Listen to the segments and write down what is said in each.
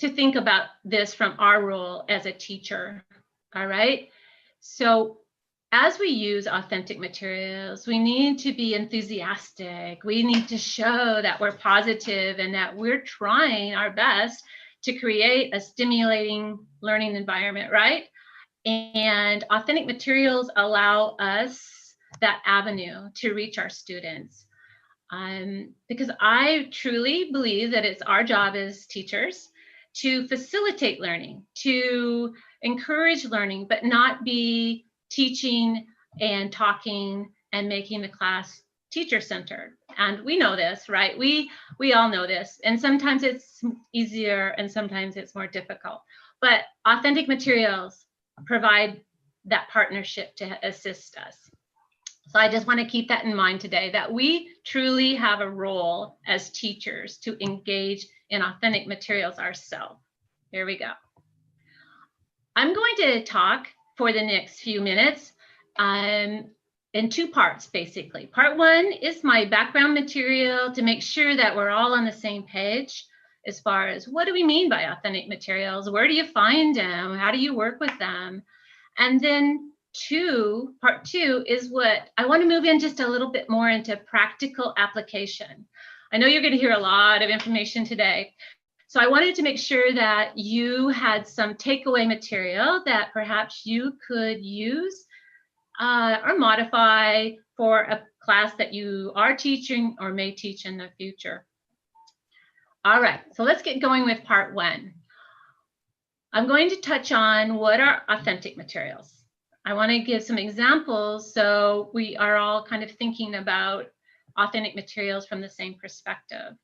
to think about this from our role as a teacher. All right. So as we use authentic materials, we need to be enthusiastic. We need to show that we're positive and that we're trying our best to create a stimulating learning environment, right? And authentic materials allow us that avenue to reach our students. Because I truly believe that it's our job as teachers to facilitate learning, to encourage learning, but not be teaching and talking and making the class teacher-centered. And we know this, right? We all know this. And sometimes it's easier and sometimes it's more difficult. But authentic materials provide that partnership to assist us. So I just want to keep that in mind today, that we truly have a role as teachers to engage in authentic materials ourselves. Here we go. I'm going to talk for the next few minutes in two parts, basically. Part one is my background material to make sure that we're all on the same page as far as what do we mean by authentic materials? Where do you find them? How do you work with them? And then part two is what I want to move in just a little bit more into practical application. I know you're going to hear a lot of information today. So I wanted to make sure that you had some takeaway material that perhaps you could use or modify for a class that you are teaching or may teach in the future. All right, so let's get going with part one. I'm going to touch on what are authentic materials. I want to give some examples so we are all kind of thinking about authentic materials from the same perspective.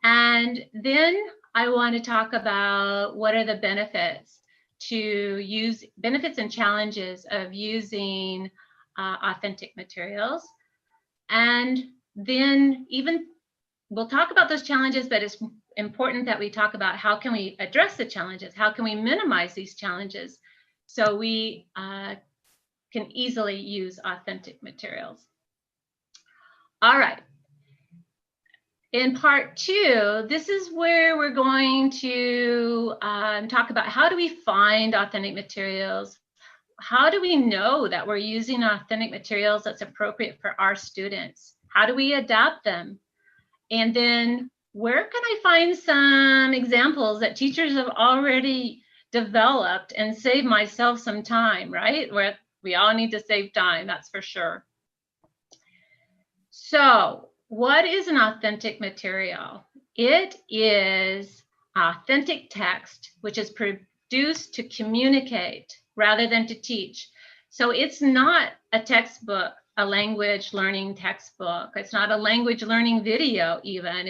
And then I want to talk about what are the benefits and challenges of using authentic materials. And then we'll talk about those challenges, but it's important that we talk about how can we address the challenges? How can we minimize these challenges so we can easily use authentic materials? All right. In part two, this is where we're going to talk about how do we find authentic materials? How do we know that we're using authentic materials that's appropriate for our students? How do we adapt them? And then where can I find some examples that teachers have already developed and save myself some time, right? Where we all need to save time, that's for sure. So what is an authentic material? It is authentic text, which is produced to communicate rather than to teach. So it's not a textbook, a language learning textbook. It's not a language learning video even.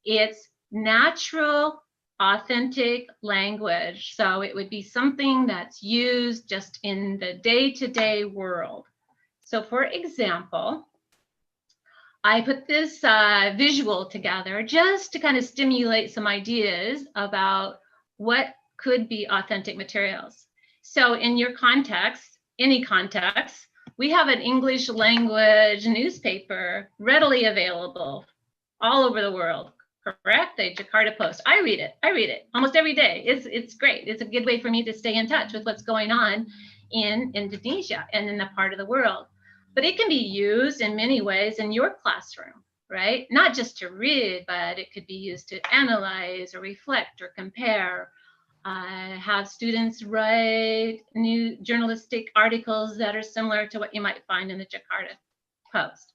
It's natural, authentic language. So it would be something that's used just in the day-to-day world. So for example, I put this visual together just to kind of stimulate some ideas about what could be authentic materials. So in your context, any context, we have an English language newspaper readily available all over the world, correct? The Jakarta Post. I read it almost every day. It's great. It's a good way for me to stay in touch with what's going on in Indonesia and in that part of the world. But it can be used in many ways in your classroom, right? Not just to read, but it could be used to analyze or reflect or compare. Have students write new journalistic articles that are similar to what you might find in the Jakarta Post.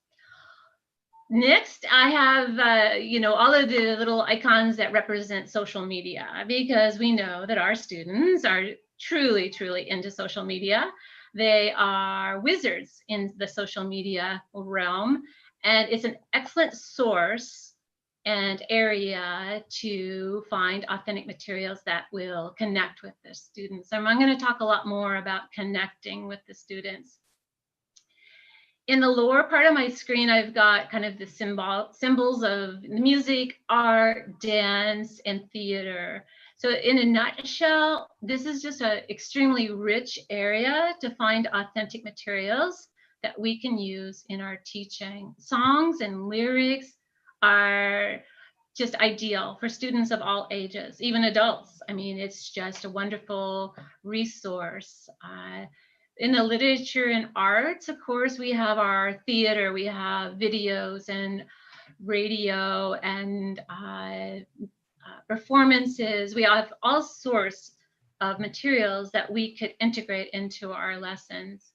Next, I have, all of the little icons that represent social media, because we know that our students are truly, truly into social media. They are wizards in the social media realm, and it's an excellent source and area to find authentic materials that will connect with the students. And I'm going to talk a lot more about connecting with the students. In the lower part of my screen, I've got kind of the symbols of music, art, dance, and theater. So in a nutshell, this is just an extremely rich area to find authentic materials that we can use in our teaching. Songs and lyrics are just ideal for students of all ages, even adults. I mean, it's just a wonderful resource. In the literature and arts, of course, we have our theater, we have videos and radio and performances. We have all sorts of materials that we could integrate into our lessons.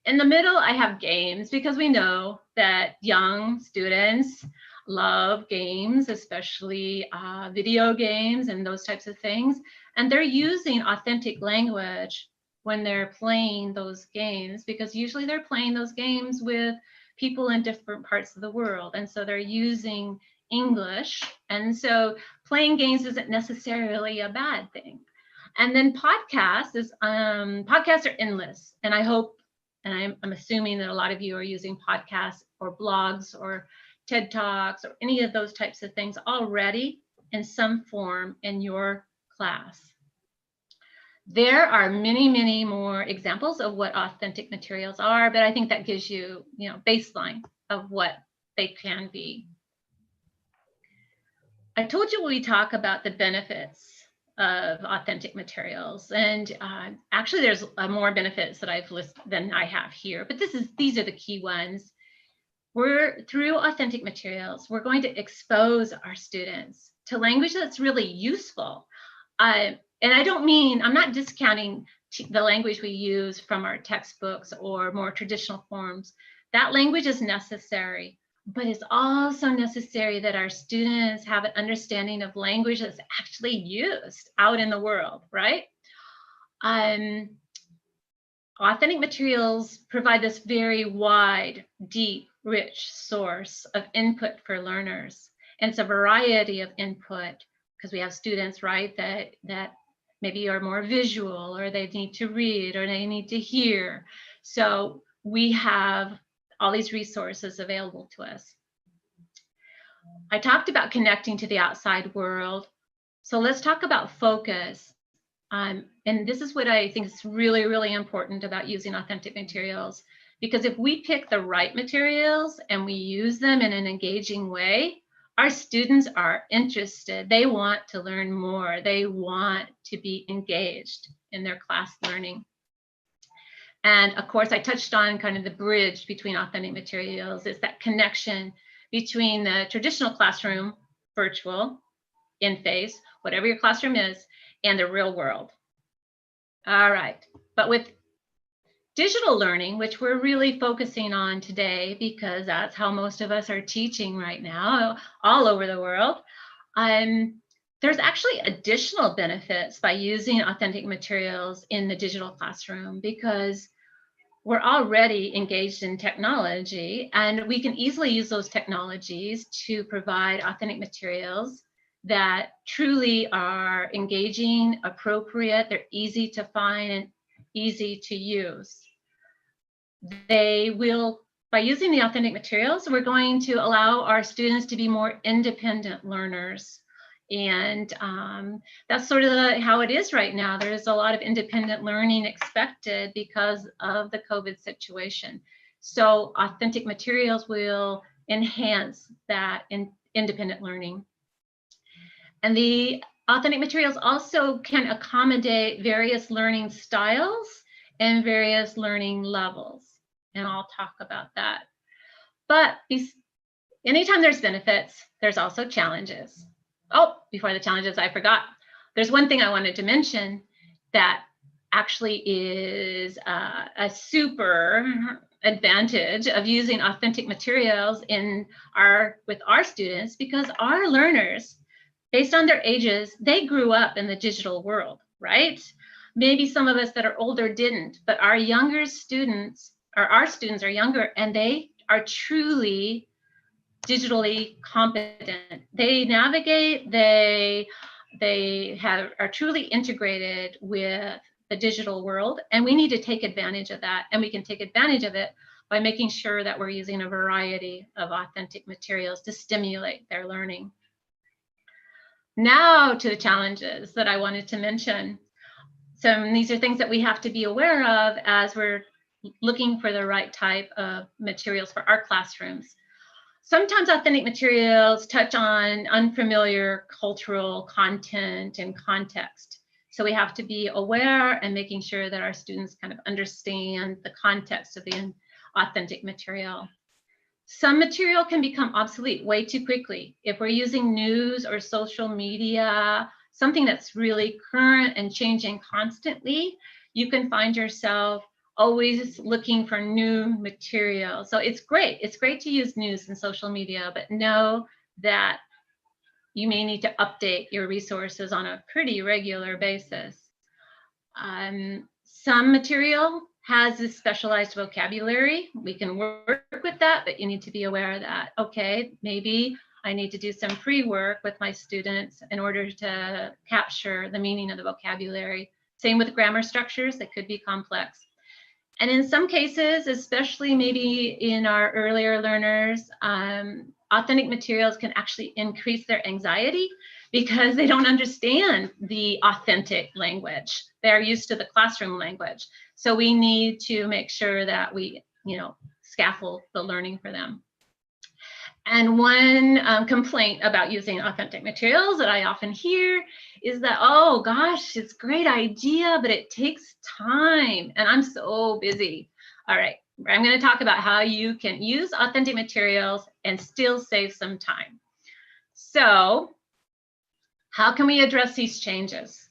In the middle, I have games, because we know that young students love games, especially video games and those types of things. And they're using authentic language when they're playing those games, because usually they're playing those games with people in different parts of the world. And so they're using English. And so playing games isn't necessarily a bad thing. And then podcasts are endless. And I hope, and I'm assuming that a lot of you are using podcasts or blogs or TED Talks or any of those types of things already in some form in your class. There are many, many more examples of what authentic materials are, but I think that gives you, baseline of what they can be. I told you we talk about the benefits of authentic materials, and actually there's more benefits that I've listed than I have here, but these are the key ones. Through authentic materials, we're going to expose our students to language that's really useful. And I'm not discounting the language we use from our textbooks or more traditional forms. That language is necessary, but it's also necessary that our students have an understanding of language that's actually used out in the world, right? Authentic materials provide this very wide, deep, rich source of input for learners. And it's a variety of input, because we have students, right, that maybe are more visual, or they need to read, or they need to hear. So we have all these resources available to us. I talked about connecting to the outside world. So let's talk about focus. And this is what I think is really, really important about using authentic materials, because if we pick the right materials and we use them in an engaging way, our students are interested. They want to learn more. They want to be engaged in their class learning. And of course, I touched on kind of the bridge between authentic materials. It's that connection between the traditional classroom, virtual, in-face, whatever your classroom is, and the real world. All right, but with digital learning, which we're really focusing on today, because that's how most of us are teaching right now all over the world, there's actually additional benefits by using authentic materials in the digital classroom, because we're already engaged in technology, and we can easily use those technologies to provide authentic materials that truly are engaging, appropriate, they're easy to find and easy to use. They will, by using the authentic materials, we're going to allow our students to be more independent learners. And that's sort of how it is right now. There's a lot of independent learning expected because of the COVID situation. So authentic materials will enhance that independent learning. And the authentic materials also can accommodate various learning styles and various learning levels. And I'll talk about that. But anytime there's benefits, there's also challenges. Oh, before the challenges, I forgot. There's one thing I wanted to mention that actually is a super advantage of using authentic materials with our students, because our learners, based on their ages, they grew up in the digital world, right? Maybe some of us that are older didn't, but our younger students, or our students are younger, and they are truly digitally competent. They navigate, they are truly integrated with the digital world, and we need to take advantage of that. And we can take advantage of it by making sure that we're using a variety of authentic materials to stimulate their learning. Now to the challenges that I wanted to mention. So these are things that we have to be aware of as we're looking for the right type of materials for our classrooms. Sometimes authentic materials touch on unfamiliar cultural content and context. So we have to be aware and making sure that our students kind of understand the context of the authentic material. Some material can become obsolete way too quickly. If we're using news or social media, something that's really current and changing constantly, you can find yourself always looking for new material. So it's great. It's great to use news and social media, but know that you may need to update your resources on a pretty regular basis. Some material has this specialized vocabulary. We can work with that, but you need to be aware that, okay, maybe I need to do some pre-work with my students in order to capture the meaning of the vocabulary. Same with grammar structures, that could be complex. And in some cases, especially maybe in our earlier learners, authentic materials can actually increase their anxiety because they don't understand the authentic language. They're used to the classroom language. So we need to make sure that we, scaffold the learning for them. And one complaint about using authentic materials that I often hear is that, oh gosh, it's a great idea, but it takes time and I'm so busy. All right, I'm going to talk about how you can use authentic materials and still save some time. So how can we address these challenges,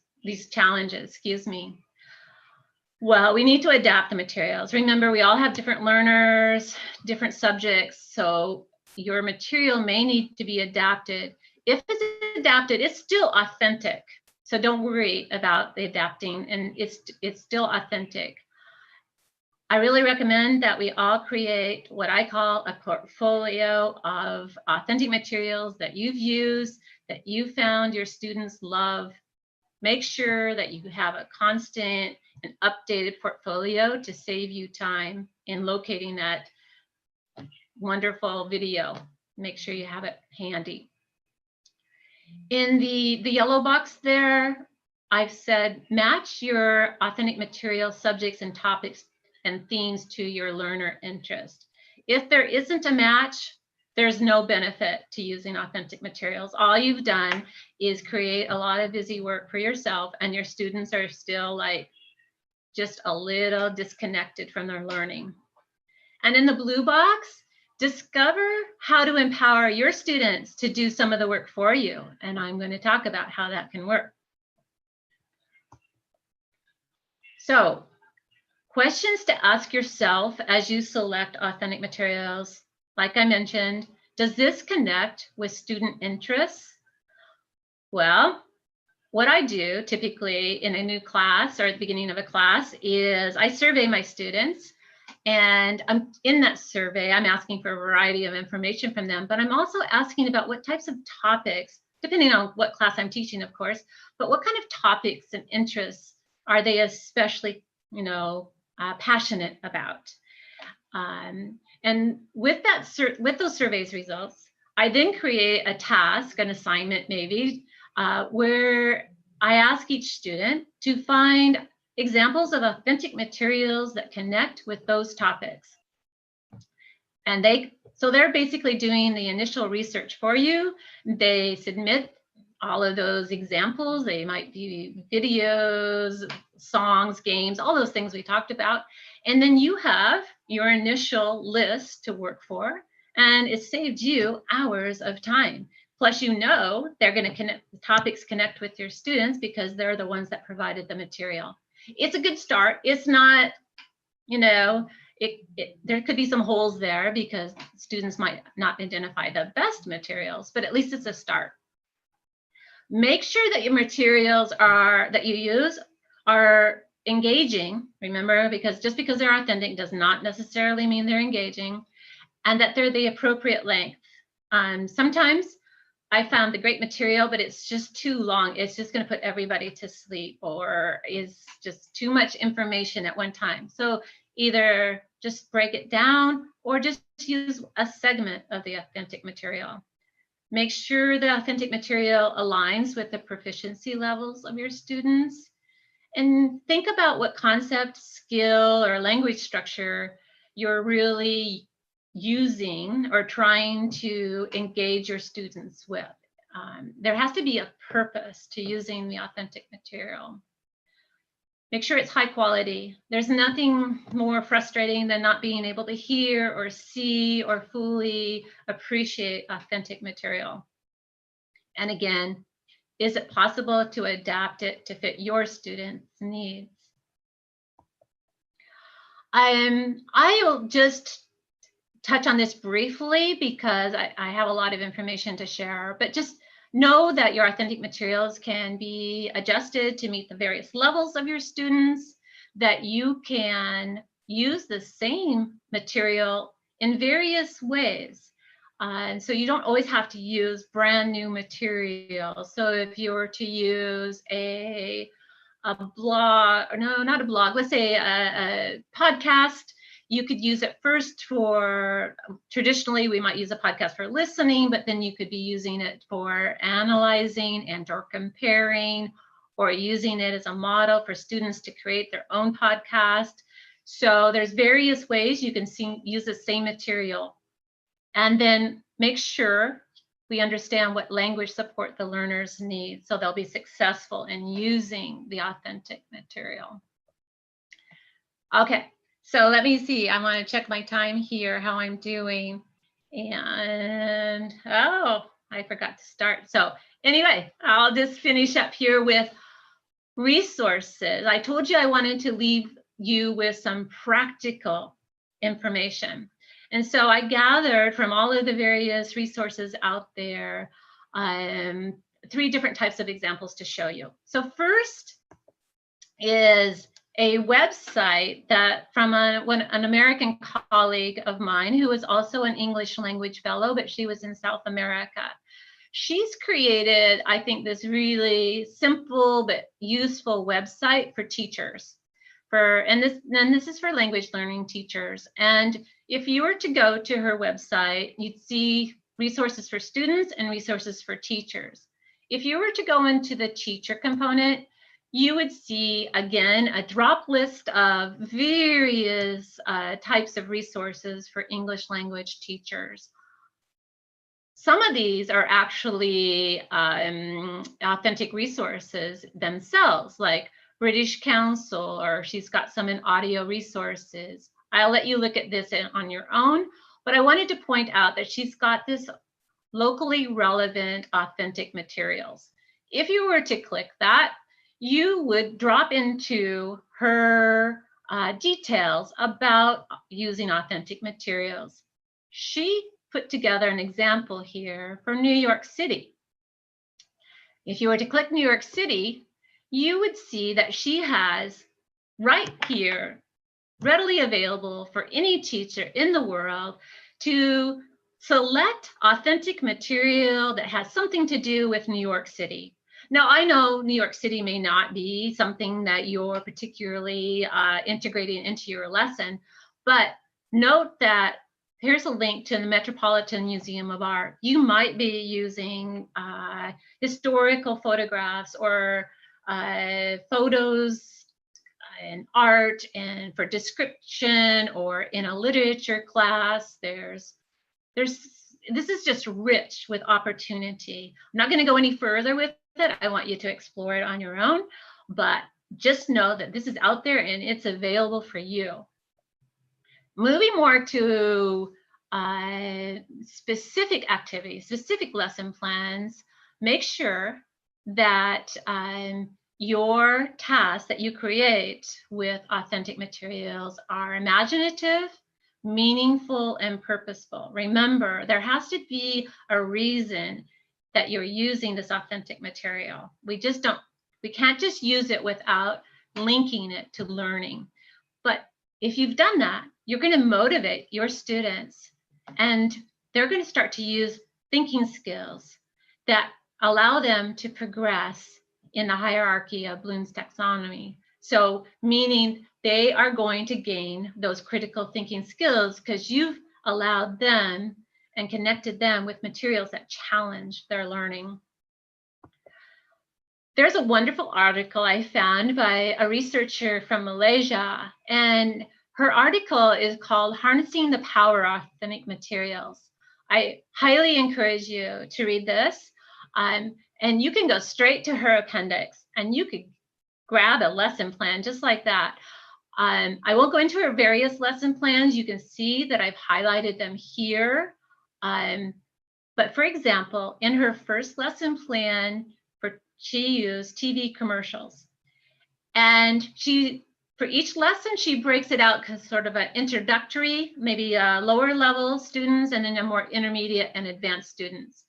Well, we need to adapt the materials. Remember, we all have different learners, different subjects, so your material may need to be adapted. If it's adapted, it's still authentic. So don't worry about the adapting, and it's still authentic. I really recommend that we all create what I call a portfolio of authentic materials that you've used, that you found your students love. Make sure that you have a constant and updated portfolio to save you time in locating that wonderful video. Make sure you have it handy. In the yellow box there, I've said match your authentic material subjects and topics and themes to your learner interest. If there isn't a match, there's no benefit to using authentic materials. All you've done is create a lot of busy work for yourself, and your students are still like just a little disconnected from their learning. And in the blue box, discover how to empower your students to do some of the work for you. And I'm going to talk about how that can work. So, questions to ask yourself as you select authentic materials. Like I mentioned, does this connect with student interests? Well, what I do typically in a new class or at the beginning of a class is I survey my students. And in that survey, I'm asking for a variety of information from them, but I'm also asking about what types of topics, depending on what class I'm teaching, of course, but what kind of topics and interests are they especially, passionate about. And with those surveys results, I then create a task, an assignment maybe, where I ask each student to find examples of authentic materials that connect with those topics. And they're basically doing the initial research for you. They submit all of those examples. They might be videos, songs, games, all those things we talked about. And then you have your initial list to work for, and it saved you hours of time. Plus, they're going to topics connect with your students because they're the ones that provided the material. It's a good start. It's not, there could be some holes there because students might not identify the best materials, but at least it's a start. Make sure that your materials that you use are engaging, remember, because just because they're authentic does not necessarily mean they're engaging, and that they're the appropriate length. Sometimes I found the great material, but it's just too long. It's just going to put everybody to sleep, or is just too much information at one time. So either just break it down or just use a segment of the authentic material. Make sure the authentic material aligns with the proficiency levels of your students. And think about what concept, skill, or language structure you're really using or trying to engage your students with. There has to be a purpose to using the authentic material. Make sure it's high quality. There's nothing more frustrating than not being able to hear or see or fully appreciate authentic material. And again, is it possible to adapt it to fit your students' needs? I'll just touch on this briefly because I have a lot of information to share, but just know that your authentic materials can be adjusted to meet the various levels of your students, that you can use the same material in various ways. So you don't always have to use brand new material. So if you were to use a blog, no, not a blog, let's say a podcast, you could use it first for, traditionally we might use a podcast for listening, but then you could be using it for analyzing and or comparing, or using it as a model for students to create their own podcast. So there's various ways you can use the same material. And then make sure we understand what language support the learners need so they'll be successful in using the authentic material. Okay. So let me see, I want to check my time here, how I'm doing. And, oh, I forgot to start. So anyway, I'll just finish up here with resources. I told you I wanted to leave you with some practical information. And so I gathered from all of the various resources out there, 3 different types of examples to show you. So first is a website that from an American colleague of mine who was also an English language fellow, but she was in South America. She's created, I think, this really simple but useful website for teachers. And this is for language learning teachers. And if you were to go to her website, you'd see resources for students and resources for teachers. If you were to go into the teacher component, you would see, again, a drop list of various types of resources for English language teachers. Some of these are actually authentic resources themselves, like British Council, or she's got some in audio resources. I'll let you look at this on your own, but I wanted to point out that she's got this locally relevant authentic materials. If you were to click that, you would drop into her details about using authentic materials. She put together an example here for New York City. If you were to click New York City, you would see that she has right here, readily available for any teacher in the world to select authentic material that has something to do with New York City. Now, I know New York City may not be something that you're particularly integrating into your lesson, but note that here's a link to the Metropolitan Museum of Art. You might be using historical photographs or photos and art and for description, or in a literature class. This is just rich with opportunity. I'm not going to go any further with it. I want you to explore it on your own, but just know that this is out there and it's available for you. Moving more to specific activities, specific lesson plans, make sure that your tasks that you create with authentic materials are imaginative, meaningful, and purposeful. Remember, there has to be a reason that you're using this authentic material. We can't just use it without linking it to learning. But if you've done that, you're going to motivate your students, and they're going to start to use thinking skills that allow them to progress in the hierarchy of Bloom's taxonomy. So meaning they are going to gain those critical thinking skills because you've allowed them and connected them with materials that challenge their learning. There's a wonderful article I found by a researcher from Malaysia, and her article is called Harnessing the Power of Authentic Materials. I highly encourage you to read this. And you can go straight to her appendix and you could grab a lesson plan just like that. I won't go into her various lesson plans. You can see that I've highlighted them here. But for example, in her first lesson plan, she used TV commercials. And for each lesson, she breaks it out as sort of an introductory, maybe lower level students, and then a more intermediate and advanced students.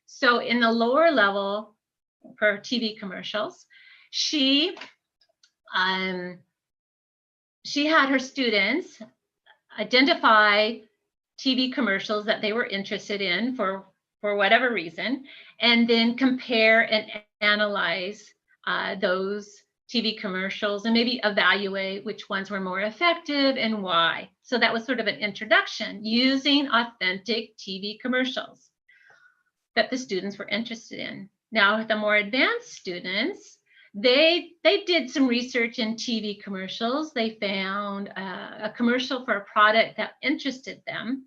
So in the lower level for TV commercials, she had her students identify TV commercials that they were interested in for whatever reason, and then compare and analyze those TV commercials and maybe evaluate which ones were more effective and why. So that was sort of an introduction using authentic TV commercials that the students were interested in. Now, the more advanced students, they did some research in TV commercials. They found a commercial for a product that interested them,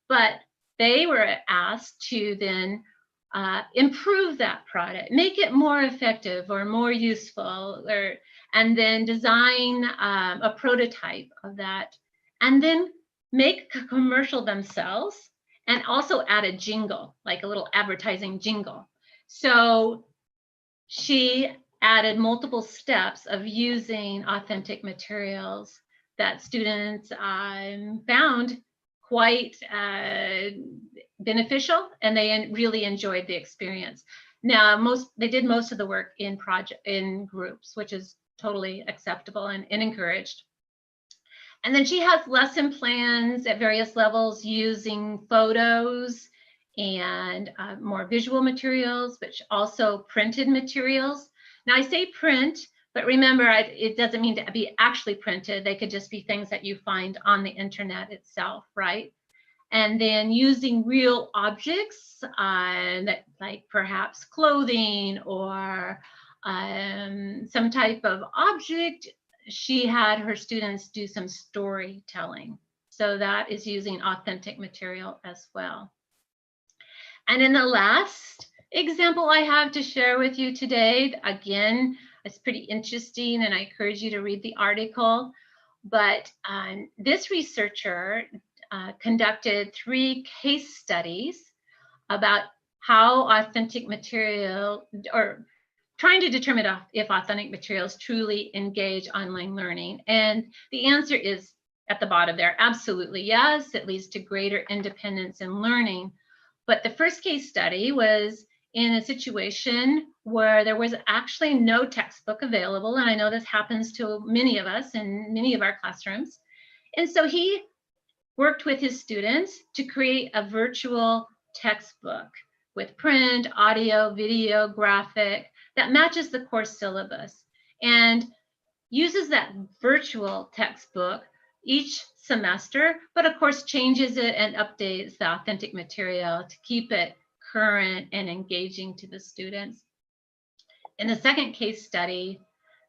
but they were asked to then improve that product, make it more effective or more useful, and then design a prototype of that, and then make a commercial themselves, and also add a jingle, like a little advertising jingle. So she added multiple steps of using authentic materials that students found quite beneficial, and they really enjoyed the experience. Now, they did most of the work in groups, which is totally acceptable and encouraged. And then she has lesson plans at various levels using photos and more visual materials, but also printed materials. Now I say print, but remember, it doesn't mean to be actually printed. They could just be things that you find on the internet itself, right? And then using real objects, like perhaps clothing or some type of object, she had her students do some storytelling. So that is using authentic material as well. And in the last example I have to share with you today, again, it's pretty interesting, and I encourage you to read the article. But this researcher conducted 3 case studies about how authentic material, or trying to determine if authentic materials truly engage online learning. And the answer is at the bottom there, absolutely yes, it leads to greater independence in learning. But the first case study was in a situation where there was actually no textbook available. And I know this happens to many of us in many of our classrooms. And so he worked with his students to create a virtual textbook with print, audio, video, graphic that matches the course syllabus, and uses that virtual textbook each semester, but of course changes it and updates the authentic material to keep it current and engaging to the students. In the second case study,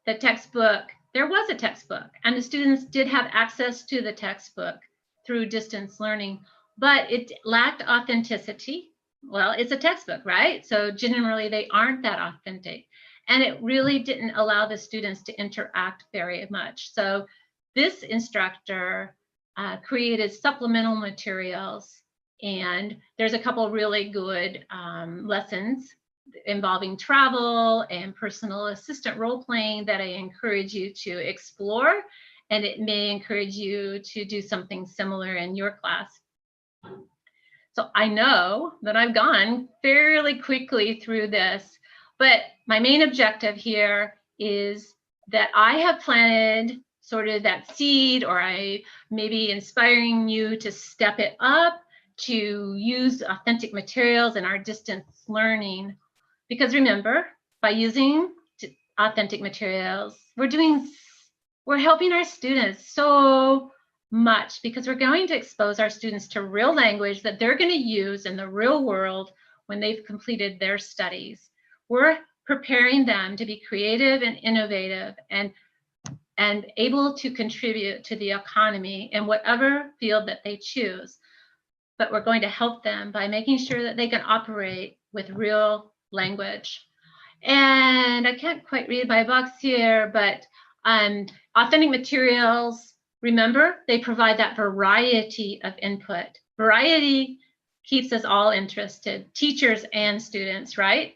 the textbook, there was a textbook, and the students did have access to the textbook through distance learning, but it lacked authenticity. Well, it's a textbook, right? So generally they aren't that authentic. And it really didn't allow the students to interact very much. So this instructor created supplemental materials, and there's a couple really good lessons involving travel and personal assistant role playing that I encourage you to explore, and it may encourage you to do something similar in your class. So I know that I've gone fairly quickly through this, but my main objective here is that I have planted sort of that seed, or I may be inspiring you to step it up, to use authentic materials in our distance learning. Because remember, by using authentic materials, we're helping our students so much, because we're going to expose our students to real language that they're going to use in the real world when they've completed their studies. We're preparing them to be creative and innovative, and and able to contribute to the economy in whatever field that they choose. But we're going to help them by making sure that they can operate with real language. And I can't quite read my box here, but authentic materials, remember, they provide that variety of input. Variety keeps us all interested, teachers and students, right?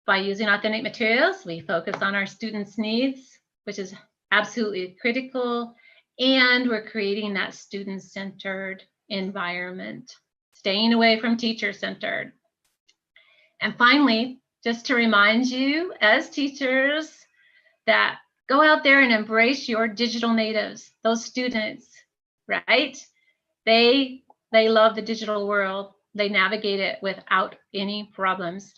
By using authentic materials, we focus on our students' needs, which is absolutely critical, and we're creating that student-centered environment, staying away from teacher-centered. And finally, just to remind you as teachers that go out there and embrace your digital natives, those students, right? They love the digital world. They navigate it without any problems.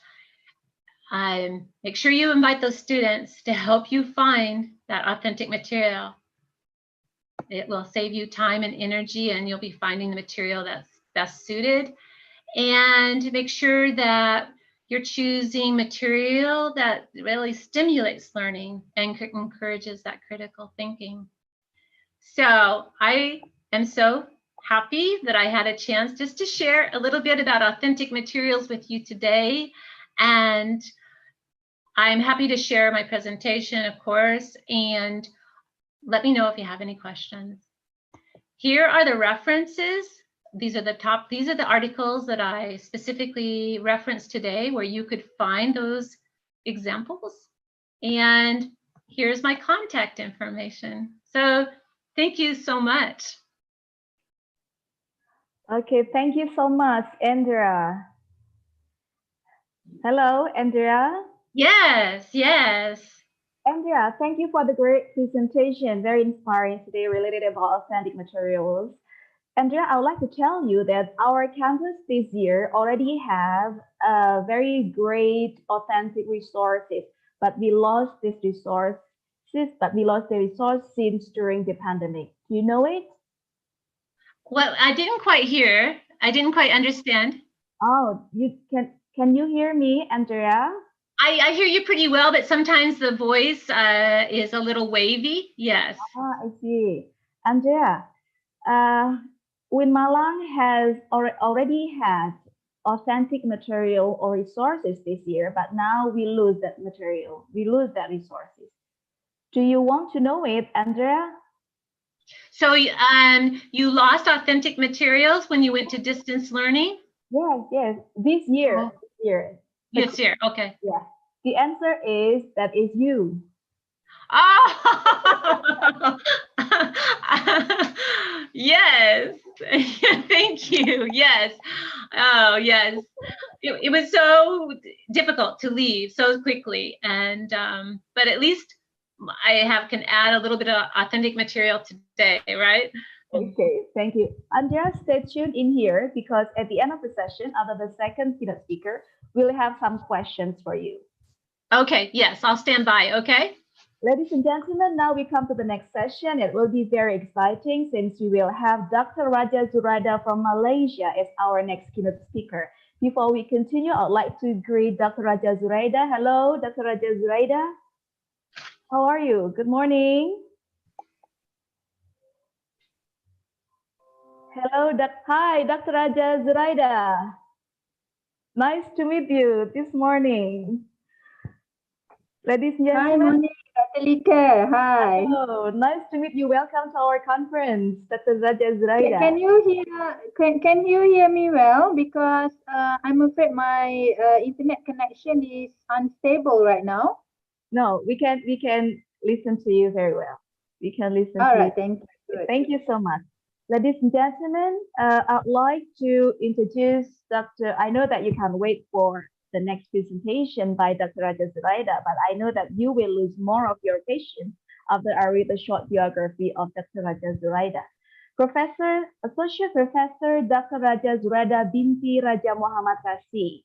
Make sure you invite those students to help you find that authentic material. It will save you time and energy, and you'll be finding the material that's best suited. And make sure that you're choosing material that really stimulates learning and encourages that critical thinking. So I am so happy that I had a chance just to share a little bit about authentic materials with you today. And I'm happy to share my presentation, of course, and let me know if you have any questions. Here are the references. These are the articles that I specifically referenced today where you could find those examples. And here's my contact information. So thank you so much. Okay, thank you so much, Andrea. Hello, Andrea. Yes, yes. Andrea, thank you for the great presentation. Very inspiring today related about authentic materials. Andrea, I would like to tell you that our campus this year already have very great authentic resources, but we lost the resource since during the pandemic. Do you know it? Well, I didn't quite hear. I didn't quite understand. Oh, can you hear me, Andrea? I hear you pretty well, but sometimes the voice is a little wavy. Yes. Ah, I see. Andrea, when Malang has already had authentic material or resources this year, but now we lose that material, we lose that resources. Do you want to know it, Andrea? So you lost authentic materials when you went to distance learning? Yes, this year. Oh. This year, okay. Yeah, the answer is that is you. Oh, yes. Thank you. Yes. Oh, yes. It was so difficult to leave so quickly, and but at least I can add a little bit of authentic material today, right? Okay, thank you. Andrea, stay tuned in here because at the end of the session, after the second keynote speaker, we'll have some questions for you. Okay, yes, I'll stand by, okay? Ladies and gentlemen, now we come to the next session. It will be very exciting since we will have Dr. Raja Zuraida from Malaysia as our next keynote speaker. Before we continue, I'd like to greet Dr. Raja Zuraida. Hello, Dr. Raja Zuraida. How are you? Good morning. Hello, hi, Dr. Raja Zuraida. Nice to meet you this morning. Ladies and gentlemen. Hi, morning, Dr. Lika. Hi. Hello, nice to meet you. Welcome to our conference, Dr. Raja Zuraida. Can you hear me well? Because I'm afraid my internet connection is unstable right now. No, we can listen to you very well. We can listen All to right, you. thank you. Thank you so much. Ladies and gentlemen, I'd like to introduce Dr. I know that you can't wait for the next presentation by Dr. Raja Zuraida, but I know that you will lose more of your patience after I read a short biography of Dr. Raja Zuraida. Associate Professor Dr. Raja Zuraida binti Raja Muhammad Rasi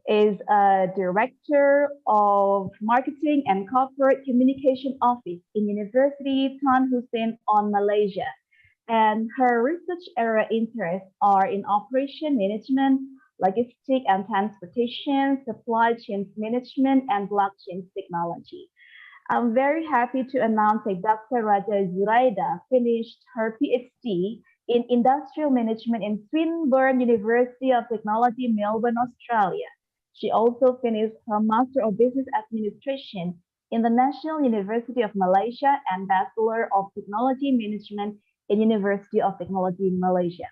is a Director of Marketing and Corporate Communication Office in University Tan Hussein on Malaysia. And her research area interests are in operation management, logistics and transportation, supply chain management, and blockchain technology. I'm very happy to announce that Dr. Raja Zuraida finished her PhD in Industrial Management in Swinburne University of Technology, Melbourne, Australia. She also finished her Master of Business Administration in the National University of Malaysia and Bachelor of Technology Management in University of Technology, Malaysia.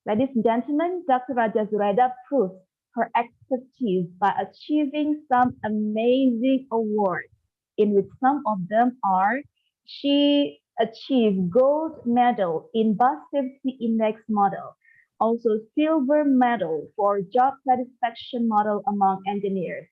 Ladies and gentlemen, Dr. Raja Zuraida proves her expertise by achieving some amazing awards, in which some of them are: she achieved gold medal in bus safety index model, also silver medal for job satisfaction model among engineers,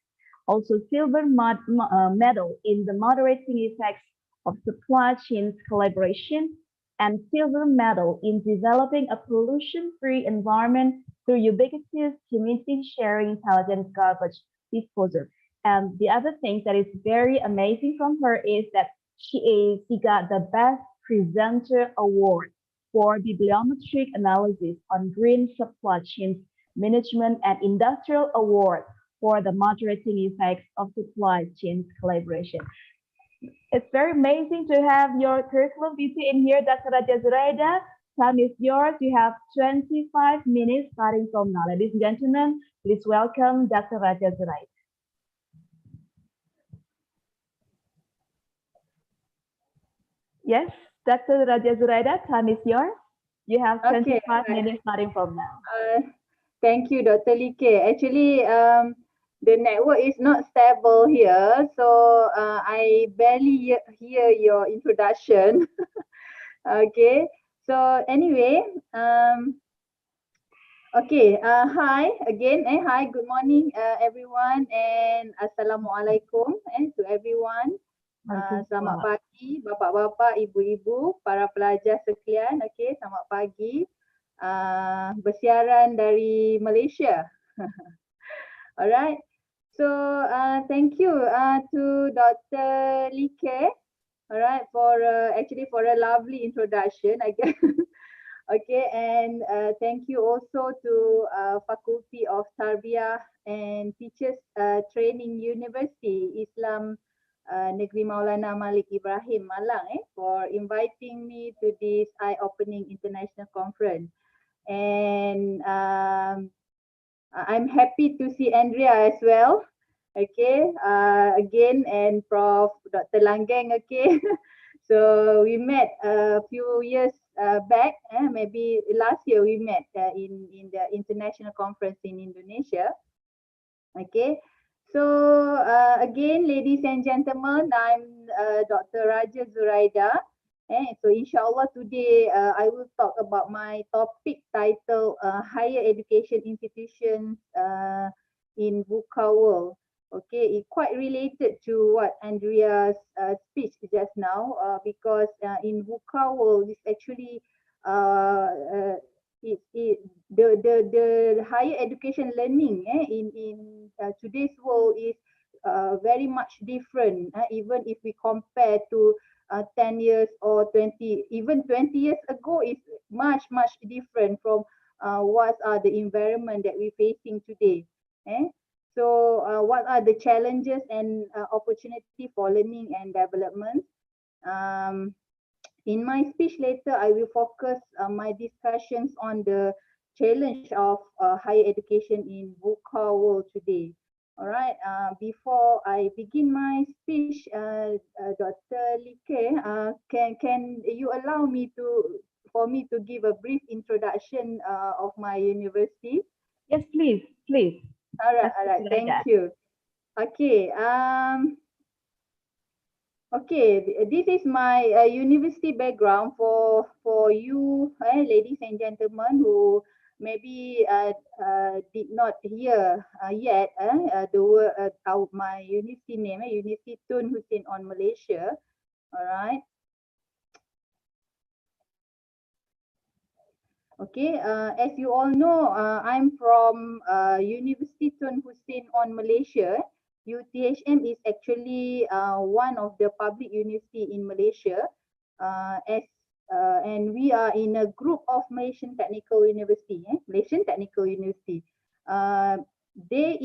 also silver medal in the moderating effects of supply chains collaboration, and silver medal in developing a pollution-free environment through ubiquitous community sharing intelligent garbage disposal. And the other thing that is very amazing from her is that she got the Best Presenter Award for bibliometric analysis on green supply chains management and industrial award for the moderating effects of supply chains collaboration. It's very amazing to have your curriculum vitae in here, Dr. Raja Zuraida. Time is yours. You have 25 minutes starting from now. Ladies and gentlemen, please welcome Dr. Raja Zuraida. Yes, Dr. Raja Zuraida, time is yours. You have 25 minutes starting from now. Thank you, Dr. Like. Actually, the network is not stable here, so I barely hear your introduction. Okay, so anyway, okay, hi again, hi, good morning everyone, and Assalamualaikum to everyone. Selamat pagi, bapak-bapak, ibu-ibu, para pelajar sekalian. Okay, selamat pagi. Bersiaran dari Malaysia. Alright, so thank you to Dr. Like, alright, for actually for a lovely introduction, I guess. Okay, and thank you also to Faculty of Tarbiyah and Teachers Training University Islam Negeri Maulana Malik Ibrahim Malang for inviting me to this eye-opening international conference. And I'm happy to see Andrea as well. Okay, again, and Prof. Dr. Langgeng. Okay, so we met a few years back. Maybe last year we met in the international conference in Indonesia. Okay. So again, ladies and gentlemen, I'm Dr. Raja Zuraida. So inshallah today I will talk about my topic title Higher Education Institutions in VUCA World. Okay, it's quite related to what Andrea's speech just now because in VUCA World it's actually the higher education learning in today's world is very much different, even if we compare to 10 years or 20, even 20 years ago is much different from what are the environment that we're facing today. So what are the challenges and opportunity for learning and development? In my speech later, I will focus my discussions on the challenge of higher education in VUCA world today. All right. Before I begin my speech, Dr. Like, can you allow me for me to give a brief introduction of my university? Yes, please. All right. Thank you. Okay. Okay, this is my university background for you, ladies and gentlemen, who maybe did not hear yet the word my university name, University Tun Hussein on Malaysia. All right. Okay, as you all know, I'm from University Tun Hussein on Malaysia. UTHM is actually one of the public university in Malaysia, and we are in a group of Malaysian Technical University. There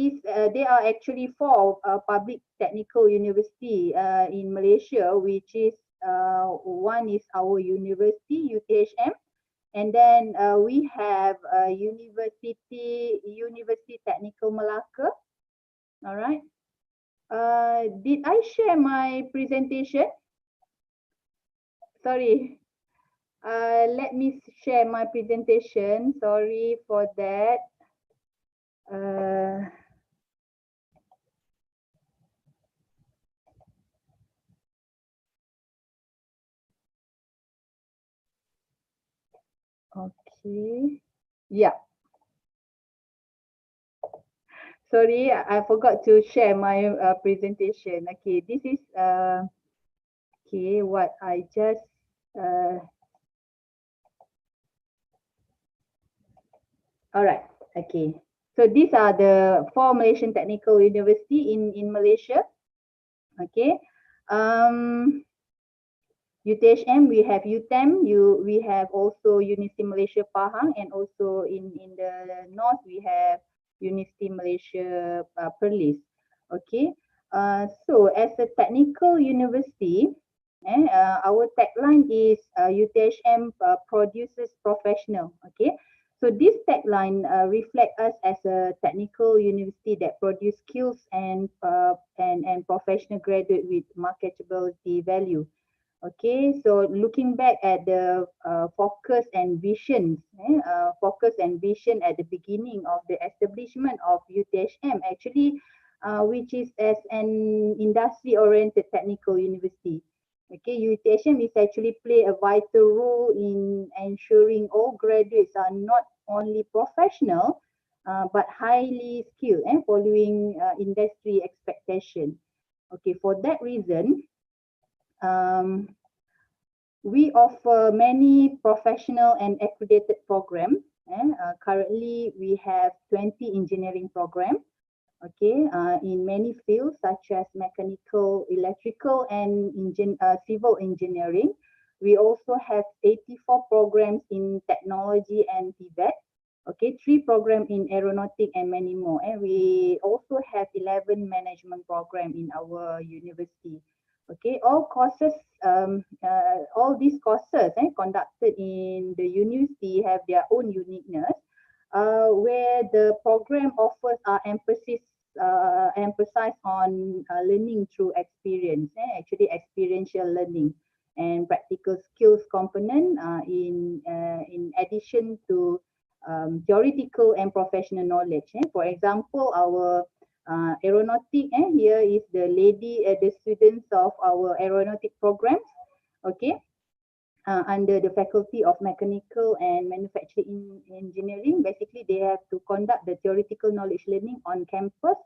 are actually four public technical university in Malaysia, which is one is our university UTHM, and then we have University Technical Malacca. All right. Did I share my presentation? Sorry. Let me share my presentation. Sorry for that. Okay. Yeah. Sorry, I forgot to share my presentation. Okay, this is okay what I just all right. Okay. So these are the four Malaysian Technical University in Malaysia. Okay. UTHM, we have UTEM, we have also University Malaysia Pahang, and also in the north we have University Malaysia Perlis. Okay. So as a technical university, our tagline is UTHM produces professional. Okay. So this tagline reflects us as a technical university that produce skills and professional graduate with marketability value. Okay, so looking back at the focus and visions, focus and vision at the beginning of the establishment of UTHM, actually, which is as an industry-oriented technical university. Okay, UTHM is actually play a vital role in ensuring all graduates are not only professional, but highly skilled and following industry expectation. Okay, for that reason, we offer many professional and accredited programs. Currently, we have 20 engineering programs. Okay, in many fields such as mechanical, electrical, and civil engineering. We also have 84 programs in technology and TVET. Okay, 3 programs in aeronautic and many more. And we also have 11 management programs in our university. Okay, all courses, all these courses conducted in the university have their own uniqueness, where the program offers emphasize on learning through experience, actually experiential learning and practical skills component in addition to theoretical and professional knowledge. For example, our aeronautic, here is the the students of our aeronautic programs, okay, under the Faculty of Mechanical and Manufacturing Engineering. Basically, they have to conduct the theoretical knowledge learning on campus,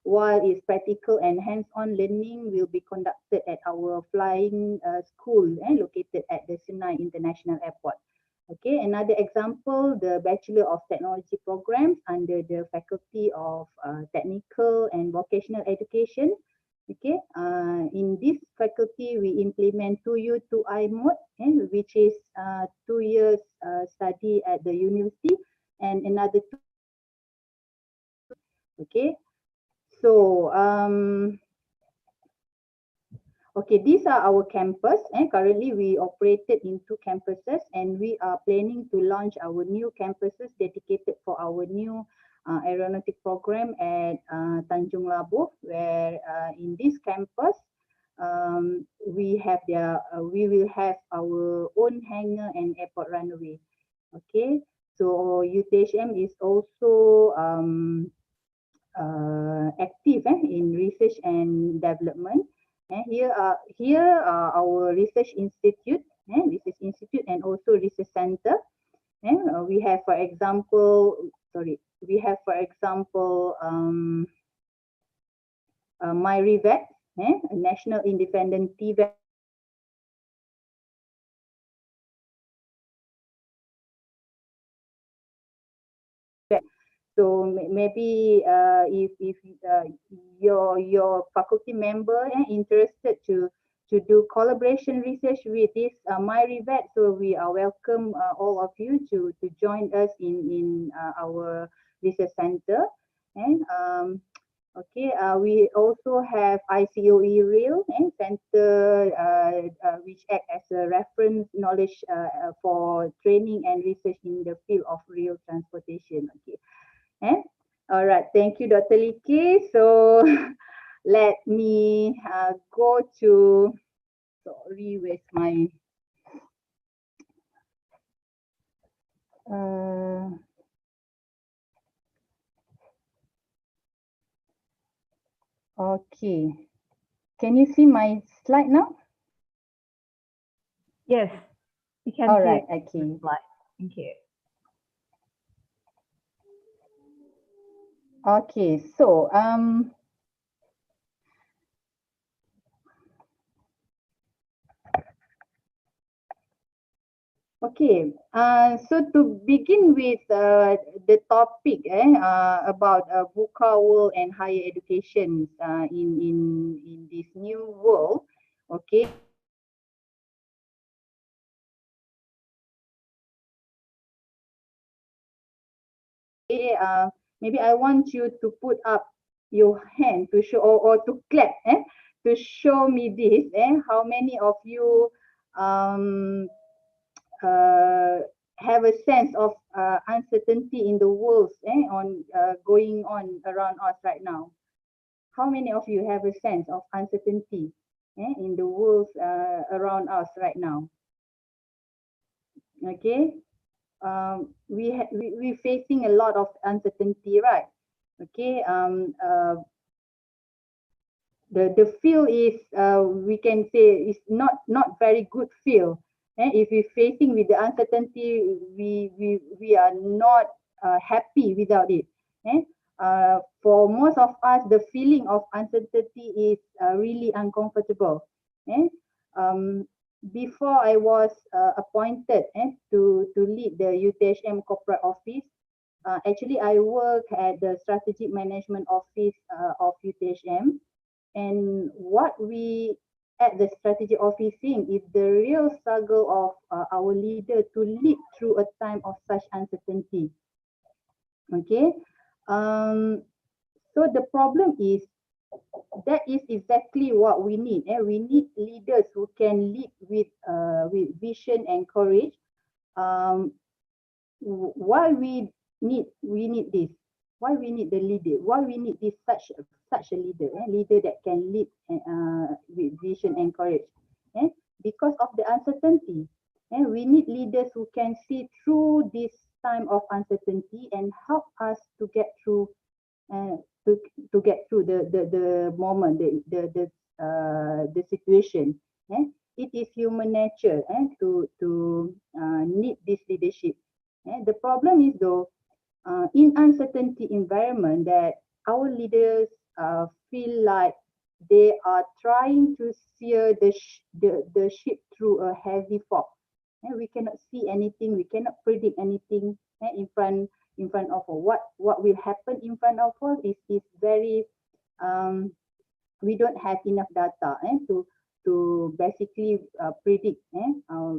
while its practical and hands-on learning will be conducted at our flying school located at the Senai International Airport. Okay, another example, the Bachelor of Technology programs under the Faculty of Technical and Vocational Education. Okay, in this faculty, we implement 2U 2I mode, which is 2 years study at the university and another 2. Okay, so okay, these are our campus, and currently we operated in 2 campuses, and we are planning to launch our new campuses dedicated for our new aeronautic program at Tanjung Labuh, where in this campus we will have our own hangar and airport runway. Okay, so UTHM is also active in research and development. Here are our research institute and also research center. We have, for example, MyRevet, a national independent TVET. So maybe if your faculty member interested to do collaboration research with this MyRevet, so we are welcome all of you to join us in our research center. Okay, we also have ICOE Rail and Center, which act as a reference knowledge for training and research in the field of rail transportation. Okay, all right, thank you, Dr. Liki. So let me go to, sorry, where's my, okay. Can you see my slide now? Yes, you can All see right, it. okay. Thank you. Okay, so okay, so to begin with the topic about VUCA world and higher education in this new world, okay. Maybe I want you to put up your hand to show or to clap to show me this. How many of you have a sense of uncertainty in the world on going on around us right now? How many of you have a sense of uncertainty in the world around us right now? Okay, we're facing a lot of uncertainty, right? Okay, the feel is we can say is not very good feel. If we're facing with the uncertainty, we are not happy without it. For most of us, the feeling of uncertainty is really uncomfortable. Before I was appointed to lead the UTHM corporate office, actually I work at the strategic management office of UTHM. And what we at the strategy office seeing is the real struggle of our leader to lead through a time of such uncertainty. Okay, so the problem is that is exactly what we need. We need leaders who can lead with vision and courage. Why we need this? Why we need the leader? Why we need this such a leader? Leader that can lead with vision and courage. Because of the uncertainty. We need leaders who can see through this time of uncertainty and help us to get through to get through the moment, the situation. It is human nature to need this leadership. The problem is though, in uncertainty environment that our leaders feel like they are trying to steer the ship through a heavy fog. We cannot see anything, we cannot predict anything in front of us. What will happen in front of us is very we don't have enough data to basically predict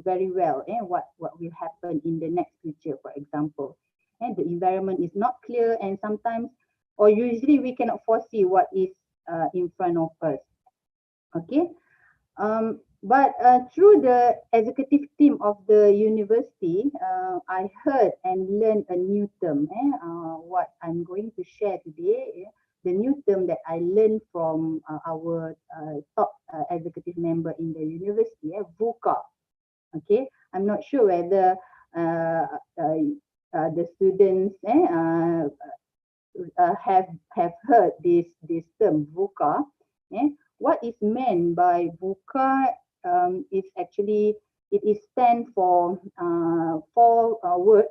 very well what will happen in the next future, for example. And the environment is not clear, and sometimes or usually we cannot foresee what is in front of us. Okay, but through the executive team of the university, I heard and learned a new term. What I'm going to share today, the new term that I learned from our top executive member in the university, VUCA. Okay, I'm not sure whether the students have heard this term VUCA. What is meant by VUCA is actually it is stand for four words: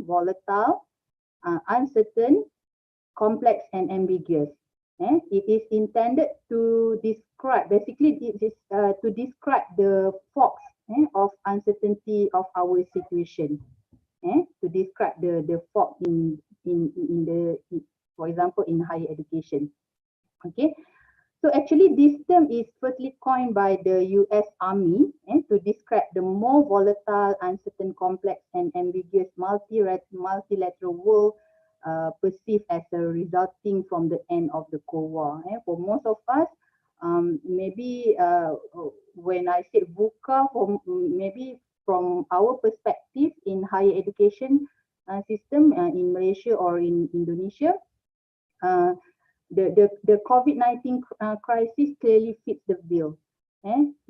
volatile, uncertain, complex, and ambiguous. It is intended to describe, basically it is to describe the fogs of uncertainty of our situation. To describe the fog in the, for example, in higher education. Okay, so actually this term is firstly coined by the US Army to describe the more volatile, uncertain, complex, and ambiguous multilateral world perceived as a resulting from the end of the Cold War. For most of us, maybe when I say VUCA, maybe from our perspective in higher education system in Malaysia or in Indonesia, the COVID-19 crisis clearly fits the bill.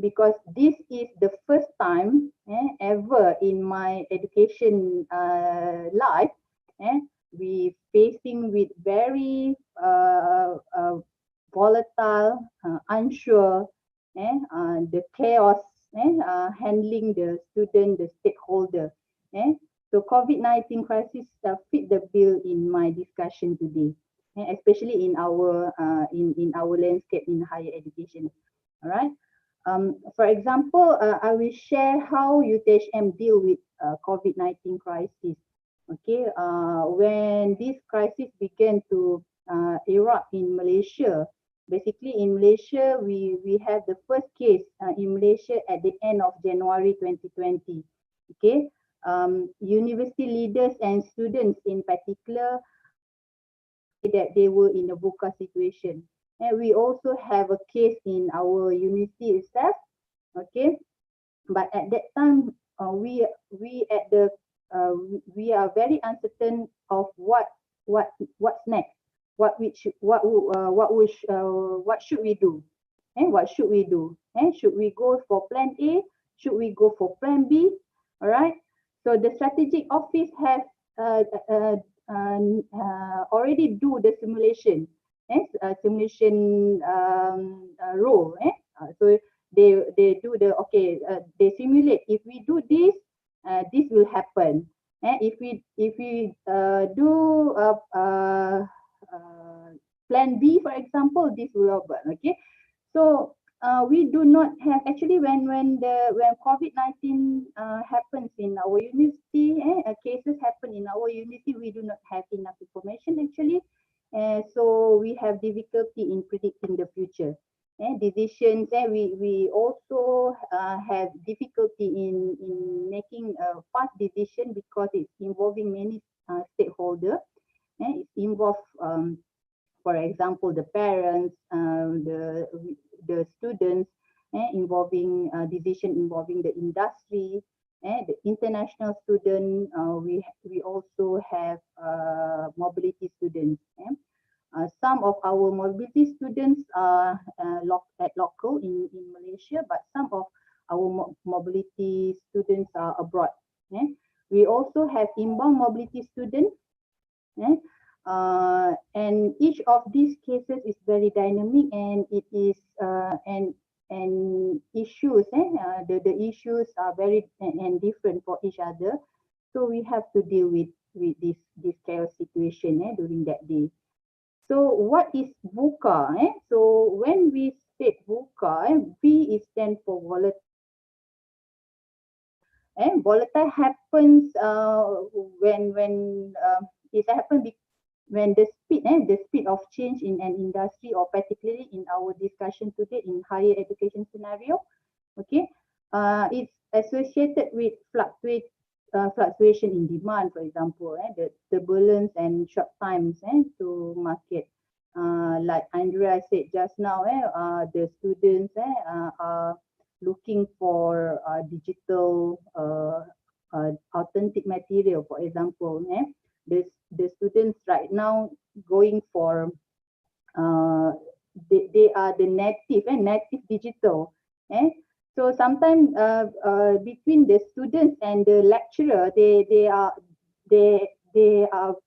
Because this is the first time ever in my education life, we facing with very volatile, unsure, the chaos, handling the student, the stakeholder. So COVID-19 crisis fit the bill in my discussion today, especially in our landscape in higher education. All right. For example, I will share how UTHM deal with COVID-19 crisis. Okay, when this crisis began to erupt in Malaysia, basically in Malaysia, we have the first case in Malaysia at the end of January 2020. Okay, university leaders and students in particular that they were in a VUCA situation. And we also have a case in our university itself. Okay, but at that time, we are very uncertain of what's next. What should we do? And what should we do? And should we go for plan A? Should we go for plan B? All right. So the strategic office has already do the simulation, simulation role. So they do the they simulate. If we do this, this will happen. If we do plan B, for example, this will happen. Okay, so we do not have actually when COVID-19 happens in our university, cases happen in our university, we do not have enough information actually, so we have difficulty in predicting the future. Decisions, we also have difficulty in making a fast decision because it's involving many stakeholders. It involves, for example, the parents, the students, involving decision involving the industry, the international student. We also have mobility students. Some of our mobility students are local in Malaysia, but some of our mobility students are abroad. We also have inbound mobility students. And each of these cases is very dynamic, and it is and issues. The issues are very and different for each other. So we have to deal with this chaos situation during that day. So what is VUCA? So when we state VUCA, V is stand for volatile. Volatile happens when it happens when the speed of change in an industry, or particularly in our discussion today in higher education scenario. Okay, it's associated with fluctuation in demand, for example, the turbulence and short times to market. Like Andrea said just now, the students are looking for digital authentic material, for example. The students right now going for they are the native digital. So sometimes between the students and the lecturer, they are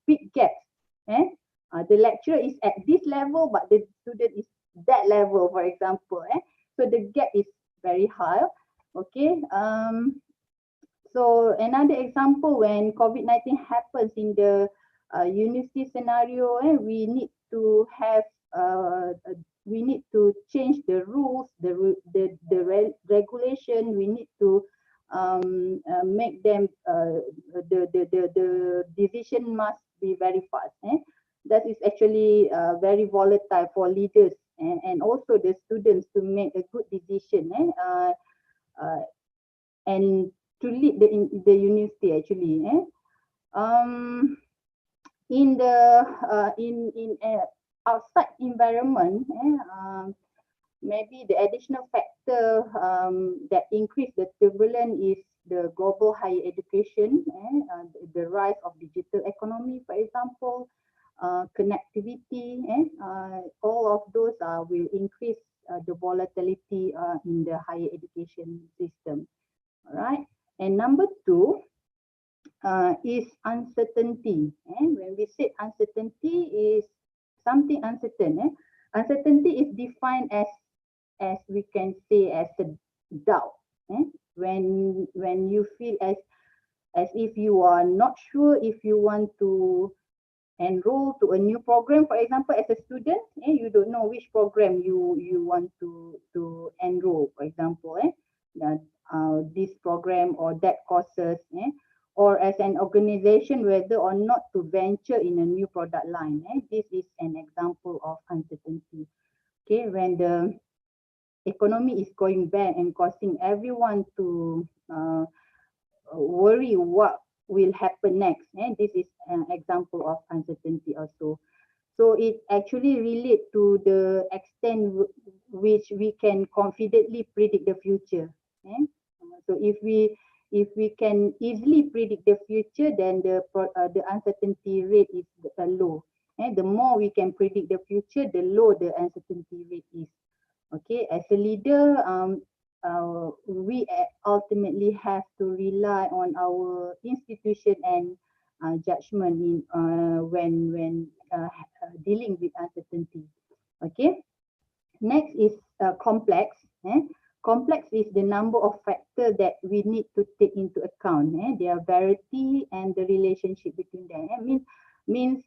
big gaps. The lecturer is at this level, but the student is that level, for example. So the gap is very high. Okay. So another example, when COVID-19 happens in the university scenario, we need to have we need to change the rules, the regulation. We need to make them the decision must be very fast. That is actually very volatile for leaders and also the students to make a good decision and to lead the university actually. in the outside environment, maybe the additional factor that increase the turbulence is the global higher education, the rise of digital economy, for example, connectivity, all of those will increase the volatility in the higher education system. All right. And number two is uncertainty. When we say uncertainty is something uncertain, uncertainty is defined as we can say as a doubt. When you feel as if you are not sure if you want to enroll to a new program, for example, as a student, you don't know which program you want to enroll, for example, this program or that courses, or as an organization whether or not to venture in a new product line. This is an example of uncertainty. Okay, when the economy is going bad and causing everyone to worry what will happen next. This is an example of uncertainty also. So it actually relates to the extent which we can confidently predict the future. So if we can easily predict the future, then the uncertainty rate is low. The more we can predict the future, the lower the uncertainty rate is. Okay, as a leader, we ultimately have to rely on our institution and judgment in when dealing with uncertainty. Okay, next is complex. Complex is the number of factors that we need to take into account. Their variety and the relationship between them. Means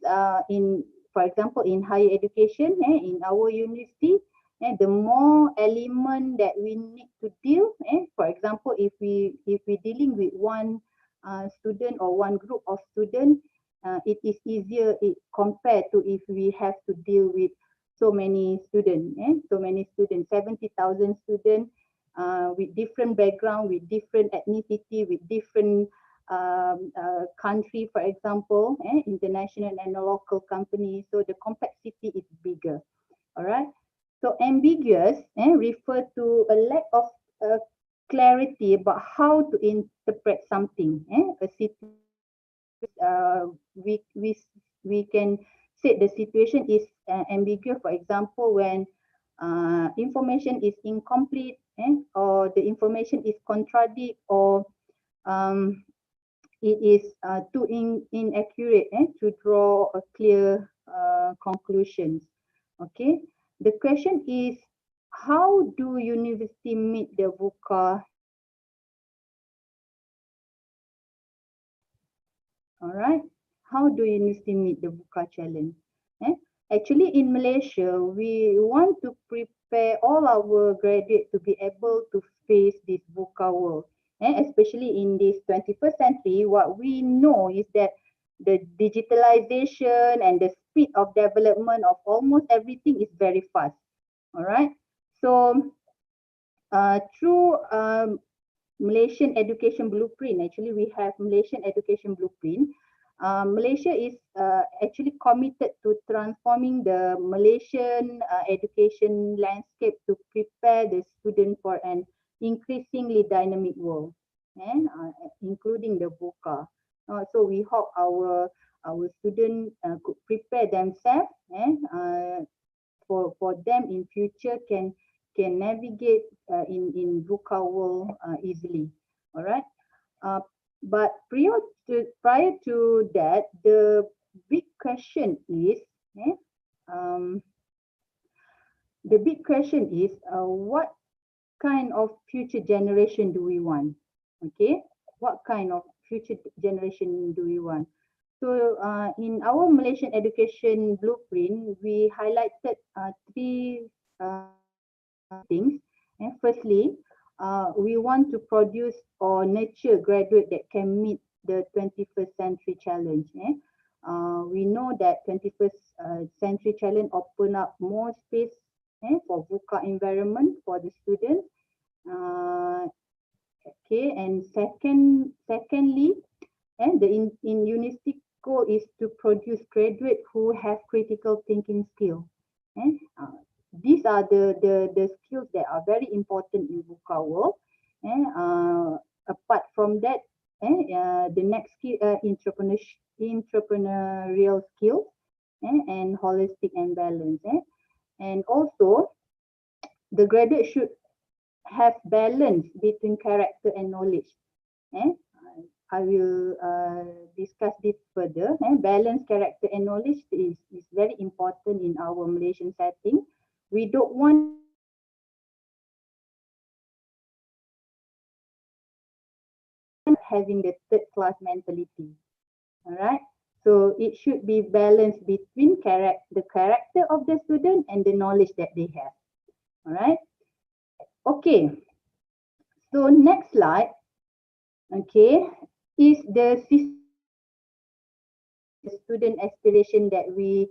in, for example, in higher education, in our university, the more element that we need to deal, for example, if we dealing with one student or one group of students, it is easier compared to if we have to deal with so many students, 70,000 students with different background, with different ethnicity, with different country, for example, international and local companies. So the complexity is bigger. All right. So ambiguous refer to a lack of clarity about how to interpret something. A situation, we can say the situation is ambiguous. For example, when information is incomplete, or the information is contradict, or it is too inaccurate to draw a clear conclusions. Okay. The question is, how do university meet the VUCA? All right. How do university meet the VUCA challenge? Actually, in Malaysia, we want to prepare all our graduates to be able to face this VUCA world. Especially in this 21st century, what we know is that the digitalization and the speed of development of almost everything is very fast. All right. So through Malaysian Education Blueprint, actually we have Malaysian Education Blueprint. Malaysia is actually committed to transforming the Malaysian education landscape to prepare the student for an increasingly dynamic world, including the VUCA. So we hope our students could prepare themselves for them in future can navigate in VUCA world easily. All right. But prior to that, the big question is, what kind of future generation do we want? Okay, what kind of future generation do we want? So in our Malaysian Education Blueprint, we highlighted three things. Firstly, we want to produce or nurture graduate that can meet the 21st century challenge. We know that 21st century challenge open up more space for VUCA environment for the students. Okay, and secondly, in goal is to produce graduates who have critical thinking skill. These are the skills that are very important in VUCA world. Apart from that, the next skill, entrepreneurial skills and holistic and balance. And also, the graduate should have balance between character and knowledge. I will discuss this further. Balance, character and knowledge is very important in our Malaysian setting. We don't want having the third class mentality. All right. So it should be balanced between the character of the student and the knowledge that they have. All right. Okay. So next slide. Okay, is the student aspiration that we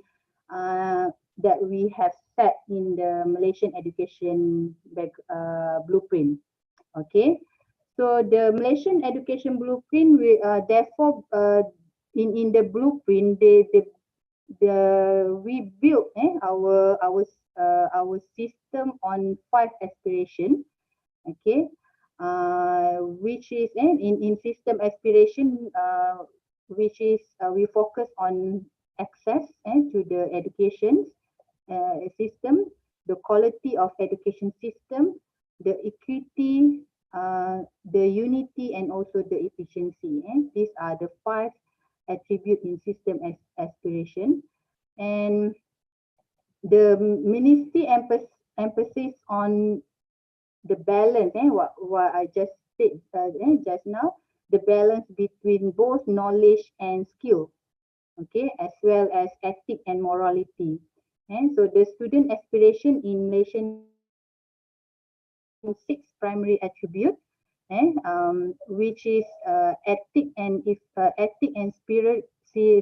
have set in the Malaysian education blueprint. Okay, so the Malaysian education blueprint, therefore, in the blueprint, we built our system on 5 aspirations. Okay, which is in system aspiration, which is we focus on access to the education system, the quality of education system, the equity, the unity, and also the efficiency. These are the 5 attributes in system aspiration. And the ministry emphasis on the balance, what I just said just now, the balance between both knowledge and skill, okay, as well as ethic and morality. And so the student aspiration in Malaysian 6 primary attributes, which is ethic and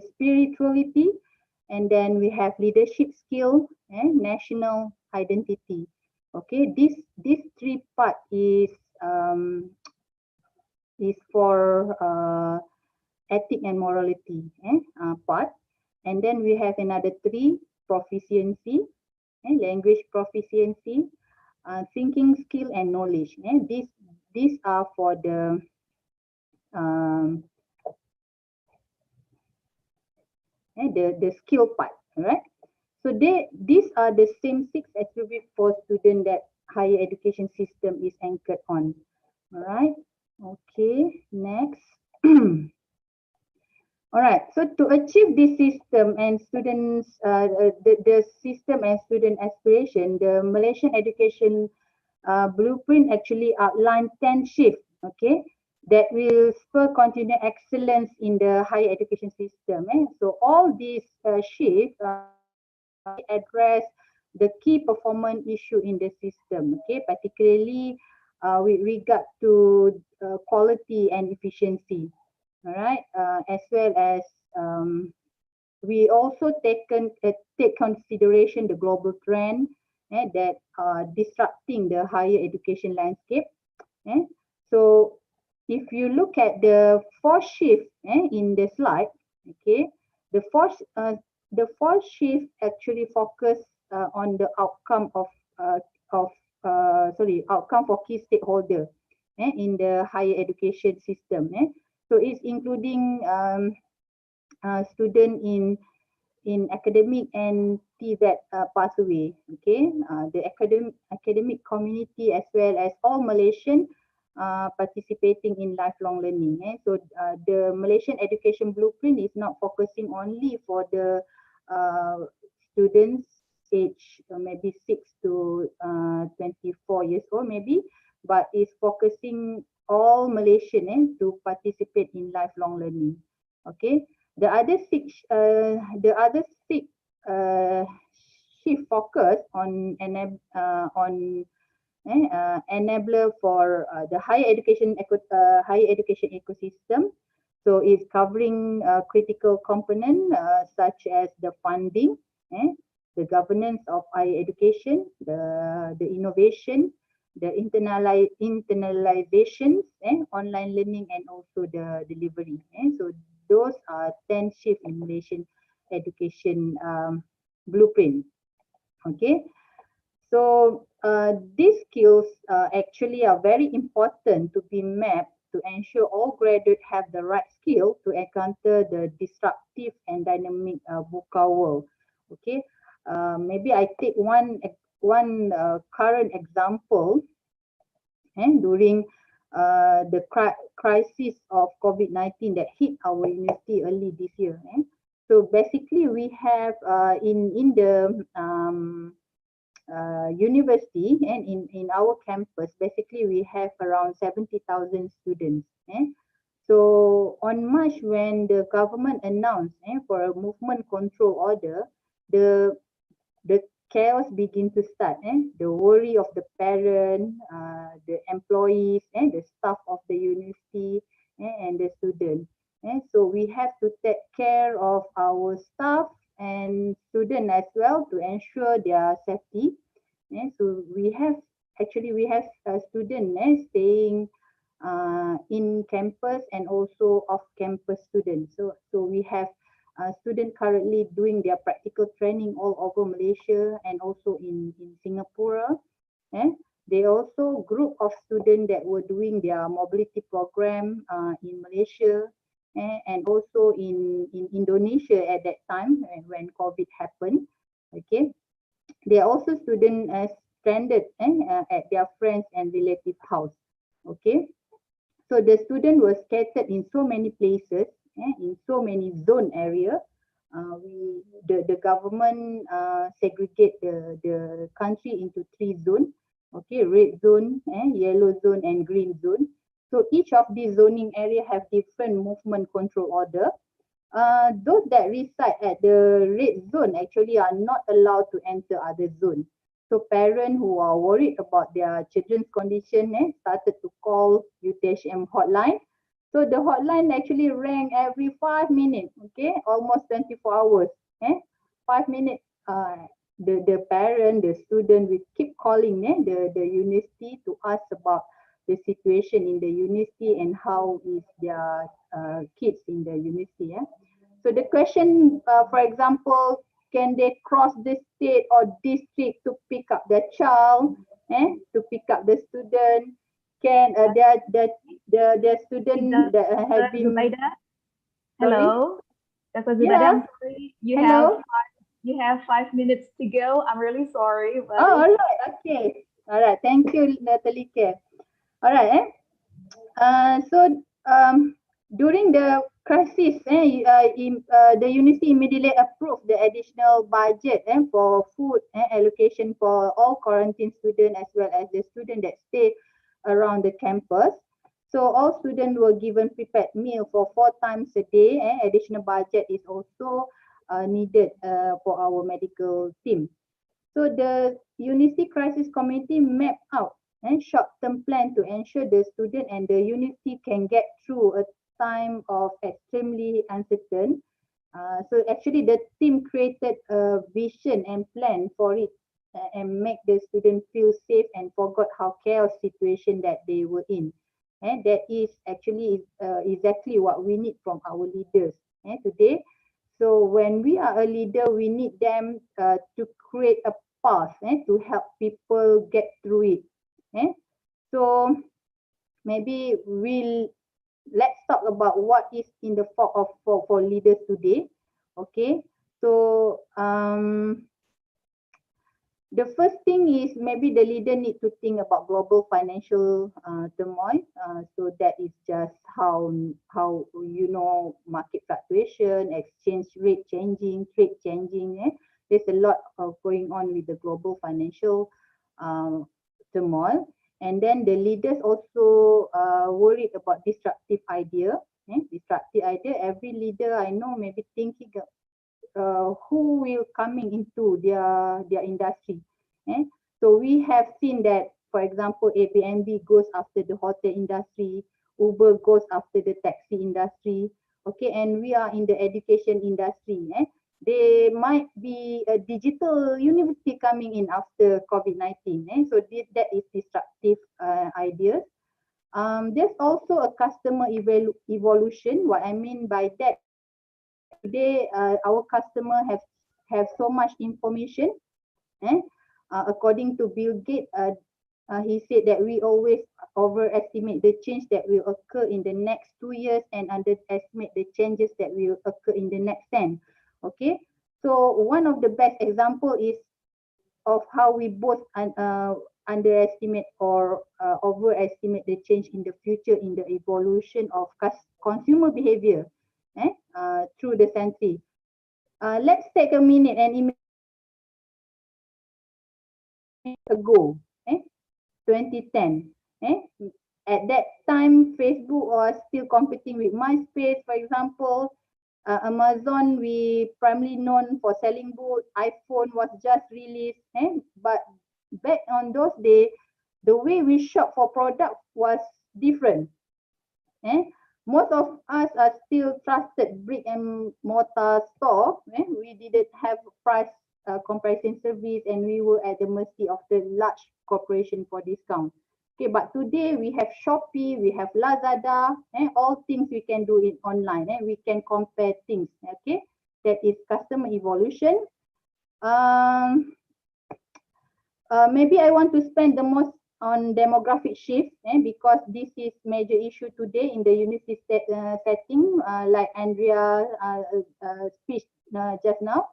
spirituality, and then we have leadership skill and national identity. Okay, this 3 part is for ethic and morality part, and then we have another 3, proficiency, language proficiency, thinking skill and knowledge. These are for the skill part, right? So these are the same 6 attributes for student that higher education system is anchored on. All right. Okay. Next. All right. So to achieve this system and students, the system and student aspiration, the Malaysian education blueprint actually outlined 10 shifts. Okay, that will spur continued excellence in the higher education system. So all these shifts address the key performance issue in the system, okay, particularly with regard to quality and efficiency. All right, as well as we also take consideration the global trend that are disrupting the higher education landscape. So if you look at the 4 shift in the slide, okay, the 4 shift actually focus on the outcome outcome for key stakeholder in the higher education system. So it's including student in academic and TVET pathway. Okay, the academic community as well as all Malaysian participating in lifelong learning. So the Malaysian education blueprint is not focusing only for the students age maybe 6 to 24 years old maybe, but is focusing all Malaysian to participate in lifelong learning. Okay, the other 6 shift focus on enabler for the higher education ecosystem. So it's covering critical component such as the funding, the governance of higher education, the innovation, the internalizations, online learning, and also the delivery. So those 10 shift in Malaysian education blueprint. Okay, so these skills actually are very important to be mapped to ensure all graduates have the right skill to encounter the disruptive and dynamic VUCA world. Okay, maybe I take one current example during the crisis of COVID-19 that hit our university early this year. So basically, we have in the university and in our campus, basically we have around 70,000 students. So on March, when the government announced for a movement control order, the chaos begin to start. The worry of the parent, the employees, and the staff of the university, and the students. So we have to take care of our staff and students as well to ensure their safety. So we have students staying in campus and also off-campus students. So we have students currently doing their practical training all over Malaysia and also in Singapore. They also group of students that were doing their mobility program in Malaysia and also in Indonesia at that time when COVID happened. Okay, they are also students stranded at their friends and relative house. Okay, so the student was scattered in so many places, in so many zone area. The government segregate the country into 3 zones. Okay, red zone, yellow zone, and green zone. So each of these zoning area have different movement control order. Those that reside at the red zone actually are not allowed to enter other zones. So parents who are worried about their children's condition started to call UTHM hotline. So the hotline actually rang every 5 minutes, okay, almost 24 hours. 5 minutes, the parent, the student will keep calling the university to ask about the situation in the university and how is their kids in the university. So the question, for example, can they cross the state or district to pick up their child, to pick up the student? Can the student that have been Zubaida? Hello, Dr. Zubaida, Yeah. I'm sorry. Hello. You have 5 minutes to go. I'm really sorry. But Oh, all right. Okay. All right. Thank you, Natalie. All right. So during the crisis, the university immediately approved the additional budget for food allocation for all quarantine students as well as the students that stay around the campus. So all students were given prepared meal for 4 times a day. Additional budget is also needed for our medical team. So the University Crisis Committee mapped out a short-term plan to ensure the student and the university can get through a time of extremely uncertain. So actually the team created a vision and plan for it and make the student feel safe and forgot how chaos situation that they were in. And that is actually exactly what we need from our leaders today. So when we are a leader, we need them to create a path to help people get through it. So maybe let's talk about what is in the focus for leaders today. Okay, so the first thing is maybe the leader need to think about global financial turmoil. So that is just how market fluctuation, exchange rate changing, trade changing. There's a lot of going on with the global financial turmoil. And then the leaders also worried about disruptive idea. Disruptive idea. Every leader I know maybe thinking who will coming into their industry. So we have seen that, for example, Airbnb goes after the hotel industry, Uber goes after the taxi industry. Okay, and we are in the education industry. There might be a digital university coming in after COVID-19. So that is disruptive ideas. There's also a customer evolution. What I mean by that, today our customer have so much information. According to Bill Gates, he said that we always overestimate the change that will occur in the next 2 years and underestimate the changes that will occur in the next 10. Okay, so one of the best example is of how we both underestimate or overestimate the change in the future in the evolution of consumer behavior through the century. Let's take a minute and imagine ago, 2010. At that time, Facebook was still competing with MySpace, for example. Amazon, we primarily known for selling books. iPhone was just released. But back on those days, the way we shop for products was different. Most of us are still trusted brick and mortar store. We didn't have price comparison service, and we were at the mercy of the large corporation for discount. Okay, but today we have Shopee, we have Lazada, all things we can do it online. We can compare things. Okay, that is customer evolution. Maybe I want to spend the most on demographic shift, because this is major issue today in the university setting, like Andrea speech just now.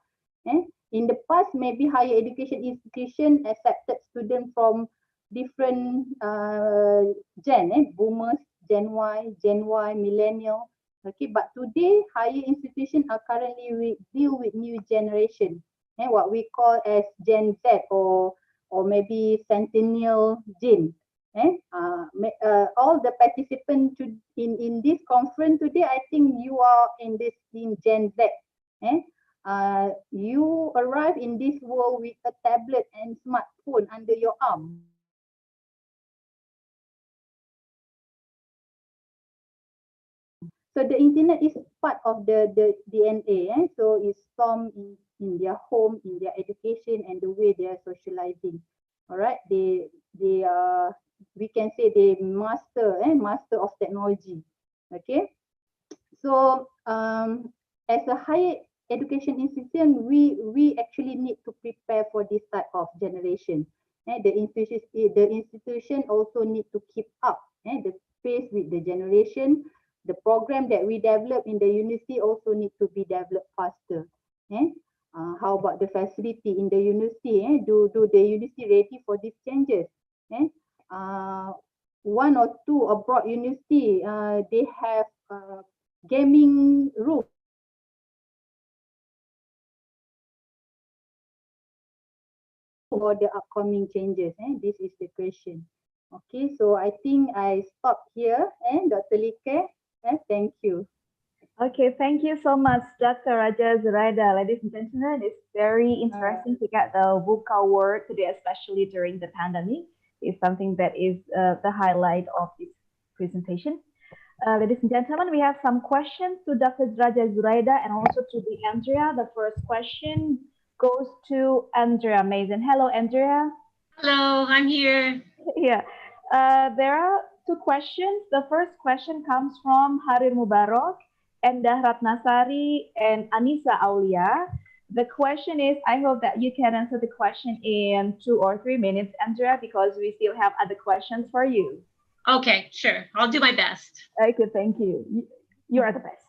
In the past, maybe higher education institution accepted students from different boomers, Gen Y, millennial. Okay, but today higher institutions are currently deal with new generation, what we call as Gen Z or maybe Centennial Gen. All the participants in this conference today, I think you are in Gen Z. You arrive in this world with a tablet and smartphone under your arm. So the internet is part of the DNA. So it's formed in their home, in their education, and the way they are socializing. All right, they are, we can say, they master of technology. Okay, so as a higher education institution, we actually need to prepare for this type of generation. The institution also need to keep up the pace with the generation. The program that we develop in the university also need to be developed faster. How about the facility in the university? Do the university ready for these changes? One or two abroad university, they have gaming room for the upcoming changes. This is the question. Okay, so I think I stop here. Dr. Like, thank you. Okay, thank you so much, Dr. Raja Zuraida. Ladies and gentlemen, it's very interesting to get the VUCA word today, especially during the pandemic. It's something that is the highlight of this presentation. Ladies and gentlemen, we have some questions to Dr. Raja Zuraida and also to the Andrea. The first question goes to Andrea Mason. Hello, Andrea. Hello, I'm here. Yeah, there are two questions. The first question comes from Harir Mubarak, Endah Ratnasari, and Anissa Aulia. The question is, I hope that you can answer the question in 2 or 3 minutes, Andrea, because we still have other questions for you. Okay, sure. I'll do my best. Okay, thank you. You are the best.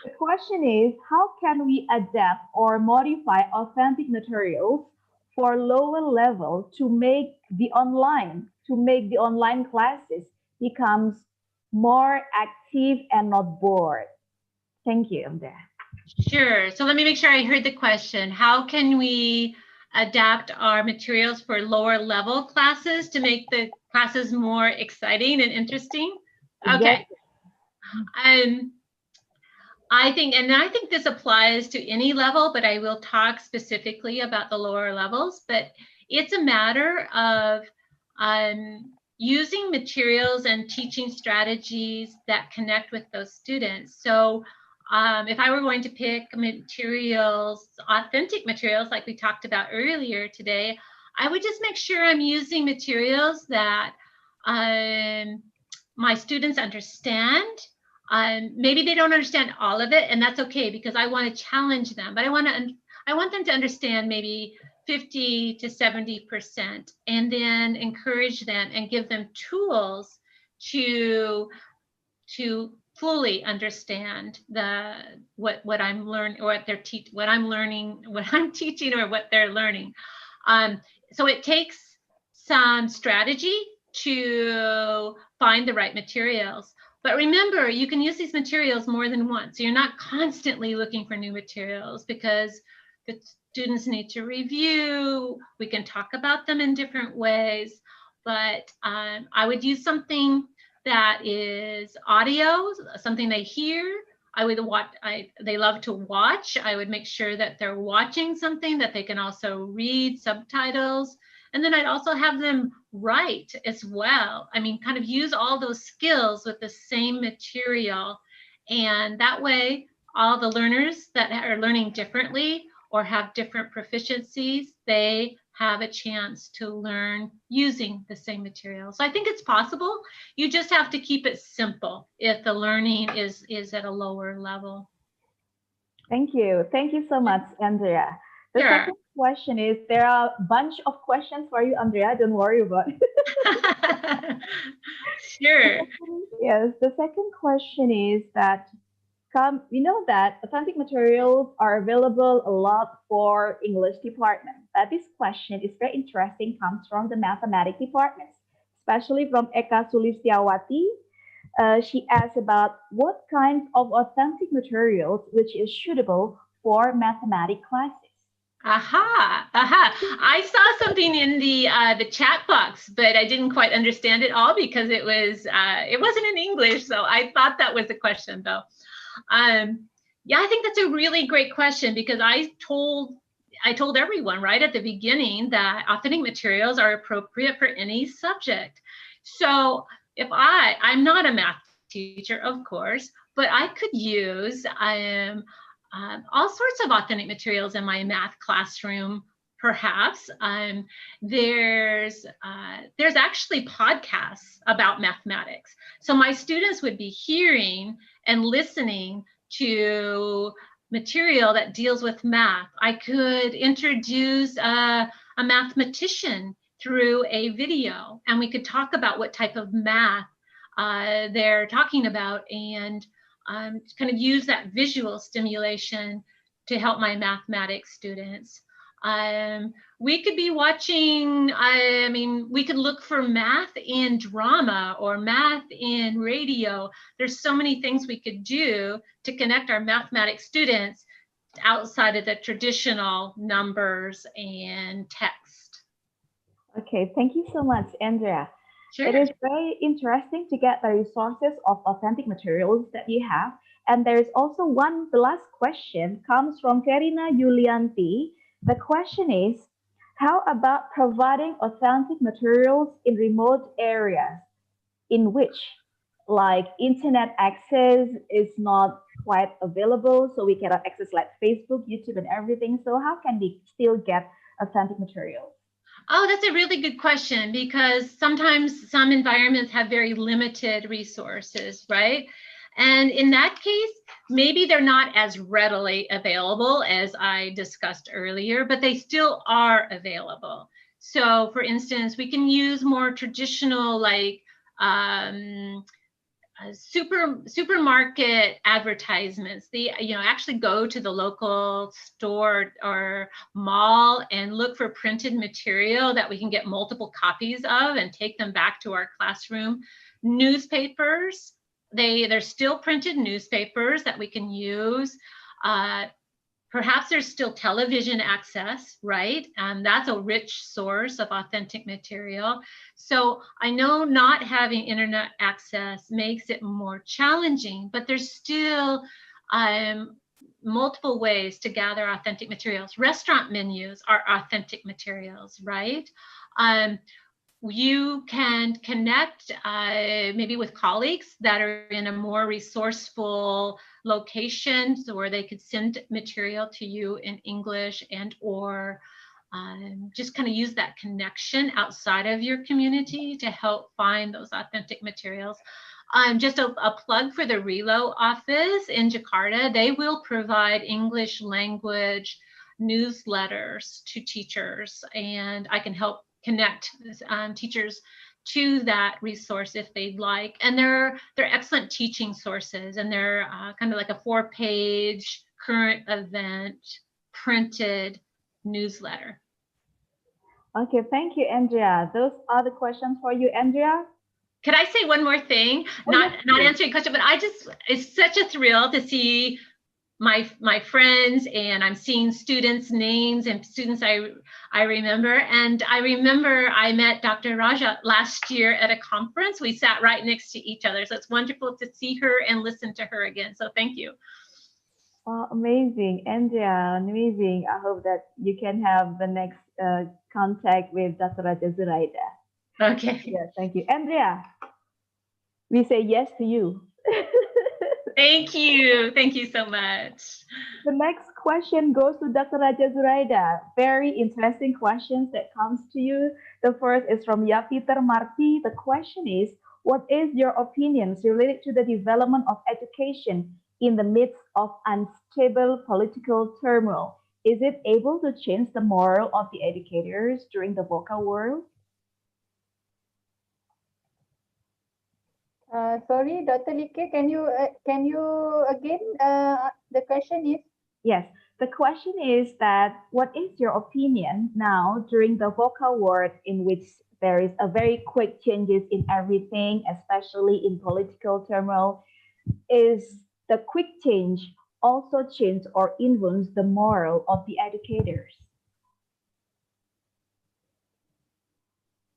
The question is, how can we adapt or modify authentic materials for lower level to make the online classes becomes more active and not bored? Thank you, Andrea. Sure. So let me make sure I heard the question. How can we adapt our materials for lower level classes to make the classes more exciting and interesting? Okay. Exactly. I think this applies to any level, but I will talk specifically about the lower levels. But it's a matter of using materials and teaching strategies that connect with those students. So if I were going to pick materials, authentic materials, like we talked about earlier today, I would just make sure I'm using materials that my students understand. Maybe they don't understand all of it, and that's okay, because I want to challenge them, but I want them to understand maybe 50 to 70%, and then encourage them and give them tools to fully understand what I'm learning, or what I'm teaching, or what they're learning. So it takes some strategy to find the right materials. But remember, you can use these materials more than once. So you're not constantly looking for new materials, because the students need to review. We can talk about them in different ways, but I would use something that is audio, something they hear. I would watch. They love to watch. I would make sure that they're watching something that they can also read subtitles. And then I'd also have them write as well. I mean, kind of use all those skills with the same material. And that way, all the learners that are learning differently or have different proficiencies, they have a chance to learn using the same material. So I think it's possible. You just have to keep it simple if the learning is at a lower level. Thank you. Thank you so much, Andrea. The Sure. second question is, there are a bunch of questions for you, Andrea. Don't worry about it. Sure. Yes, the second question is that we know that authentic materials are available a lot for English department. But this question is very interesting, comes from the mathematics department, especially from Eka Sulistiawati. She asked about what kinds of authentic materials which is suitable for mathematics classes. Aha, I saw something in the chat box, but I didn't quite understand it all because it wasn't in English. So I thought that was a question, though. Yeah, I think that's a really great question, because I told everyone right at the beginning that authentic materials are appropriate for any subject. So if I'm not a math teacher, of course, but I could use all sorts of authentic materials in my math classroom. Perhaps there's actually podcasts about mathematics. So my students would be hearing and listening to material that deals with math. I could introduce a mathematician through a video, and we could talk about what type of math they're talking about, and kind of use that visual stimulation to help my mathematics students. We could be watching, we could look for math in drama or math in radio. There's so many things we could do to connect our mathematics students outside of the traditional numbers and text. Okay, thank you so much, Andrea. Sure. It is very interesting to get the resources of authentic materials that you have. And there's also the last question comes from Karina Yulianti. The question is, how about providing authentic materials in remote areas in which like internet access is not quite available, so we cannot access like Facebook, YouTube and everything. So how can we still get authentic materials? Oh, that's a really good question, because sometimes some environments have very limited resources, right? And in that case, maybe they're not as readily available as I discussed earlier, but they still are available. So for instance, we can use more traditional, like supermarket advertisements. Actually go to the local store or mall and look for printed material that we can get multiple copies of and take them back to our classroom. Newspapers, they're still printed newspapers that we can use. Perhaps there's still television access, right? That's a rich source of authentic material. So I know not having internet access makes it more challenging, but there's still multiple ways to gather authentic materials. Restaurant menus are authentic materials, right? You can connect maybe with colleagues that are in a more resourceful location, so where they could send material to you in English and or just kind of use that connection outside of your community to help find those authentic materials. Just a plug for the Relo office in Jakarta. They will provide English language newsletters to teachers, and I can help connect teachers to that resource if they'd like. And they're excellent teaching sources, and they're kind of like a 4-page current event printed newsletter. Okay, thank you, Andrea. Those are the questions for you, Andrea. Could I say one more thing? Not answering a question, but it's such a thrill to see my friends, and I'm seeing students' names and students I remember. And I remember I met Dr. Raja last year at a conference. We sat right next to each other. So it's wonderful to see her and listen to her again. So thank you. Oh, amazing, Andrea, amazing. I hope that you can have the next contact with Dr. Raja Zuraida. Okay. Yeah, thank you. Andrea, we say yes to you. Thank you. Thank you so much. The next question goes to Dr. Raja Zuraida. Very interesting questions that comes to you. The first is from Yapiter Marti. The question is, what is your opinions related to the development of education in the midst of unstable political turmoil? Is it able to change the moral of the educators during the VUCA world? Sorry, Dr. Like, can you again, the question is? Yes, the question is that what is your opinion now during the VUCA world in which there is a very quick changes in everything, especially in political turmoil? Is the quick change also change or influence the moral of the educators?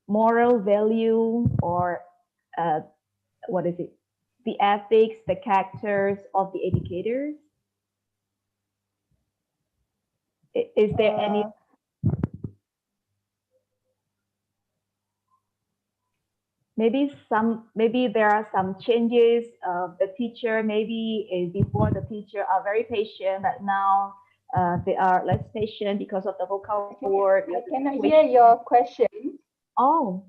Moral value, or what is it? The ethics, the characters of the educators? Is there any? Maybe there are some changes of the teacher. Maybe before the teacher are very patient, but now they are less patient because of the vocal word. I cannot hear your question. Oh.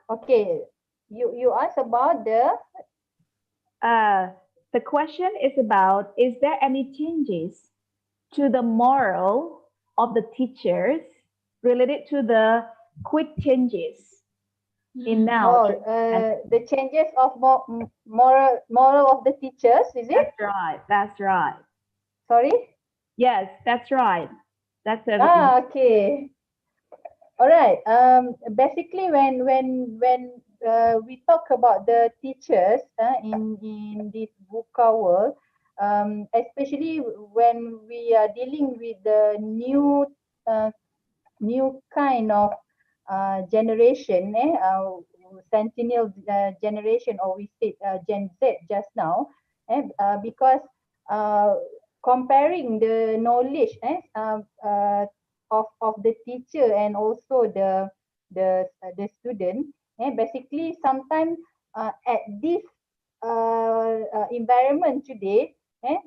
Okay. You asked about the question is about, is there any changes to the moral of the teachers related to the quick changes in now? The changes of moral of the teachers, is it? That's right. That's right. Sorry? Yes, that's right. That's it. Okay. All right. Basically, when we talk about the teachers in this VUCA world, especially when we are dealing with the new kind of generation, centennial generation, or we said Gen Z just now, because comparing the knowledge of the teacher and also the student, basically sometimes at this environment today,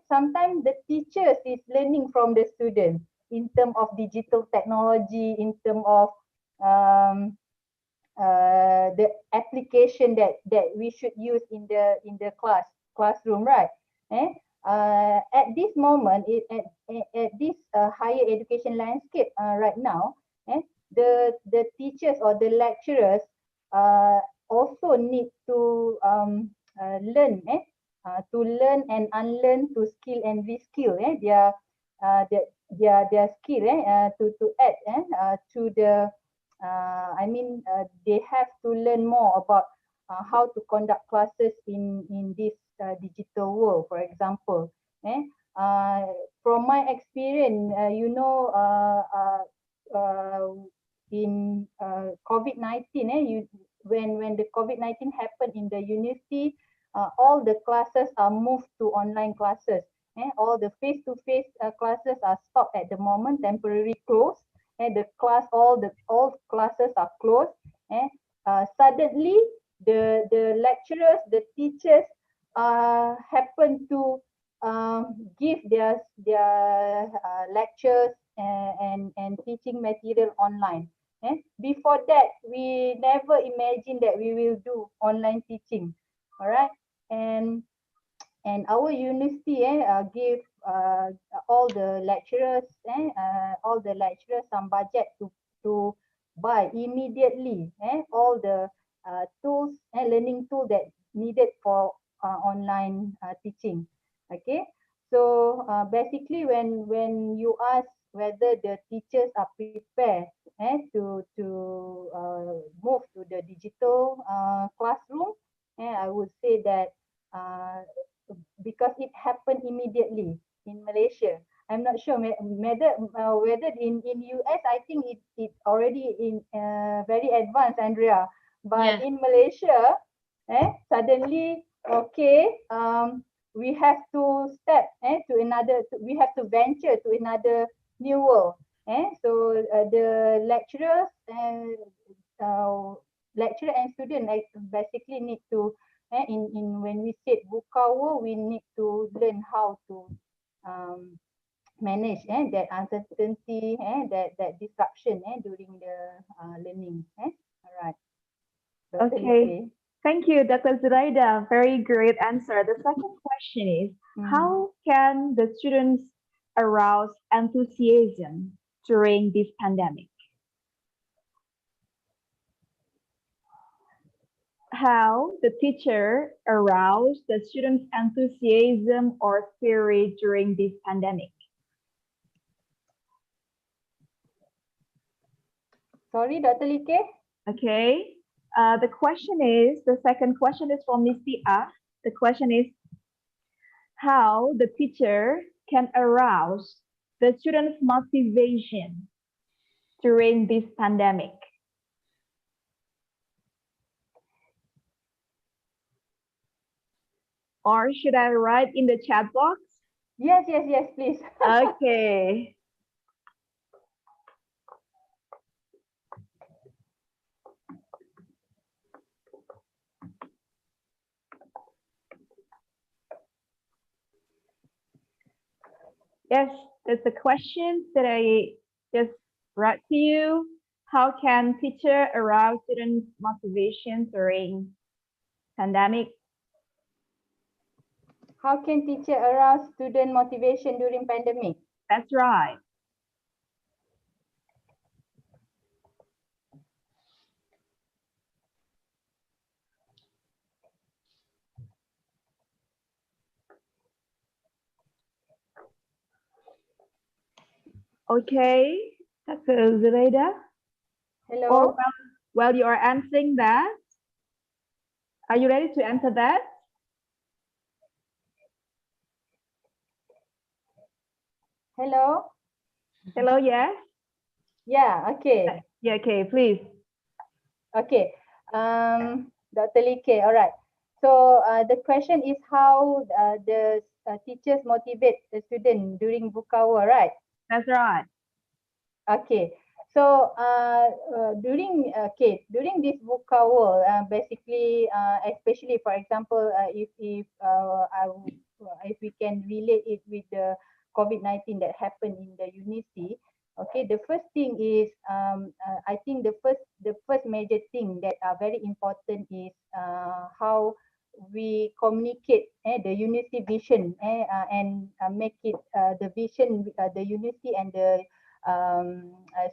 sometimes the teachers is learning from the students in terms of digital technology, in terms of the application that we should use in the classroom, right? At this moment, at this higher education landscape right now, the teachers or the lecturers also need to learn and unlearn, to skill and reskill their skill to add to the they have to learn more about how to conduct classes in this digital world, for example. From my experience, in COVID-19, when the COVID-19 happened in the university, all the classes are moved to online classes. All the face-to-face classes are stopped at the moment, temporarily closed. All classes are closed. Suddenly, the lecturers, the teachers happen to give their lectures and teaching material online. Before that, we never imagined that we will do online teaching. All right, and our university give all the lecturers some budget to buy immediately all the tools and learning tool that needed for online teaching. Okay, so basically when you ask whether the teachers are prepared to move to the digital classroom, I would say that uh, because it happened immediately in Malaysia. I'm not sure whether in US, I think it's already in very advanced, Andrea. But Yeah. in Malaysia, suddenly, okay, we have to step we have to venture to another new world. So the uh, lecturer and student basically need to in when we said VUCA world, we need to learn how to um, manage that uncertainty that disruption during the learning. All right. Dr. Okay. Ike. Thank you, Dr. Zuraida. Very great answer. The second question is, how can the students arouse enthusiasm during this pandemic? How the teacher arouse the students' enthusiasm or spirit during this pandemic? Sorry, Dr. Like. Okay. The second question is from Miss Tia. The question is, how the teacher can arouse the students' motivation during this pandemic? Or should I write in the chat box? Yes, please. Okay. Yes, that's the question that I just brought to you. How can teacher arouse students' motivation during pandemic? How can teacher arouse student motivation during pandemic? That's right. Okay, Dr. Zubaida. Hello. Or while you are answering that, are you ready to answer that? Hello. Hello, yes? Yeah, okay. Yeah, okay, please. Okay. Dr. Like, all right. So the question is how the teachers motivate the student during VUCA hour, right? That's right. Okay. So during this VUCA hour, basically, especially for example, if we can relate it with the COVID-19 that happened in the university. Okay, the first thing is I think the first major thing that are very important is how we communicate the university vision and make it the vision the university and the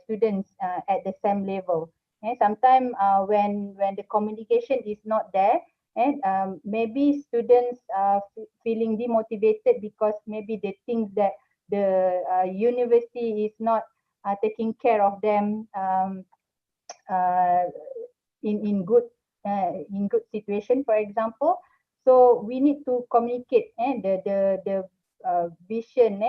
students at the same level. And sometimes when the communication is not there, and maybe students are feeling demotivated because maybe they think that the university is not taking care of them uh, in good situation, for example. So we need to communicate the vision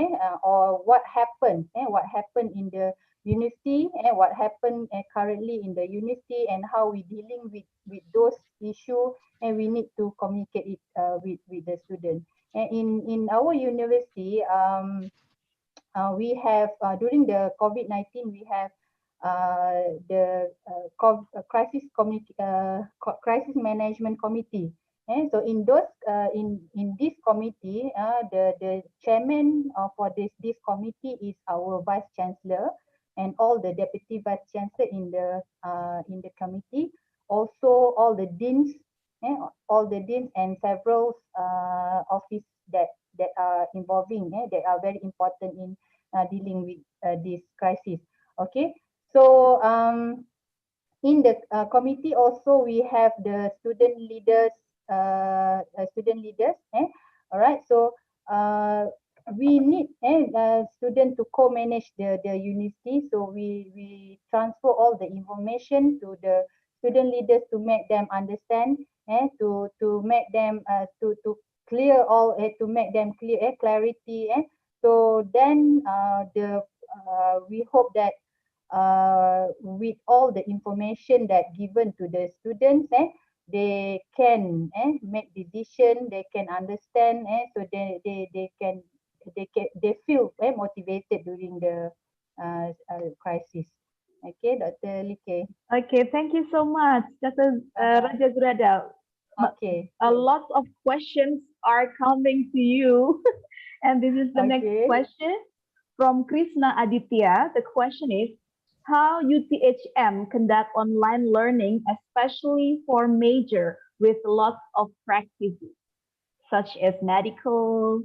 or what happened in the university and what happened currently in the university and how we dealing with those issue, and we need to communicate it with the student. And in our university, we have during the COVID-19 we have the crisis management committee. And so in those in this committee, the chairman for this committee is our vice chancellor, and all the deputy vice chancellor in the committee, also all the deans, and several office that are involving, that are very important in dealing with this crisis. Okay, so in the committee also we have the student leaders, all right. So we need student to co-manage the university, so we transfer all the information to the student leaders to make them understand, and to make them to clear all, to make them clear, clarity, so then we hope that with all the information that given to the students, they can make decision, they can understand, so they feel motivated during the crisis. Okay, Dr. Like. Okay, thank you so much, Dr. Raja Zurada. Okay. A lot of questions are coming to you. And this is the next question from Krishna Aditya. The question is, how UTHM conduct online learning, especially for major with lots of practices, such as medical,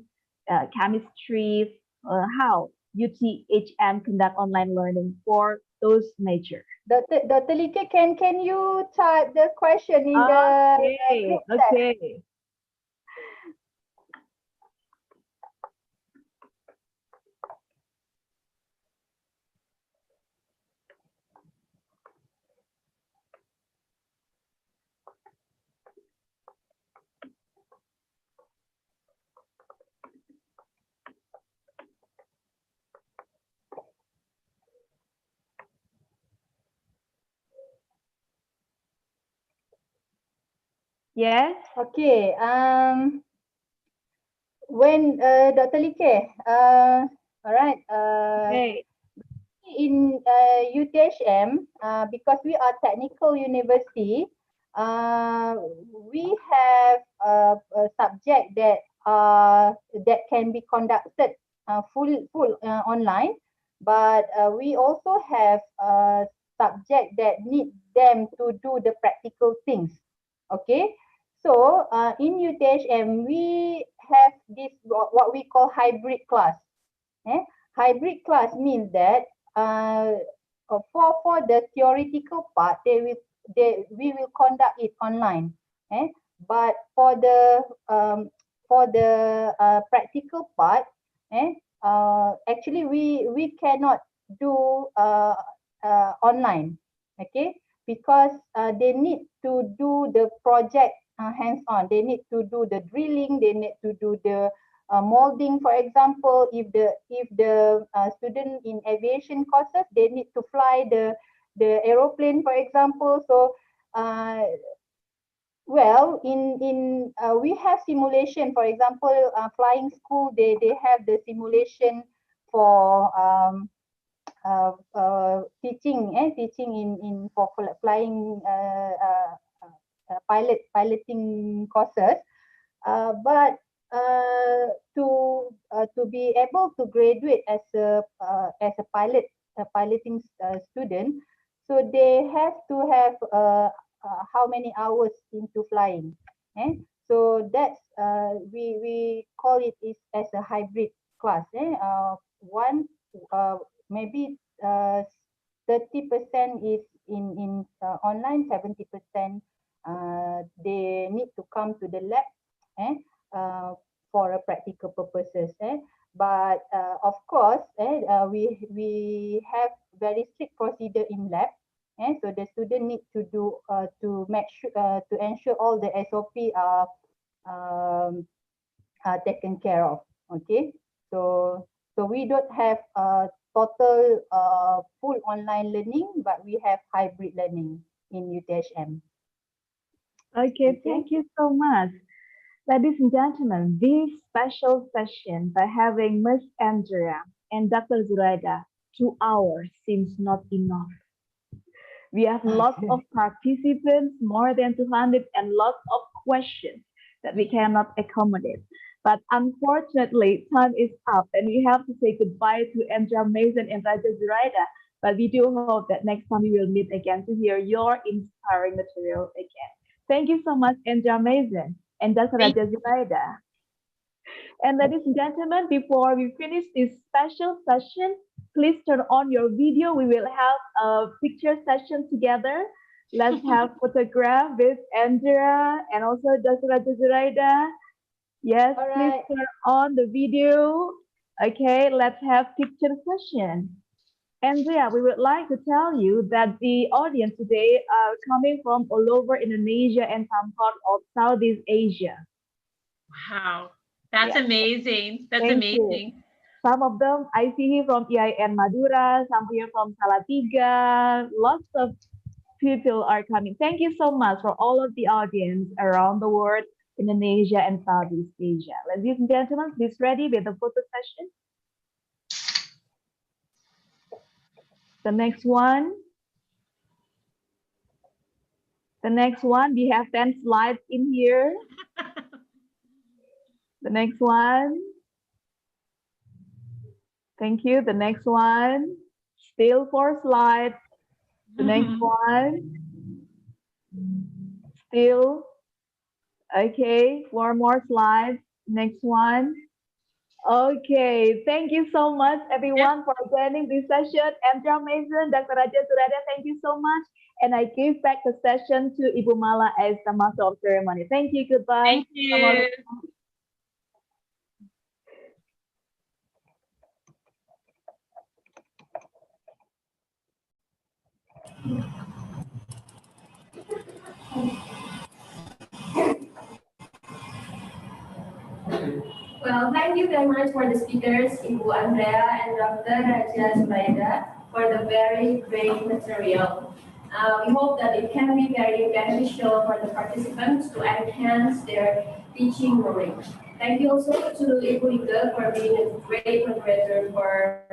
chemistry, how UTHM conduct online learning for those major? Dr. Like, can you type the question in the group chat? Okay. Yes. Okay. When Dr. Like, all right. Okay. In UTHM, because we are technical university, we have a subject that can be conducted full online, but we also have a subject that need them to do the practical things. Okay, so in UTHM we have this what we call hybrid class. Hybrid class means that for the theoretical part, we will conduct it online. But for the practical part, actually we cannot do online. Okay, because they need to do the project hands-on. They need to do the drilling. They need to do the molding. For example, if the student in aviation courses, they need to fly the aeroplane, for example. So well, we have simulation. For example, flying school, they have the simulation for teaching in for flying piloting courses. But to be able to graduate as a piloting student, so they have to have how many hours into flying. So that's we call it is as a hybrid class. One maybe 30% is in online, 70% they need to come to the lab for a practical purposes. But of course, we have very strict procedure in lab. So the student need to do to make sure to ensure all the SOP are taken care of. Okay, so we don't have total full online learning, but we have hybrid learning in UTHM. Okay, thank you so much. Ladies and gentlemen, this special session by having Ms. Andrea and Dr. Zuraida, 2 hours seems not enough. We have lots of participants, more than 200, and lots of questions. that we cannot accommodate. But unfortunately, time is up and we have to say goodbye to Andrea Mason and Raja Zuraida. But we do hope that next time we will meet again to hear your inspiring material again. Thank you so much, Andrea Mason and Dr. Raja Zuraida. And ladies and gentlemen, before we finish this special session, please turn on your video. We will have a picture session together. Let's have photograph with Andrea and also Dr. Raja Zuraida. Yes, please turn on the video. Okay, let's have picture session. Andrea, we would like to tell you that the audience today are coming from all over Indonesia and some part of Southeast Asia. Wow, that's amazing. That's Thank amazing. You. Some of them I see here from ICIED Madura, some here from Salatiga. Lots of people are coming. Thank you so much for all of the audience around the world, Indonesia and Southeast Asia. Ladies and gentlemen, please ready with the photo session. The next one. The next one, we have 10 slides in here. The next one. Thank you. The next one. Still 4 slides. The next one. Still. Okay, 4 more slides. Next one. Okay, thank you so much, everyone, for joining this session. Andrea Mason, Dr. Raja Zuraida, thank you so much. And I give back the session to Ibu Mala as the master of ceremony. Thank you. Goodbye. Thank you. Well, thank you very much for the speakers, Ibu Andrea and Dr. Raja Zuraida, for the very great material. We hope that it can be very beneficial for the participants to enhance their teaching knowledge. Thank you also to Ibu Ika for being a great moderator for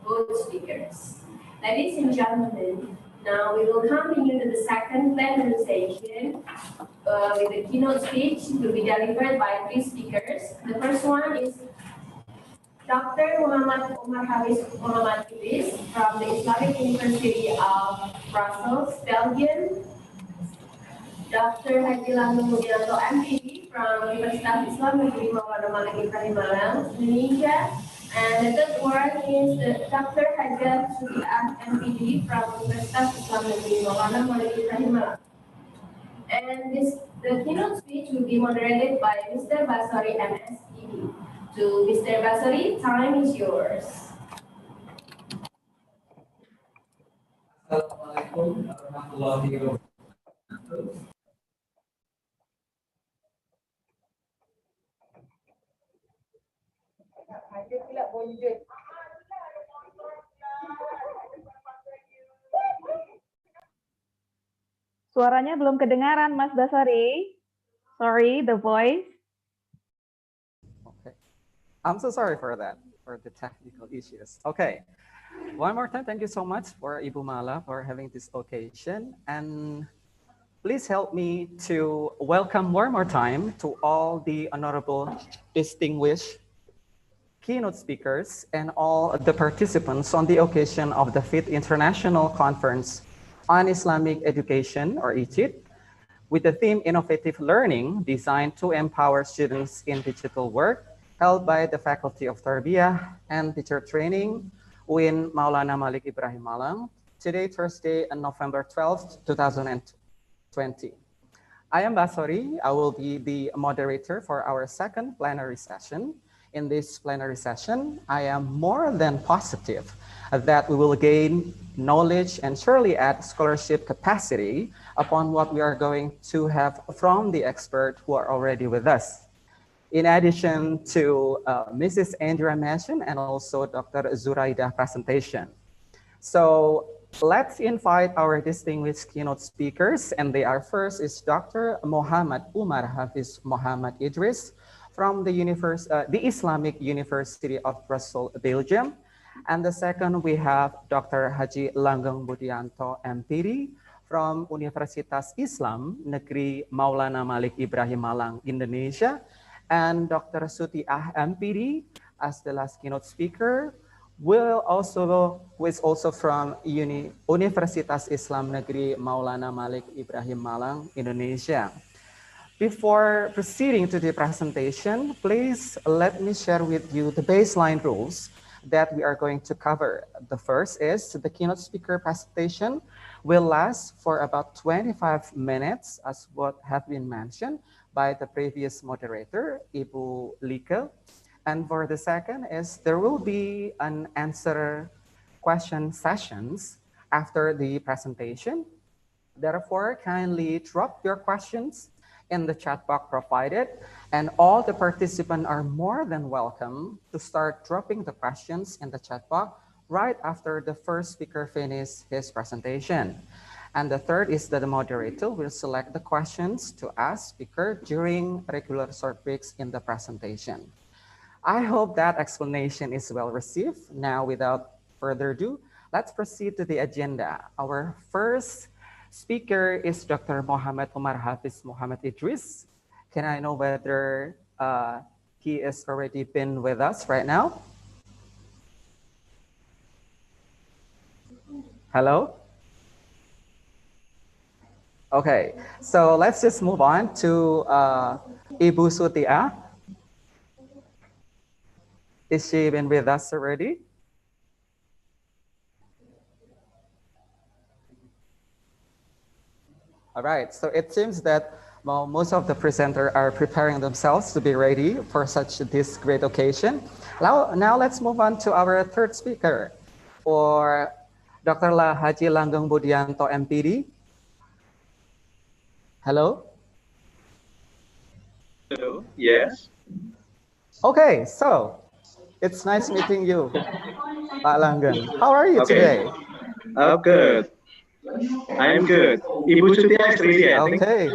both speakers. Ladies and gentlemen, now we will continue to the second plenary session with the keynote speech to be delivered by 3 speakers. The first one is Dr. Muhammad Umar Hafiz Muhammad Idris from the Islamic University of Brussels, Belgium. Dr. Haji Langgeng Mudianto, MPD from Universitas Islam Negeri Maulana Malik Ibrahim Malang, Indonesia. And the third one is Dr. Hajar Sufi'ah, MPD from Universitas Islam Negeri Maulana Malik Ibrahim Malang. And the keynote speech will be moderated by Mr. Basari, MSED. To Mr. Basari, time is yours. Assalamualaikum warahmatullahi wabarakatuh. Suaranya belum kedengaran, Mas Basari. Sorry, the voice. Okay. I'm so sorry for that, for the technical issues. Okay. One more time, thank you so much for Ibu Mala for having this occasion. And please help me to welcome one more time to all the honorable, distinguished keynote speakers and all the participants on the occasion of the 5th International Conference on Islamic Education, or ICIED, with the theme Innovative Learning, designed to empower students in digital work, held by the Faculty of Tarbiyah and Teacher Training, UIN Maulana Malik Ibrahim Malang, today, Thursday, November 12th, 2020. I am Basori. I will be the moderator for our second plenary session. In this plenary session, I am more than positive that we will gain knowledge and surely add scholarship capacity upon what we are going to have from the expert who are already with us. In addition to Mrs. Andrea mentioned and also Dr. Zuraida presentation. So let's invite our distinguished keynote speakers, and they are first is Dr. Muhammad Umar Hafiz Muhammad Idris from the Islamic University of Brussels, Belgium. And the second, we have Dr. Haji Langgeng Budianto, MPD from Universitas Islam Negeri Maulana Malik Ibrahim Malang, Indonesia, and Dr. Suti MPD as the last keynote speaker, who is also from Universitas Islam Negeri Maulana Malik Ibrahim Malang, Indonesia. Before proceeding to the presentation, please let me share with you the baseline rules that we are going to cover. The first is the keynote speaker presentation will last for about 25 minutes, as what have been mentioned by the previous moderator, Ibu Lika. And for the second is there will be an answer question sessions after the presentation. Therefore, kindly drop your questions in the chat box provided, and all the participants are more than welcome to start dropping the questions in the chat box right after the first speaker finishes his presentation. And the third is that the moderator will select the questions to ask speaker during regular short breaks in the presentation. I hope that explanation is well received. Now, without further ado, let's proceed to the agenda. Our first speaker is Dr. Muhammad Umar Hafiz Muhammad Idris. Can I know whether he is already been with us right now? Hello? Okay, so let's just move on to Ibu Sutia. Is she been with us already? All right, so it seems that most of the presenters are preparing themselves to be ready for this great occasion. Now let's move on to our third speaker, for Dr. Haji Langgeng Budianto MPD. Hello? Hello, yes. Okay, so it's nice meeting you, Pak Langgeng. How are you today? Oh, good. I am good. Ibu Sutia is ready, I think. Okay.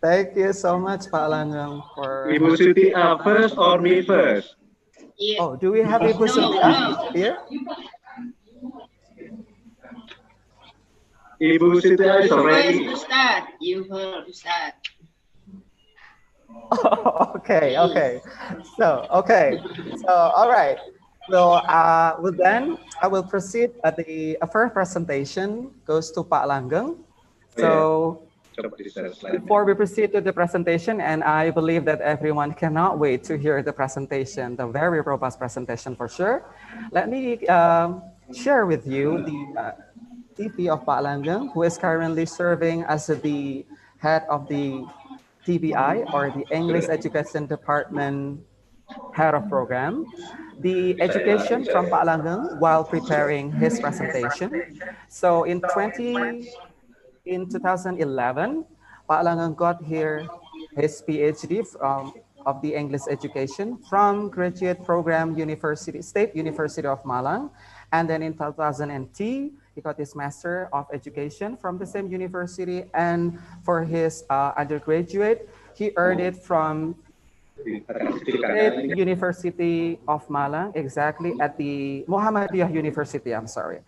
Thank you so much, Pak Langgeng, for... Ibu Sutia first or me first? Oh, do we have Ibu Sutia here? Ibu Sutia is already. You first start. Oh, okay. So, all right. So, then I will proceed. The first presentation goes to Pak Langgeng. So, before we proceed to the presentation, and I believe that everyone cannot wait to hear the presentation, the very robust presentation for sure. Let me share with you the TP of Pak Langgeng, who is currently serving as the head of the TBI, or the English Education Department head of program. The education from Pak Langgeng while preparing his presentation. So in 2011, Pak Langgeng got here his PhD of the English education from graduate program State University of Malang. And then in 2010, he got his Master of Education from the same university. And for his undergraduate, he earned it from State University of Malang, exactly at the Muhammadiyah University, I'm sorry.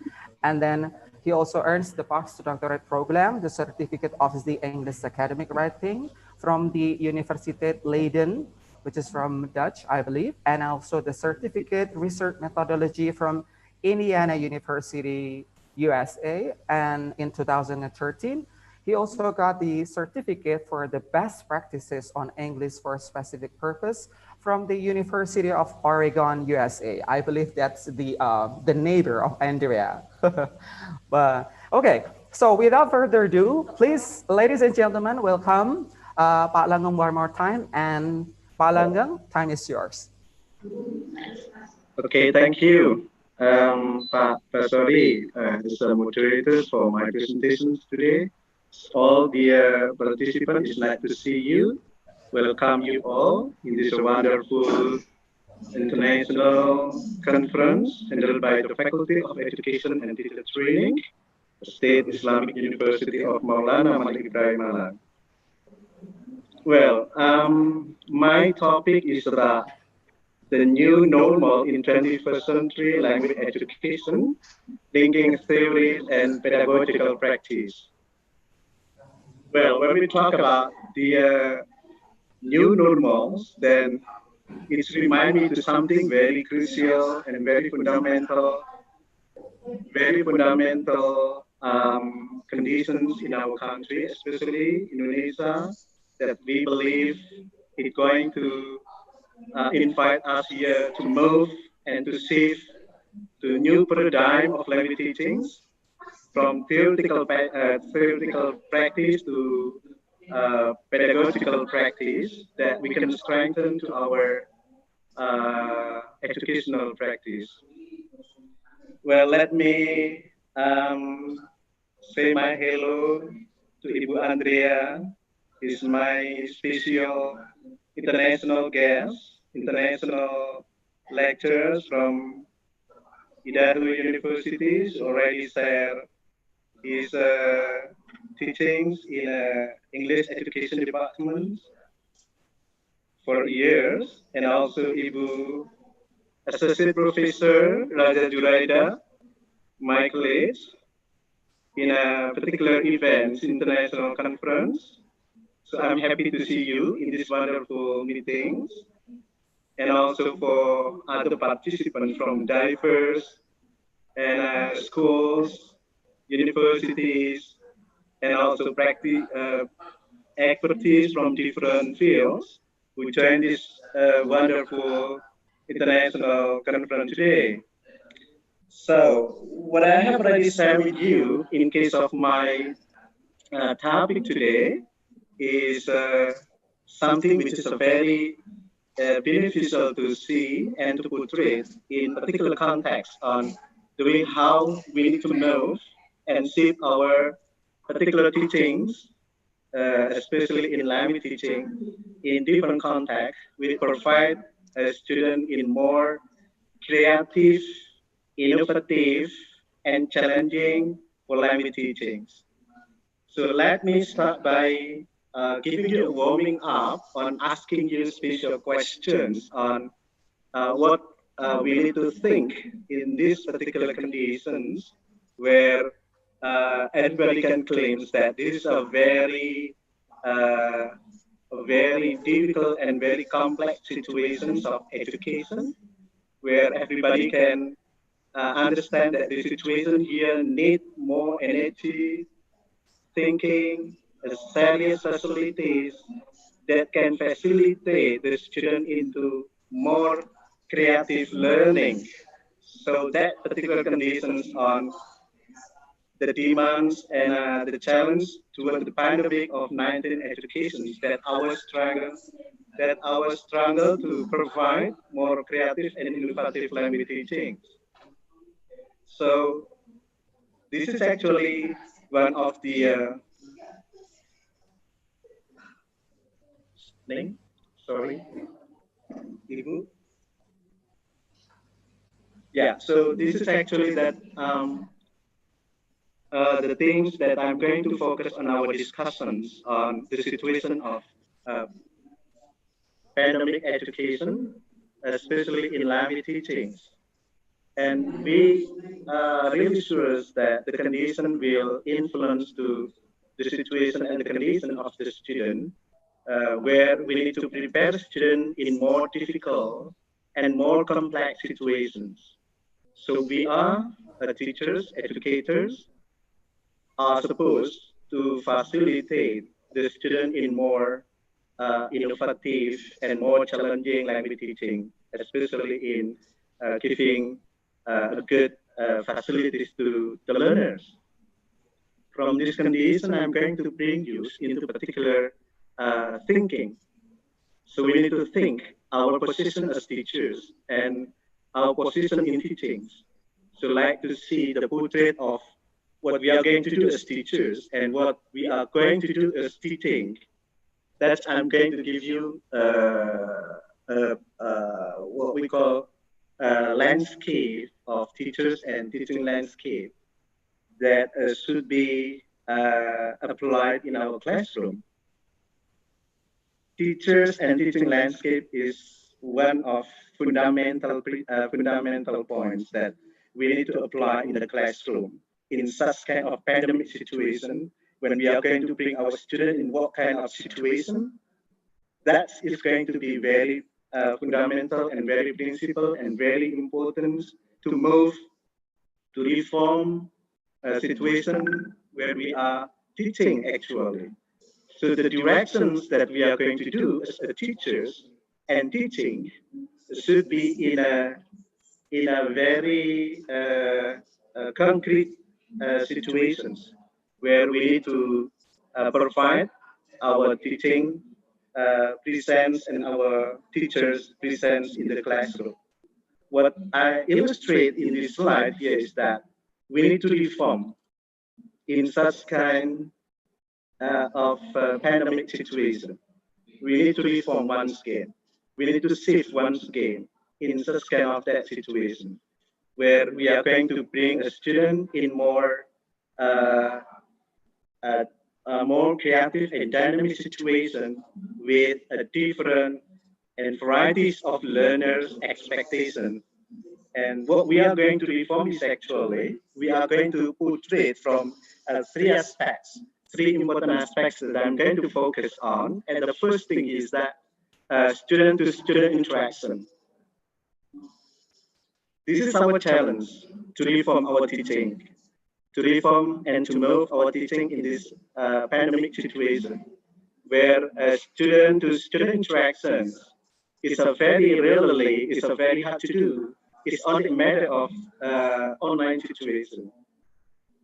And then he also earns the postdoctorate program, the Certificate of the English Academic Writing from the Universiteit Leiden, which is from Dutch, I believe, and also the Certificate Research Methodology from Indiana University, USA. And in 2013, he also got the certificate for the best practices on English for a specific purpose from the University of Oregon, USA. I believe that's the neighbor of Andrea. But okay, so without further ado, please, ladies and gentlemen, welcome Pak Langgeng one more time. And Pak Langgeng, time is yours. Okay, thank you. Pak Pasori, as the moderator for my presentations today. All the participants, it's nice to see you. Welcome you all in this wonderful international conference handled by the Faculty of Education and Teacher Training, State Islamic University of Maulana Malik Ibrahim Malang. Well, my topic is about the new normal in 21st century language education, linking theory and pedagogical practice. Well, when we talk about the new normals, then it's remind me to something very crucial and very fundamental conditions in our country, especially Indonesia, that we believe it's going to invite us here to move and to shift to new paradigm of language teachings from theoretical practice to pedagogical practice that we can strengthen to our educational practice. Well, let me say my hello to Ibu Andrea. Is my special international guest, international lecturers from Idaho University already share his teachings in English education department for years, and also Ibu Associate Professor Raja Juraida, my colleague, in a particular event, international conference. So I'm happy to see you in this wonderful meetings, and also for other participants from diverse and schools, universities, and also expertise from different fields who join this wonderful international conference today. So what I have already shared with you in case of my topic today is something which is a very beneficial to see and to portray in particular context on the way how we need to move and shape our particular teachings, especially in language teaching, in different contexts, will provide a student in more creative, innovative, and challenging for language teachings. So let me start by giving you a warming up on asking you special questions on what we need to think in these particular conditions where everybody can claim that this is uh, a very difficult and very complex situations of education where everybody can understand that the situation here need more energy, thinking, serious facilities that can facilitate the student into more creative learning. So that particular conditions on the demands and the challenge toward the pandemic of 19 education that our struggle to provide more creative and innovative language teaching. So this is actually one of the name. Sorry, Ibu. Yeah. So this is actually that the things that I'm going to focus on our discussions on the situation of uh, pandemic education, especially in language teachings. And we are really sure that the condition will influence to the situation and the condition of the student, where we need to prepare the student in more difficult and more complex situations. So we are teachers, educators, are supposed to facilitate the student in more innovative and more challenging language teaching, especially in giving good facilities to the learners. From this condition, I'm going to bring you into particular thinking. So we need to think our position as teachers and our position in teachings. So like to see the portrait of what we are going to do as teachers and what we are going to do as teaching. That's I'm going to give you what we call a landscape of teachers and teaching landscape that should be applied in our classroom. Teachers and teaching landscape is one of fundamental points that we need to apply in the classroom in such kind of pandemic situation, when we are going to bring our student in what kind of situation. That is going to be very fundamental and very principal and very important to move to reform a situation where we are teaching actually. So the directions that we are going to do as a teachers and teaching should be in a very concrete situations where we need to provide our teaching presence and our teachers presence in the classroom. What I illustrate in this slide here is that we need to reform in such kind of pandemic situation. We need to reform once again. We need to shift once again in such kind of that situation where we are going to bring a student in uh, a more creative and dynamic situation with a different and varieties of learners' expectations. And what we are going to reform is actually, we are going to portray from three aspects, three important aspects that I'm going to focus on. And the first thing is that student-to-student interaction. This is our challenge to reform our teaching, to reform and to move our teaching in this pandemic situation, where student-to-student interaction is a very rarely, is a very hard to do. It's only a matter of online situation.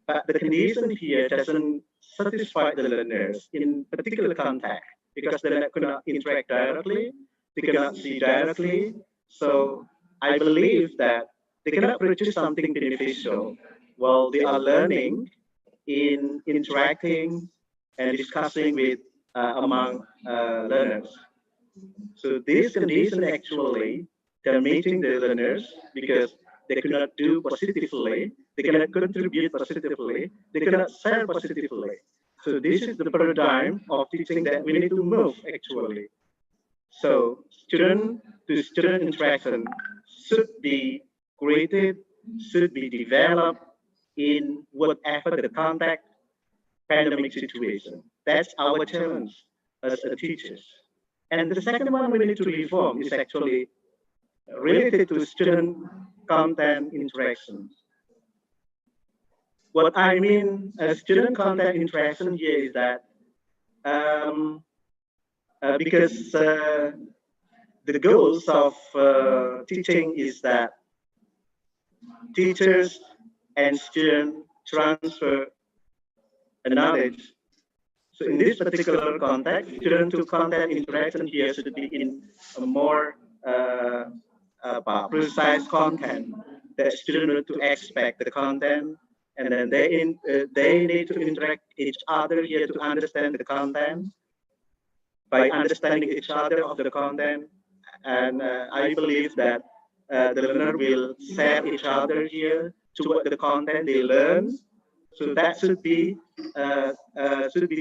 But the condition here doesn't satisfy the learners in particular context because they cannot interact directly, they cannot see directly. So I believe that they cannot produce something beneficial while they are learning in interacting and discussing with among learners. So this condition actually damaging the learners because they cannot do positively, they cannot contribute positively, they cannot share positively. So this is the paradigm of teaching that we need to move actually. So student to student interaction should be created, should be developed in whatever the context pandemic situation. That's our challenge as a teachers. And the second one we need to reform is actually related to student content interaction. What I mean student content interaction here is that because the goals of teaching is that teachers and students transfer knowledge. So in this particular context, student to content interaction here should be in a more precise content that students need to expect the content, and then they need to interact each other here to understand the content. By understanding each other of the content, and I believe that the learner will share each other here to what the content they learn. So that should be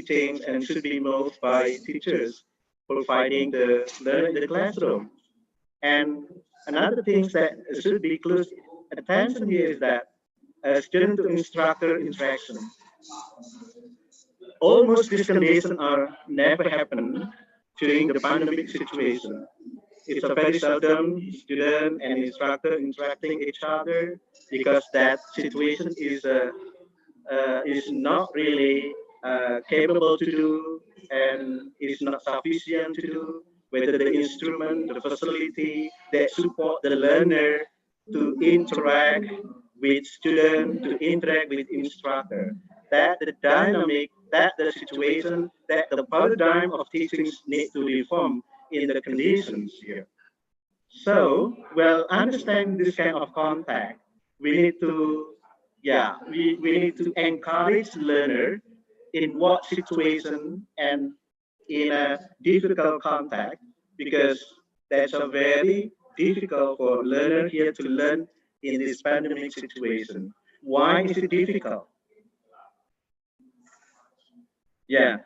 changed and should be moved by teachers providing the learning in the classroom. And another thing that should be close attention here is that student to instructor interaction. Almost these conditions are never happen during the pandemic situation. It's a very seldom student and instructor interacting each other because that situation is not really capable to do and is not sufficient to do, whether the instrument, the facility that support the learner to interact with student, to interact with instructor. That the dynamic, that the situation, that the paradigm of teachings need to reform in the conditions here. So, well, understanding this kind of contact, we need to, yeah, we need to encourage learner in what situation and in a difficult contact, because that's a very difficult for learner here to learn in this pandemic situation. Why is it difficult? Yeah,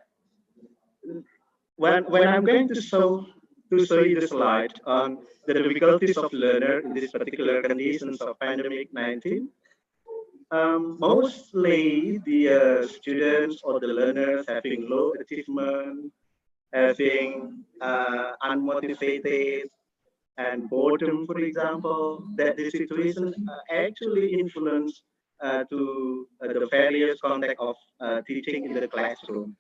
when I'm going to show to show you the slide on the difficulties of learner in this particular conditions of pandemic 19. Mostly the students or the learners having low achievement, having unmotivated and boredom, for example, that the situation actually influence to the various context of teaching in the classroom.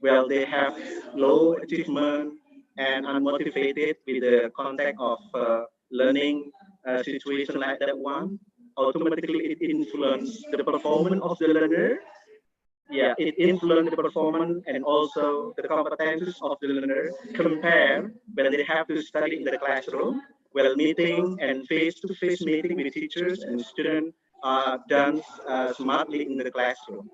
Well, they have low achievement and unmotivated with the context of learning situation like that one. Automatically, it influences the performance of the learner. Yeah, it influences the performance and also the competencies of the learner compare when they have to study in the classroom, while meeting and face-to-face meeting with teachers and students are done smartly in the classroom.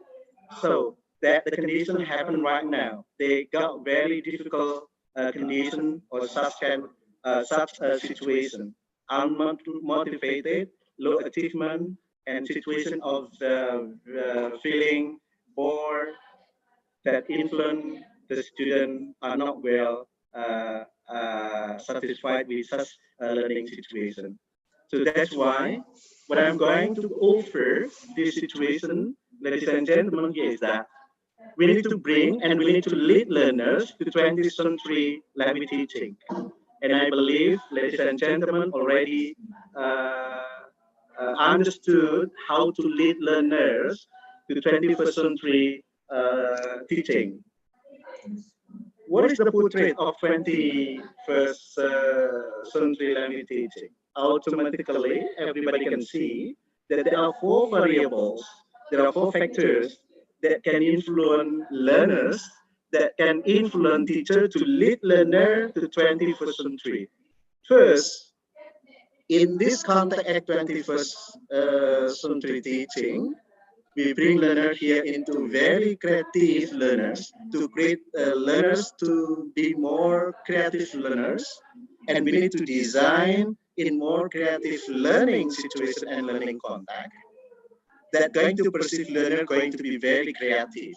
So that the condition happen right now. They got very difficult condition or such a situation. Unmotivated, low achievement, and situation of feeling bored that influence the student are not well satisfied with such a learning situation. So that's why what I'm going to offer this situation, ladies and gentlemen, here is that we need to bring and we need to lead learners to 20th century language teaching. And I believe, ladies and gentlemen, already understood how to lead learners to 21st century teaching. What is the portrait of 21st century language teaching? Automatically, everybody can see that there are four variables, there are four factors that can influence learners, that can influence teacher to lead learner to 21st century. First, in this context at 21st century teaching, we bring learners here into very creative learners to create learners to be more creative learners, and we need to design in more creative learning situation and learning contact that going to perceive learner going to be very creative.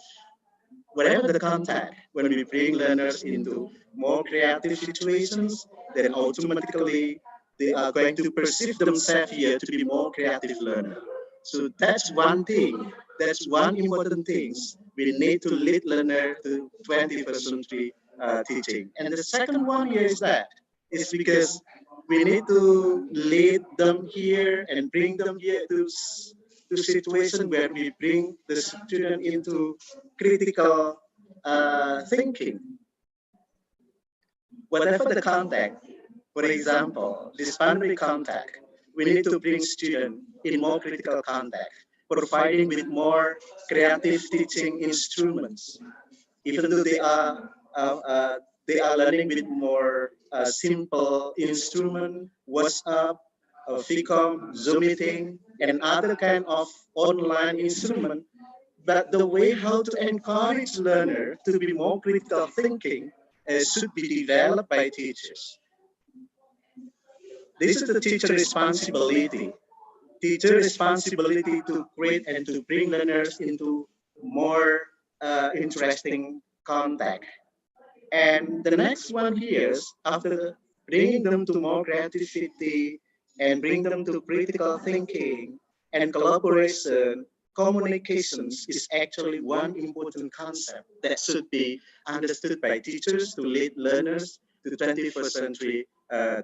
Whatever the contact, when we bring learners into more creative situations, then automatically they are going to perceive themselves here to be more creative learner. So that's one thing, that's one important thing. We need to lead learner to 21st century teaching. And the second one here is that, it's because we need to lead them here and bring them here to situation where we bring the student into critical thinking. Whatever the contact, for example, this boundary contact, we need to bring students in more critical contact, providing with more creative teaching instruments. Even though they are learning with more simple instrument, WhatsApp, VCom, Zoom meeting, and other kind of online instrument. But the way how to encourage learner to be more critical thinking should be developed by teachers. This is the teacher responsibility. Teacher responsibility to create and to bring learners into more interesting contact. And the next one here is after bringing them to more creativity and bring them to critical thinking and collaboration, communications is actually one important concept that should be understood by teachers to lead learners to 21st century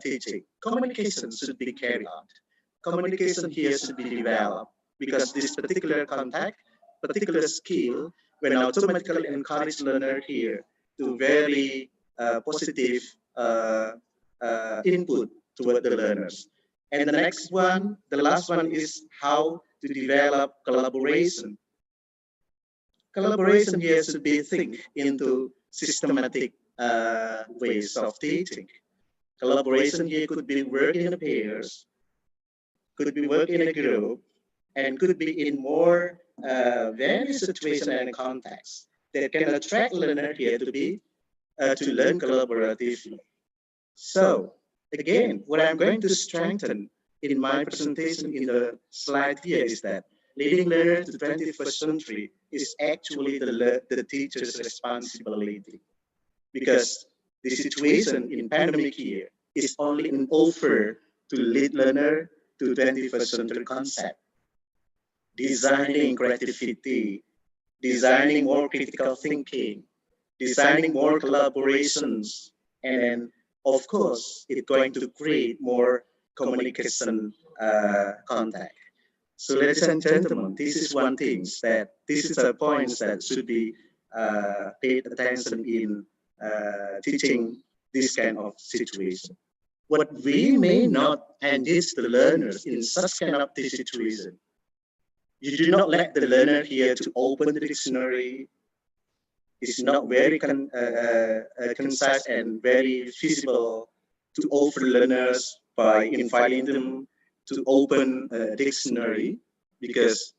teaching. Communication should be carried out. Communication here should be developed because this particular contact, particular skill, will automatically encourage learner here to very positive input toward the learners. And the next one, the last one is how to develop collaboration. Collaboration here should be think into systematic ways of teaching. Collaboration here could be work in pairs, could be work in a group, and could be in more various situations and contexts that can attract learner here to be to learn collaboratively. So again, what I'm going to strengthen in my presentation in the slide here is that leading learners to the 21st century is actually the teacher's responsibility, because the situation in pandemic year is only an offer to lead learner to 21st century concept, designing creativity, designing more critical thinking, designing more collaborations, and then, of course, it's going to create more communication contact. So, ladies and gentlemen, this is one thing that this is a point that should be paid attention in teaching this kind of situation. What we may not engage the learners in such kind of this situation, you do not let the learner here to open the dictionary. It's not very concise and very feasible to offer learners by inviting them to open a dictionary, because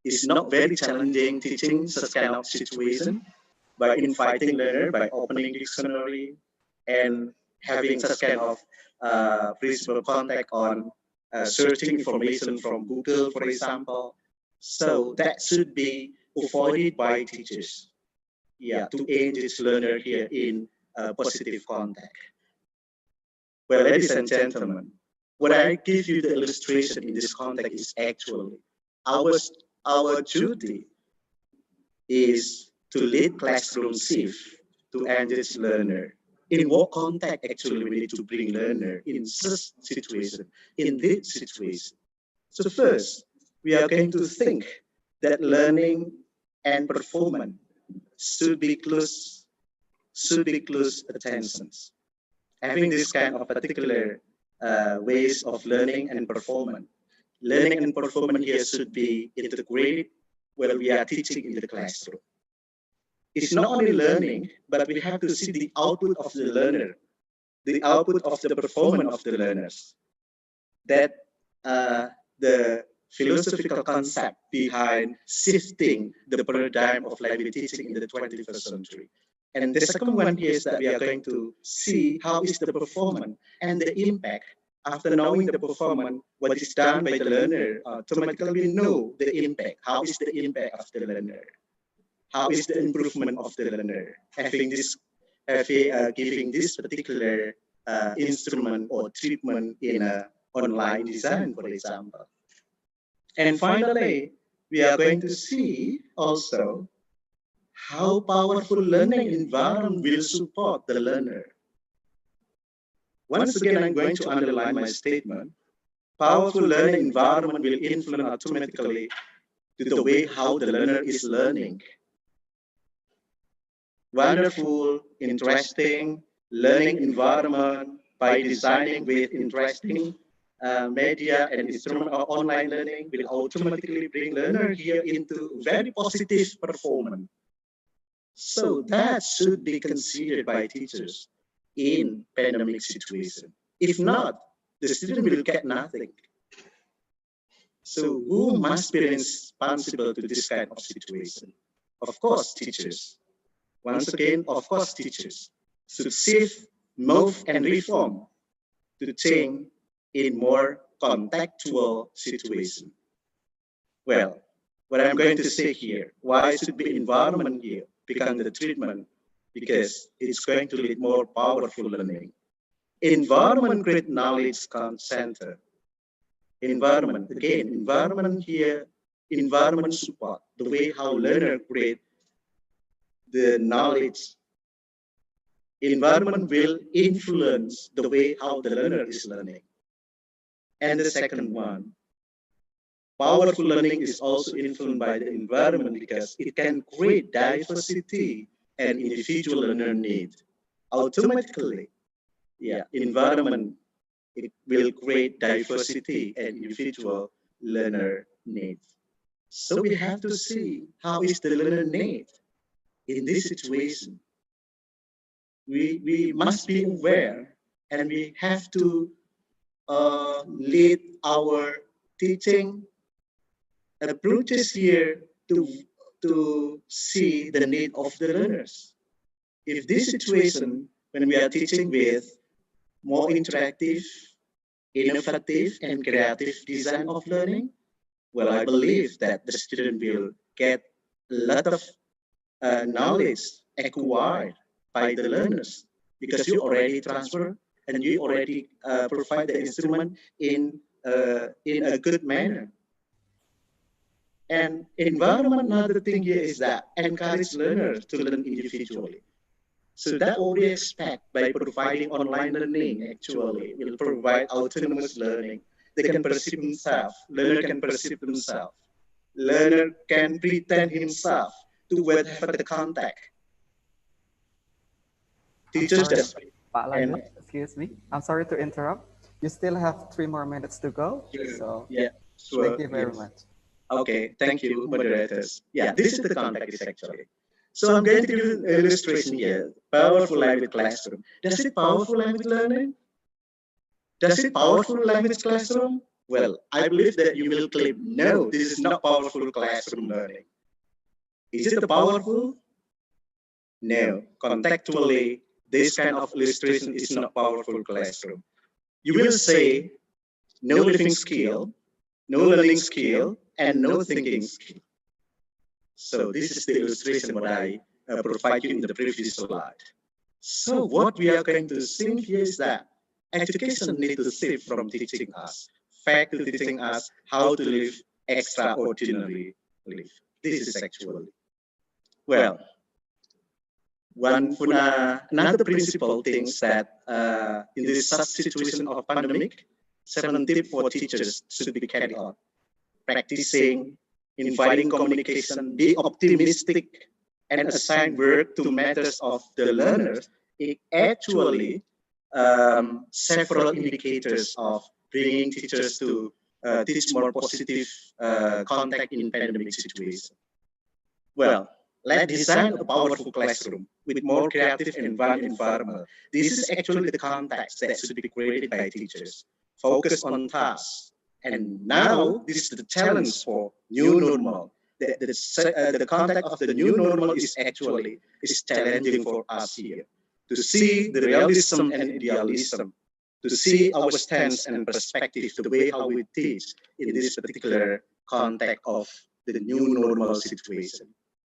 it's not very challenging teaching such kind of situation by inviting learner by opening dictionary and having such kind of principal contact on searching information from Google, for example. So that should be avoided by teachers. Yeah, to engage learner here in positive contact. Well, ladies and gentlemen, what I give you the illustration in this context is actually our duty is to lead classroom shift to engage learner. In what context actually we need to bring learner in such situation, in this situation? So first, we are going to think that learning and performance should be close attentions. Having this kind of particular ways of learning and performance. Learning and performance here should be integrated while we are teaching in the classroom. It's not only learning, but we have to see the output of the learner, the output of the performance of the learners. That the philosophical concept behind shifting the paradigm of language teaching in the 21st century. And the second one here is that we are going to see how is the performance and the impact. After knowing the performance, what is done by the learner, automatically we know the impact. How is the impact of the learner? How is the improvement of the learner? Giving this particular instrument or treatment in an online design, for example. And finally, we are going to see also how powerful learning environment will support the learner. Once again, I'm going to underline my statement. Powerful learning environment will influence automatically to the way how the learner is learning. Wonderful, interesting learning environment by designing with interesting media and instrument of online learning will automatically bring learner here into very positive performance. So that should be considered by teachers in pandemic situation. If not, the student will get nothing. So who must be responsible to this kind of situation? Of course, teachers. Once again, of course, teachers should shift, move, and reform to change in more contextual situation. Well, what I'm going to say here, why should be environment here become the treatment? Because it's going to lead more powerful learning. Environment create knowledge center. Environment, again, environment here, environment support, the way how learner create the knowledge. Environment will influence the way how the learner is learning. And the second one, powerful learning is also influenced by the environment because it can create diversity and individual learner need. Automatically, yeah, environment, it will create diversity and individual learner needs. So we have to see how is the learner need in this situation. We must be aware and we have to lead our teaching approaches here to see the need of the learners. If this situation, when we are teaching with more interactive, innovative, and creative design of learning, well, I believe that the student will get a lot of knowledge acquired by the learners because you already transfer and you already provide the instrument in a good manner. And environment, another thing here is that encourage learners to learn individually. So that what we expect by providing online learning actually will provide autonomous learning. They can perceive themselves, learner can perceive themselves. Learner can pretend himself to whatever the contact. Teachers just Pak Langgeng, excuse me. I'm sorry to interrupt. You still have 3 more minutes to go. So yeah, sure, thank you very much. Okay, thank you, moderators. Yeah, this is the context actually. So I'm going to give an illustration here. Powerful language classroom. Does it powerful language learning? Does it powerful language classroom? Well, I believe that you will claim, no, this is not powerful classroom learning. Is it powerful? No, contextually, this kind of illustration is not powerful classroom. You will say, no living skill, no learning skill, and no thinking skill. So this is the illustration what I provide you in the previous slide. So what we are going to see here is that education needs to shift from teaching us, fact to teaching us how to live extraordinary life. This is actually. Well, another principle thinks that in this such situation of pandemic, 7 tips for teachers should be carried out. Practicing, inviting communication, be optimistic, and assign work to matters of the learners. It actually several indicators of bringing teachers to teach more positive contact in pandemic situation. Well, let's design a powerful classroom with more creative and fun environment. This is actually the context that should be created by teachers. Focus on tasks. And now, this is the challenge for new normal. The context of the new normal is actually challenging for us here. To see the realism and idealism, to see our stance and perspective, the way how we teach in this particular context of the new normal situation.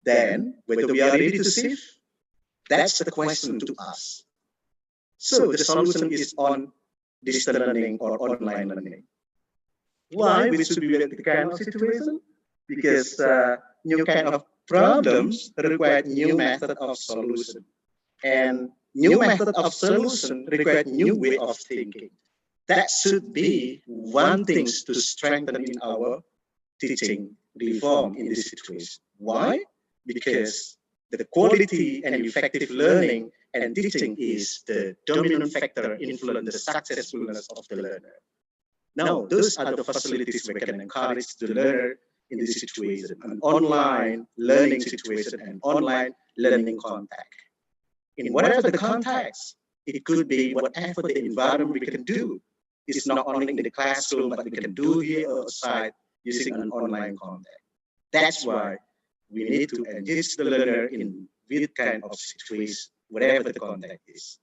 Then, whether we are ready to shift, that's the question to us. So the solution is on distance learning or online learning. Why we should be the kind of situation? Because new kind of problems require new method of solution. And new method of solution require new way of thinking. That should be one thing to strengthen in our teaching reform in this situation. Why? Because the quality and effective learning and teaching is the dominant factor influence the successfulness of the learner. Now, those are the facilities we can encourage the learner in this situation, an online learning situation and online learning contact. In whatever the context, it could be whatever the environment we can do. It's not only in the classroom, but we can do here outside using an online contact. That's why we need to engage the learner in this kind of situation, whatever the context is.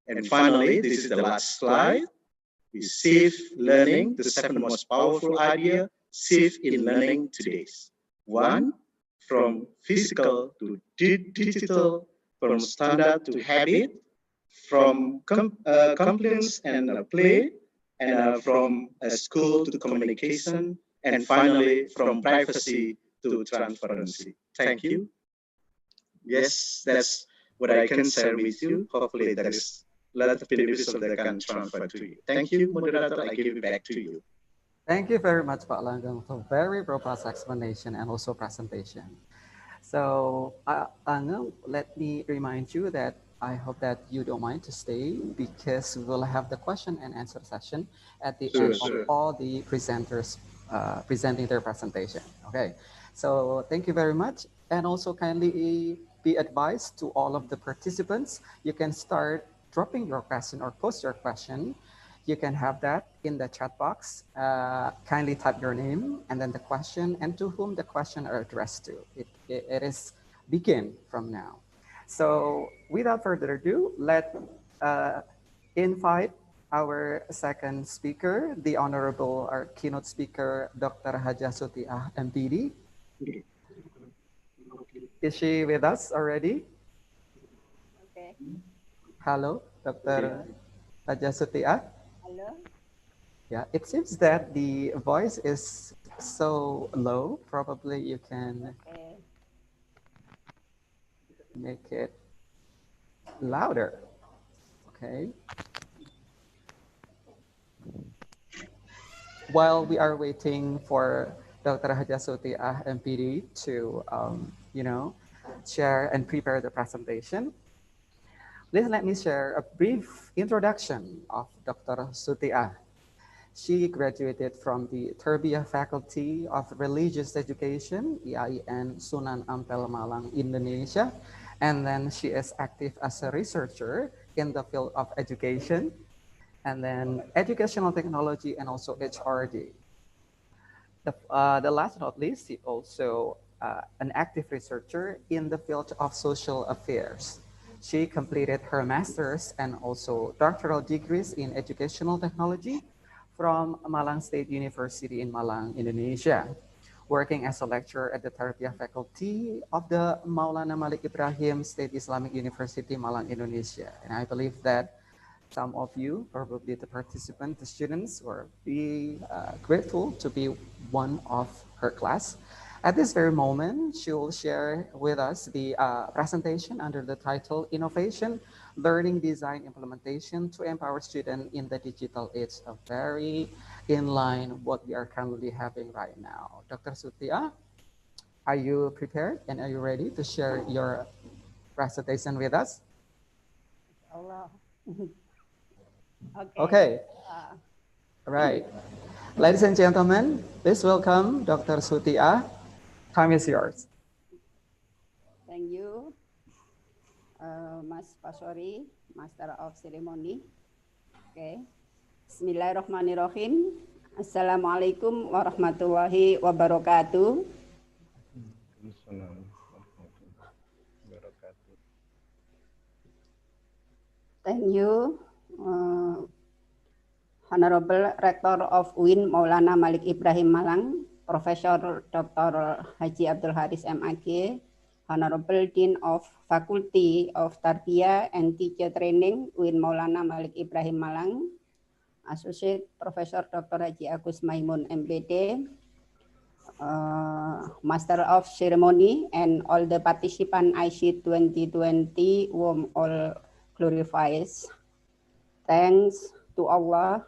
And finally, this is the last slide. We shift learning, the 7 most powerful idea, shift in learning today. 1, from physical to digital, from standard to habit, from compliance and play, and from school to communication, and finally from privacy to transparency. Thank you. Yes, that's what I can share with you. Hopefully there is a lot of beneficial that I can transfer to you. Thank you, moderator. I give it back to you. Thank you very much, Pak Langgeng, for very robust explanation and also presentation. So, Langgeng, let me remind you that I hope that you don't mind to stay because we will have the question and answer session at the end of all the presenters presenting their presentation. Okay, so thank you very much. And also kindly be advised to all of the participants, you can start dropping your question or post your question. You can have that in the chat box. Kindly type your name and then the question and to whom the question are addressed to. It is begin from now. So without further ado, let's invite our second speaker, the Honorable our keynote speaker, Dr. Haja Sutiah, MPD. Is she with us already? Okay. Hello, Dr. Rajasutia. Hello. Yeah, it seems that the voice is so low. Probably you can Okay. make it louder. Okay. While we are waiting for Dr. Hajasutia MPD to, share and prepare the presentation, please let me share a brief introduction of Dr. Sutia. She graduated from the Tarbiyah Faculty of Religious Education, IAIN Sunan Ampel Malang, Indonesia. And then she is active as a researcher in the field of education, and then educational technology, and also HRD. The last but not least, she also an active researcher in the field of social affairs. She completed her master's and also doctoral degrees in educational technology from Malang State University in Malang, Indonesia, working as a lecturer at the Tarbiyah faculty of the Maulana Malik Ibrahim State Islamic University, Malang, Indonesia. And I believe that some of you, probably the participants, the students, will be grateful to be one of her class. At this very moment, she will share with us the presentation under the title Innovation, Learning, Design, Implementation to Empower Students in the Digital Age, a very in line what we are currently having right now. Dr. Sutia, are you prepared and are you ready to share your presentation with us? Allah. Okay. Okay. All right. Ladies and gentlemen, please welcome Dr. Sutia. Time is yours. Thank you, Mas Pasori, Master of Ceremony. Okay. Bismillahirrahmanirrahim. Assalamualaikum warahmatullahi wabarakatuh. Thank you, Honorable Rector of UIN Maulana Malik Ibrahim Malang, Professor Dr. Haji Abdul Haris MAG, Honorable Dean of Faculty of Tarbiyah and Teacher Training UIN Maulana Malik Ibrahim Malang, Associate Professor Dr. Haji Agus Maimun MPD, Master of Ceremony, and all the participant ICIED 2020 whom all glorifies. Thanks to Allah,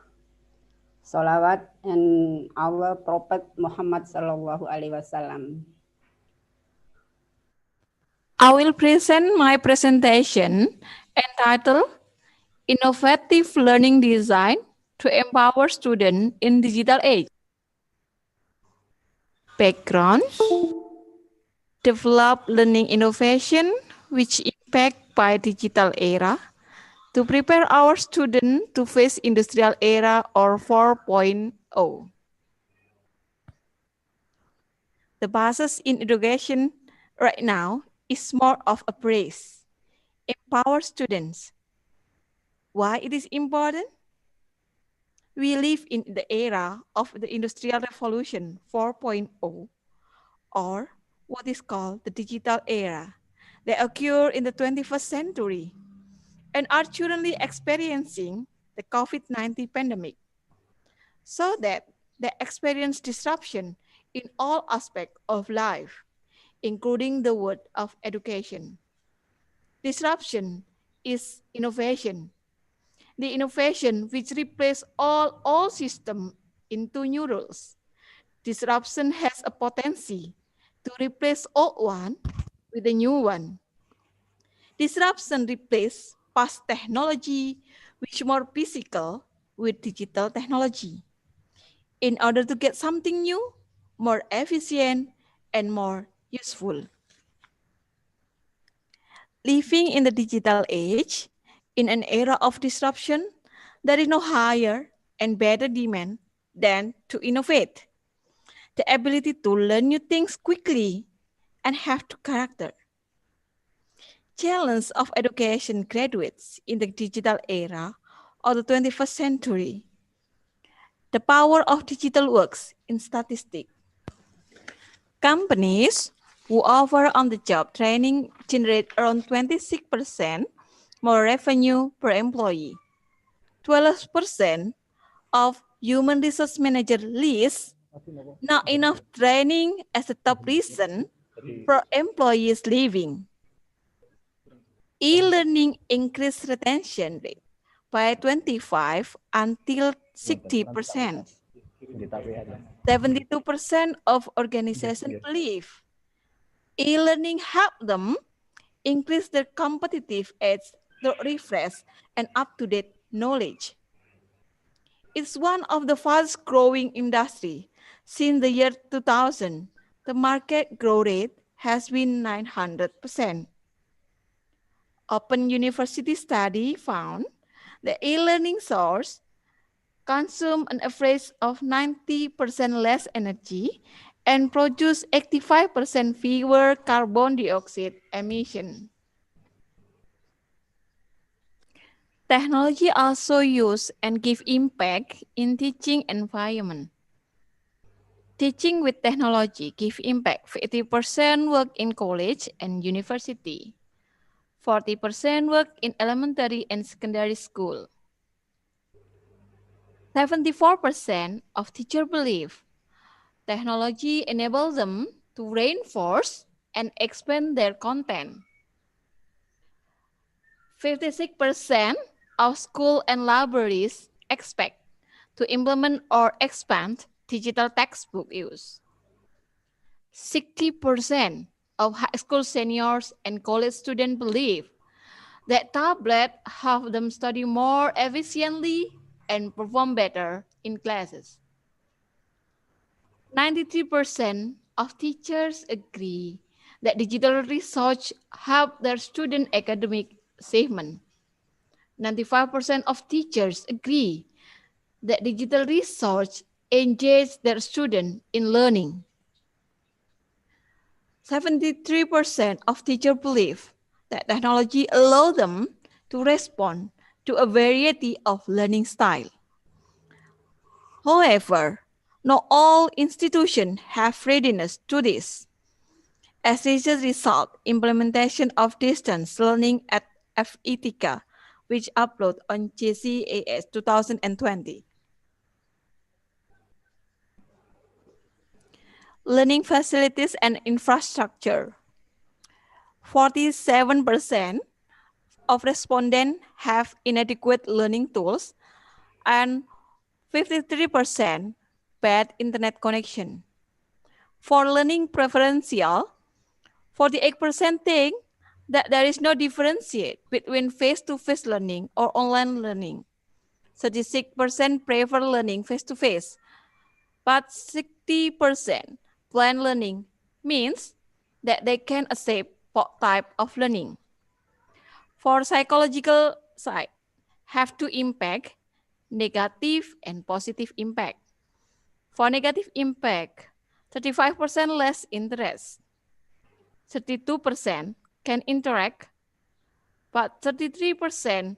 salawat and our Prophet Muhammad Sallallahu Alaihi Wasallam. I will present my presentation entitled Innovative Learning Design to Empower Students in Digital Age. Background: develop learning innovation which impact by digital era to prepare our students to face industrial era or 4.0. The basis in education right now is more of a praise. Empower students. Why it is important? We live in the era of the Industrial Revolution 4.0, or what is called the digital era. They occur in the 21st century and are currently experiencing the COVID-19 pandemic, so that they experience disruption in all aspects of life, including the world of education. Disruption is innovation. The innovation which replaces all old systems into new rules. Disruption has a potency to replace old one with a new one. Disruption replaces past technology, which more physical, with digital technology, in order to get something new, more efficient, and more useful. Living in the digital age, in an era of disruption, there is no higher and better demand than to innovate. The ability to learn new things quickly and have to character. Challenge of education graduates in the digital era of the 21st century. The power of digital works in statistics. Companies who offer on-the-job training generate around 26% more revenue per employee. 12% of human resource manager lists not enough training as a top reason for employees leaving. E-learning increased retention rate by 25 until 60%. 72% of organizations believe e-learning helped them increase their competitive edge through refresh and up-to-date knowledge. It's one of the fastest growing industry. Since the year 2000, the market growth rate has been 900%. Open University study found the e-learning source consume an average of 90% less energy and produce 85% fewer carbon dioxide emission. Technology also use and give impact in teaching environment. Teaching with technology give impact. 50% work in college and university. 40% work in elementary and secondary school. 74% of teachers believe technology enables them to reinforce and expand their content. 56% of schools and libraries expect to implement or expand digital textbook use. 60% of high school seniors and college students believe that tablets help them study more efficiently and perform better in classes. 93% of teachers agree that digital research help their student academic achievement. 95% of teachers agree that digital research engage their student in learning. 73% of teachers believe that technology allows them to respond to a variety of learning styles. However, not all institutions have readiness to this. As a result, implementation of distance learning at FETICA, which upload on JCAS 2020. Learning facilities and infrastructure. 47% of respondents have inadequate learning tools and 53% bad internet connection. For learning preferential, 48% think that there is no differentiate between face-to-face learning or online learning. 36% prefer learning face-to-face, but 60% plan learning means that they can accept both type of learning. For psychological side, have two impact, negative and positive impact. For negative impact, 35% less interest, 32% can interact, but 33%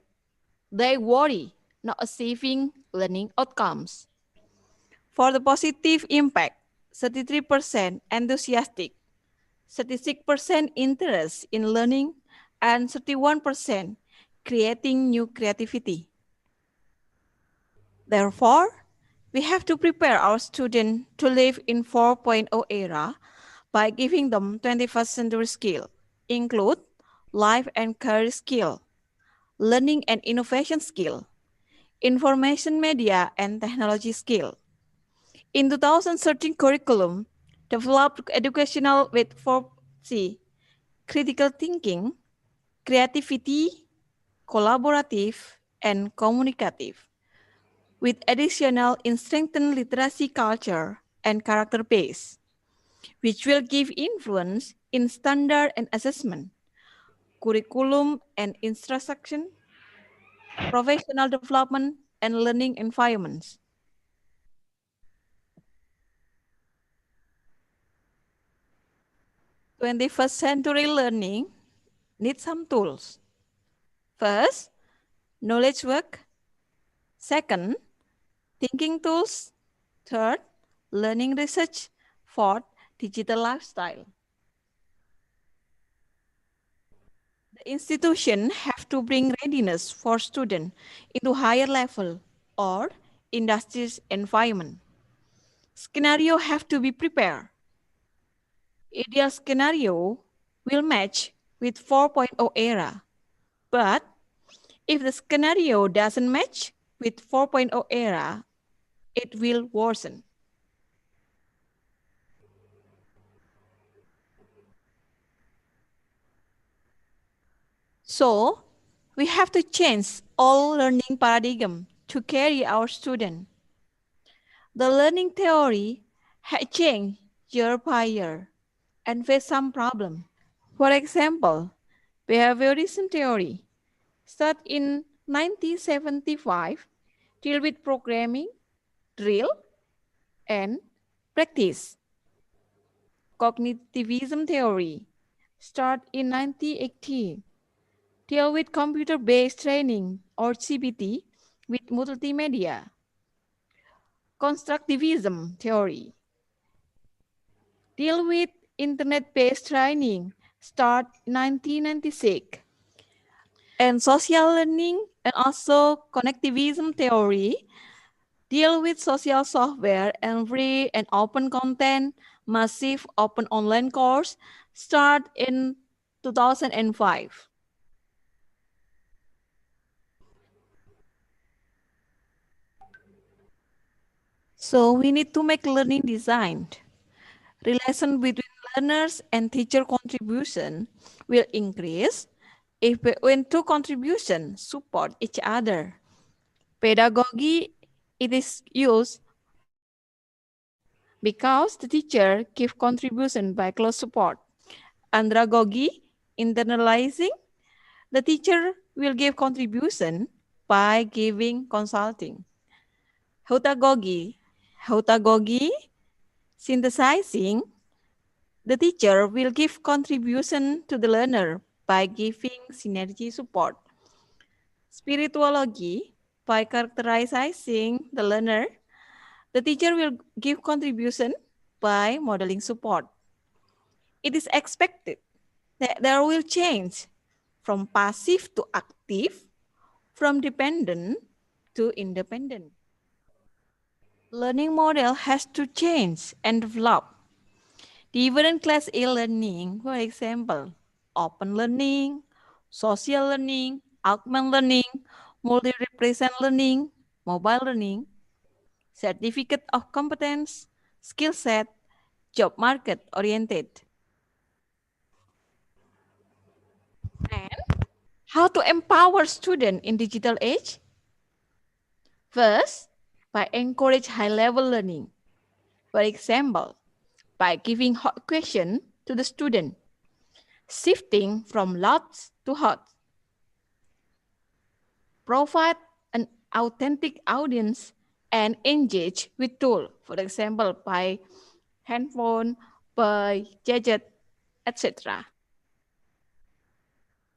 they worry not achieving learning outcomes. For the positive impact, 33% enthusiastic, 36% interest in learning, and 31% creating new creativity. Therefore, we have to prepare our students to live in 4.0 era by giving them 21st century skills, include life and career skill, learning and innovation skill, information media and technology skill. In 2013 curriculum, developed educational with 4C, critical thinking, creativity, collaborative, and communicative, with additional in strengthened literacy culture and character base, which will give influence in standard and assessment, curriculum and instruction, professional development, and learning environments. Twenty-first century learning needs some tools. First, knowledge work. Second, thinking tools. Third, learning research. Fourth, digital lifestyle. The Institution have to bring readiness for students into higher level or industry's environment. Scenario have to be prepared. Ideal scenario will match with 4.0 era, but if the scenario doesn't match with 4.0 era, it will worsen. So, we have to change all learning paradigm to carry our student. The learning theory had changed year by year and faced some problem. For example, behaviorism theory start in 1975, deal with programming, drill, and practice. Cognitivism theory start in 1980, deal with computer-based training or CBT with multimedia. Constructivism theory deal with internet-based training start 1996. And social learning and also connectivism theory deal with social software and free and open content, massive open online course start in 2005. So we need to make learning designed. Relation between learners and teacher contribution will increase if when two contributions support each other. Pedagogy, it is used because the teacher gives contribution by close support. Andragogy, internalizing, the teacher will give contribution by giving consulting. Heutagogy, synthesizing, the teacher will give contribution to the learner by giving synergy support. Spiritualogy, by characterizing the learner, the teacher will give contribution by modeling support. It is expected that there will change from passive to active, from dependent to independent. Learning model has to change and develop. Different class e-learning, for example, open learning, social learning, augmented learning, multi-represent learning, mobile learning, certificate of competence, skill set, job market oriented. And how to empower students in digital age? First, by encourage high-level learning. For example, by giving hot question to the student, shifting from lots to hot. Provide an authentic audience and engage with tool. For example, by handphone, by gadget, etc.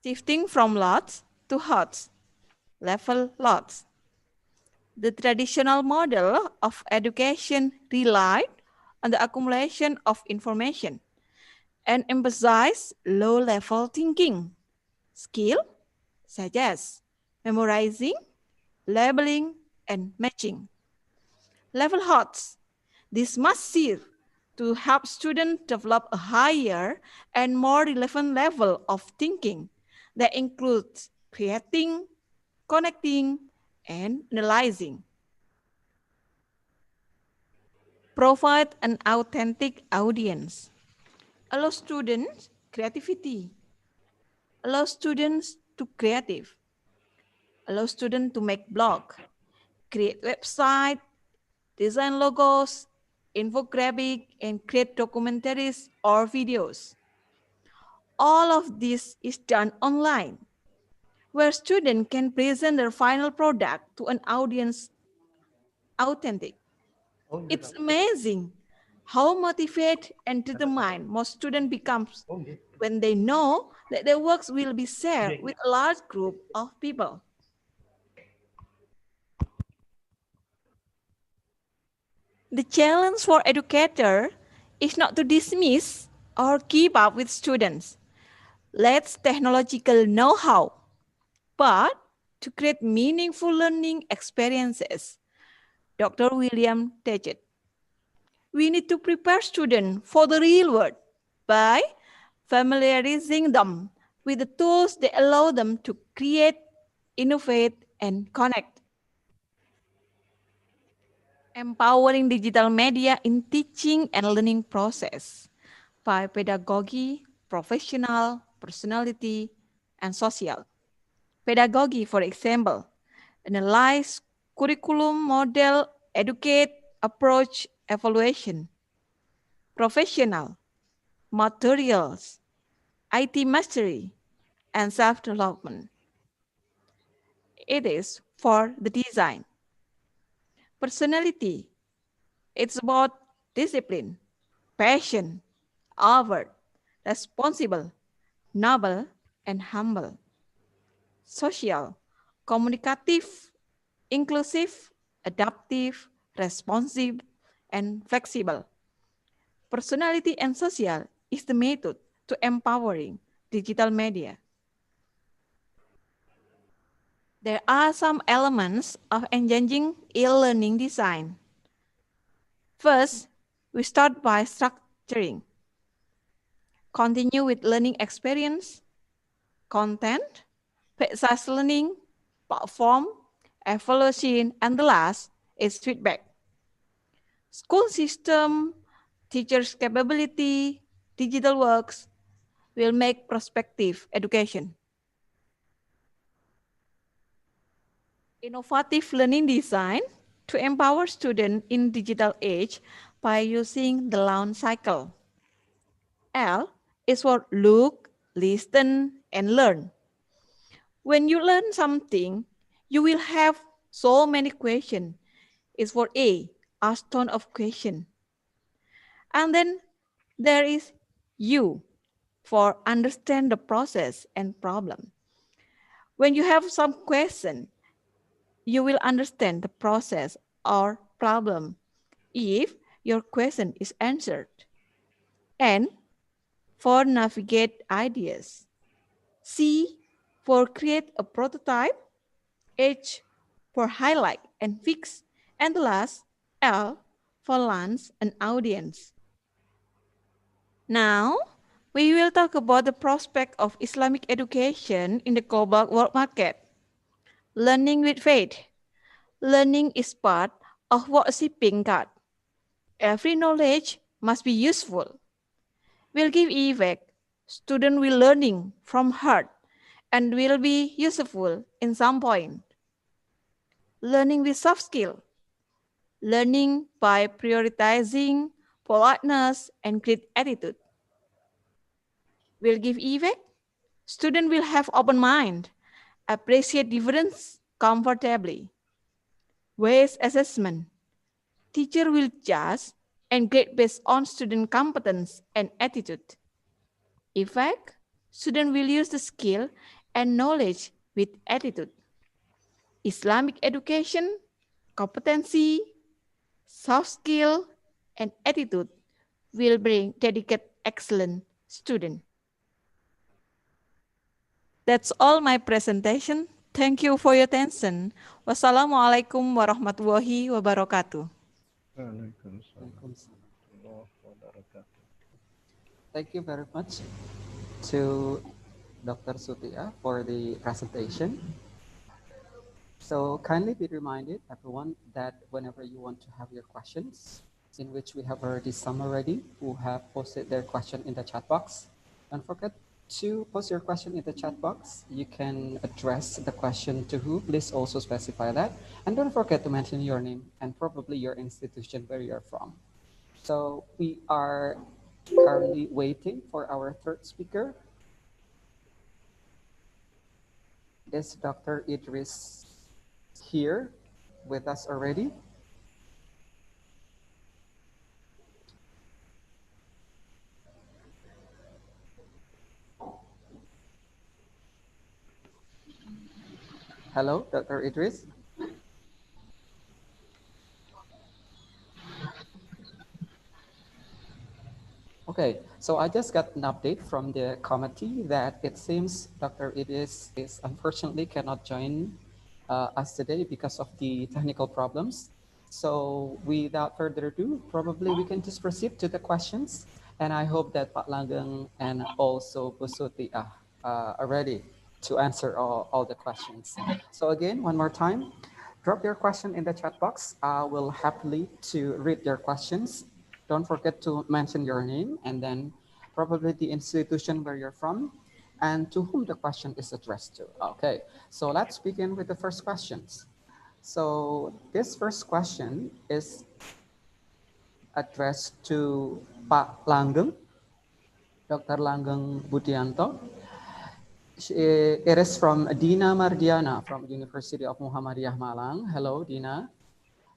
Shifting from lots to hots, level lots. The traditional model of education relied on the accumulation of information and emphasized low-level thinking, skill such as memorizing, labeling, and matching. Level HOTS. This must serve to help students develop a higher and more relevant level of thinking that includes creating, connecting, and analyzing. Provide an authentic audience. Allow students creativity. Allow students to creative. Allow students to make blog, create website, design logos, infographic, and create documentaries or videos. All of this is done online, where students can present their final product to an audience authentic. It's amazing how motivated and determined most students become when they know that their works will be shared with a large group of people. The challenge for educators is not to dismiss or keep up with students. less technological know-how, but to create meaningful learning experiences. Dr. William Tejet. We need to prepare students for the real world by familiarizing them with the tools that allow them to create, innovate, and connect. Empowering digital media in teaching and learning process by pedagogy, professional, personality, and social. Pedagogy, for example, analyze curriculum, model, educate, approach, evaluation. Professional, materials, IT mastery, and self-development. It is for the design. Personality, it's about discipline, passion, aware, responsible, noble, and humble. Social, communicative, inclusive, adaptive, responsive, and flexible. Personality and social is the method to empowering digital media. There are some elements of engaging e-learning design. First, we start by structuring. Continue with learning experience, content, precise learning, platform, evaluation, and the last is feedback. School system, teachers' capability, digital works will make prospective education. Innovative learning design to empower students in digital age by using the launch cycle. L is for look, listen, and learn. When you learn something, you will have so many questions. It's for A, ask ton of question. And then there is U for understand the process and problem. When you have some question, you will understand the process or problem if your question is answered. N for navigate ideas. C for create a prototype. H for highlight and fix. And the last, L for launch an audience. Now, we will talk about the prospect of Islamic education in the global world market. Learning with faith. Learning is part of worshiping God. Every knowledge must be useful. Will give effect. Student will learning from heart and will be useful in some point. Learning with soft skill. Learning by prioritizing politeness and great attitude. Will give effect. Student will have open mind, appreciate difference comfortably. Ways assessment. Teacher will judge and grade based on student competence and attitude. Effect, student will use the skill and knowledge with attitude. Islamic education, competency, soft skill, and attitude will bring dedicated excellent student. That's all my presentation. Thank you for your attention. Wassalamualaikum warahmatullahi wabarakatuh. Thank you very much to Dr. Sutia for the presentation. So kindly be reminded, everyone, that whenever you want to have your questions, in which we have already some already who have posted their question in the chat box, don't forget to post your question in the chat box. You can address the question to who, please also specify that. And don't forget to mention your name and probably your institution where you're from. So we are currently waiting for our third speaker. Is Dr. Idris here with us already? Hello, Dr. Idris. Okay, so I just got an update from the committee that it seems Dr. Idris is unfortunately cannot join us today because of the technical problems. So without further ado, probably we can just proceed to the questions. And I hope that Pak Langgeng and also Bu Suti are ready to answer all the questions. So again, one more time, drop your question in the chat box. I will happily to read your questions. Don't forget to mention your name and then probably the institution where you're from and to whom the question is addressed to. Okay, so let's begin with the first questions. So this first question is addressed to Pak Langgeng, Dr. Langgeng Budianto. It is from Dina Mardiana from University of Muhammadiyah Malang. Hello, Dina.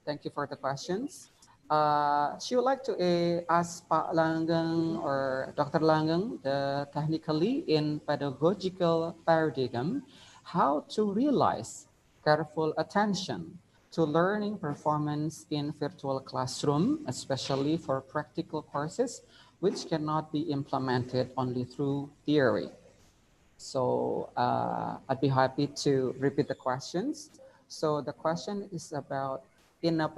Thank you for the questions. She would like to ask Pak Langgeng or Dr. Langgeng, technically in pedagogical paradigm, how to realize careful attention to learning performance in virtual classroom, especially for practical courses, which cannot be implemented only through theory. So I'd be happy to repeat the questions. So the question is about in a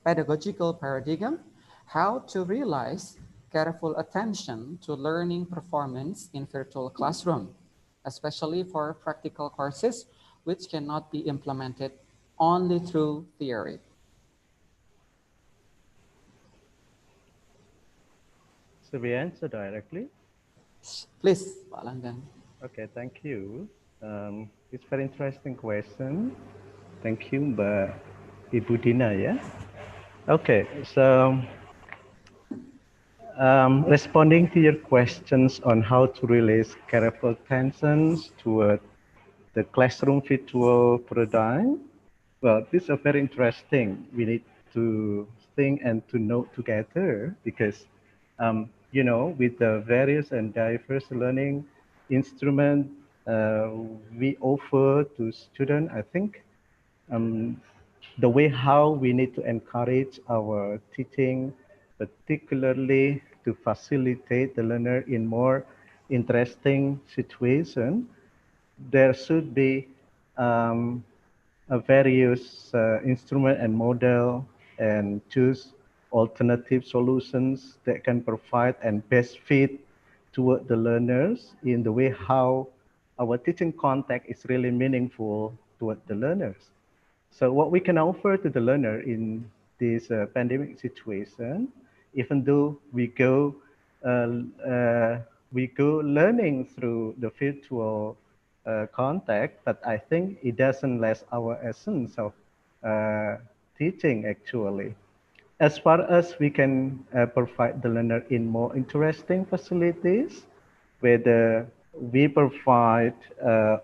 pedagogical paradigm, how to realize careful attention to learning performance in virtual classroom, especially for practical courses, which cannot be implemented only through theory. So we answer directly? Please, Pak Langgeng. Okay, thank you. It's very interesting question. Thank you, Mbak Ibu Dina, yeah? Okay, so responding to your questions on how to release careful attentions toward the classroom virtual paradigm, well, these are very interesting. We need to think and to note together because, you know, with the various and diverse learning instrument we offer to students, I think the way how we need to encourage our teaching, particularly to facilitate the learner in more interesting situation, there should be a various instrument and model and choose alternative solutions that can provide and best fit toward the learners in the way how our teaching contact is really meaningful toward the learners. So what we can offer to the learner in this pandemic situation, even though we go learning through the virtual contact, but I think it doesn't less our essence of teaching actually. As far as we can provide the learner in more interesting facilities, whether we provide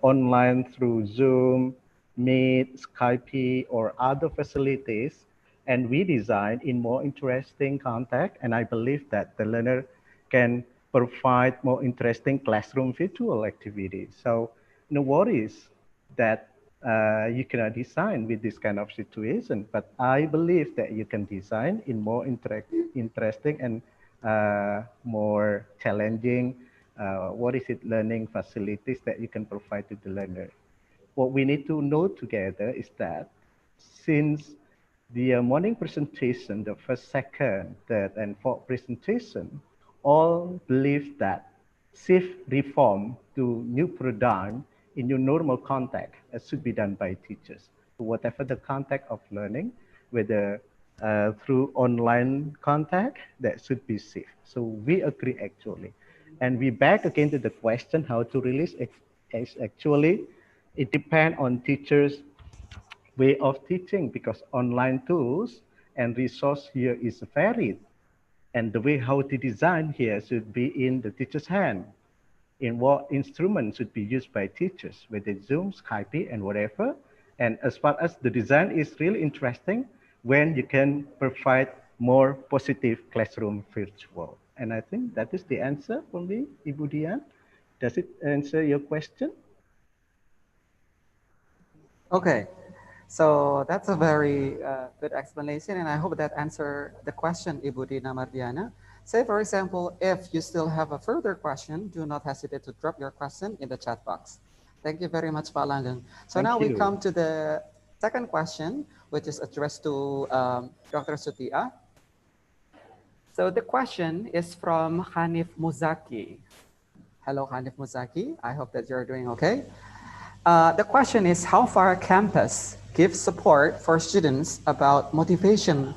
online through Zoom, Meet, Skype, or other facilities, and we design in more interesting contact, and I believe that the learner can provide more interesting classroom virtual activities. So no worries that you cannot design with this kind of situation, but I believe that you can design in more interesting and more challenging learning facilities that you can provide to the learner. What we need to know together is that since the morning presentation, the first, second, third, and fourth presentation, all believe that shift reform to new paradigm in your normal contact should be done by teachers. So whatever the contact of learning, whether through online contact, that should be shift. So we agree actually. And we back again to the question how to release actually, it depends on teachers' way of teaching because online tools and resource here is varied. And the way how to design here should be in the teacher's hand. In what instruments should be used by teachers, whether Zoom, Skype, and whatever. And as far as the design is really interesting, when you can provide more positive classroom virtual. And I think that is the answer for me, Ibu Dian. Does it answer your question? Okay, so that's a very good explanation, and I hope that answered the question, Ibu Dina Mardiana. Say, for example, if you still have a further question, do not hesitate to drop your question in the chat box. Thank you very much, Pak Langgeng. So Thank now we you. come to the second question, which is addressed to Dr. Sutia. So the question is from Hanif Muzaki. Hello, Hanif Muzaki. I hope that you're doing okay. The question is, how far campus gives support for students about motivation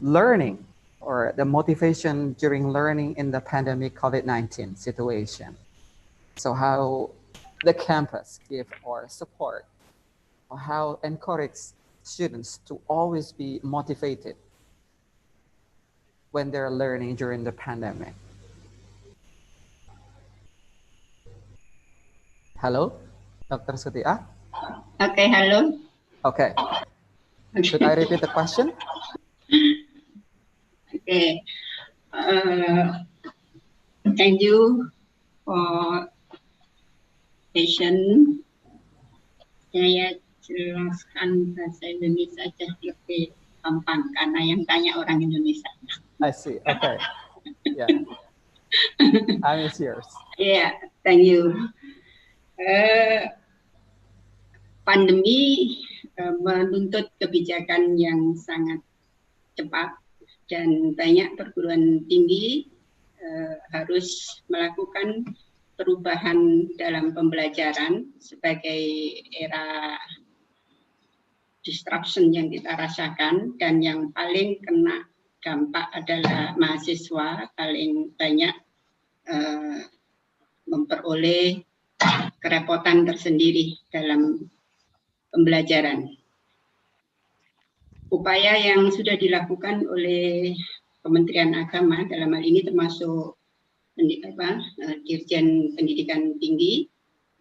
learning or the motivation during learning in the pandemic COVID-19 situation? So how the campus give or support or how encourage students to always be motivated when they're learning during the pandemic? Hello, Dr. Sutia? Okay, hello. Okay. Should I repeat the question? Okay. Thank you for patient. Saya jelaskan bahasa Indonesia aja lebih gampang karena yang tanya orang Indonesia. I see. Okay. Yeah. Time is yours. Yeah, thank you. Pandemi menuntut kebijakan yang sangat cepat dan banyak perguruan tinggi harus melakukan perubahan dalam pembelajaran sebagai era disruption yang kita rasakan, dan yang paling kena dampak adalah mahasiswa paling banyak memperoleh kerepotan tersendiri dalam pembelajaran. Upaya yang sudah dilakukan oleh Kementerian Agama dalam hal ini termasuk Dirjen Pendidikan Tinggi,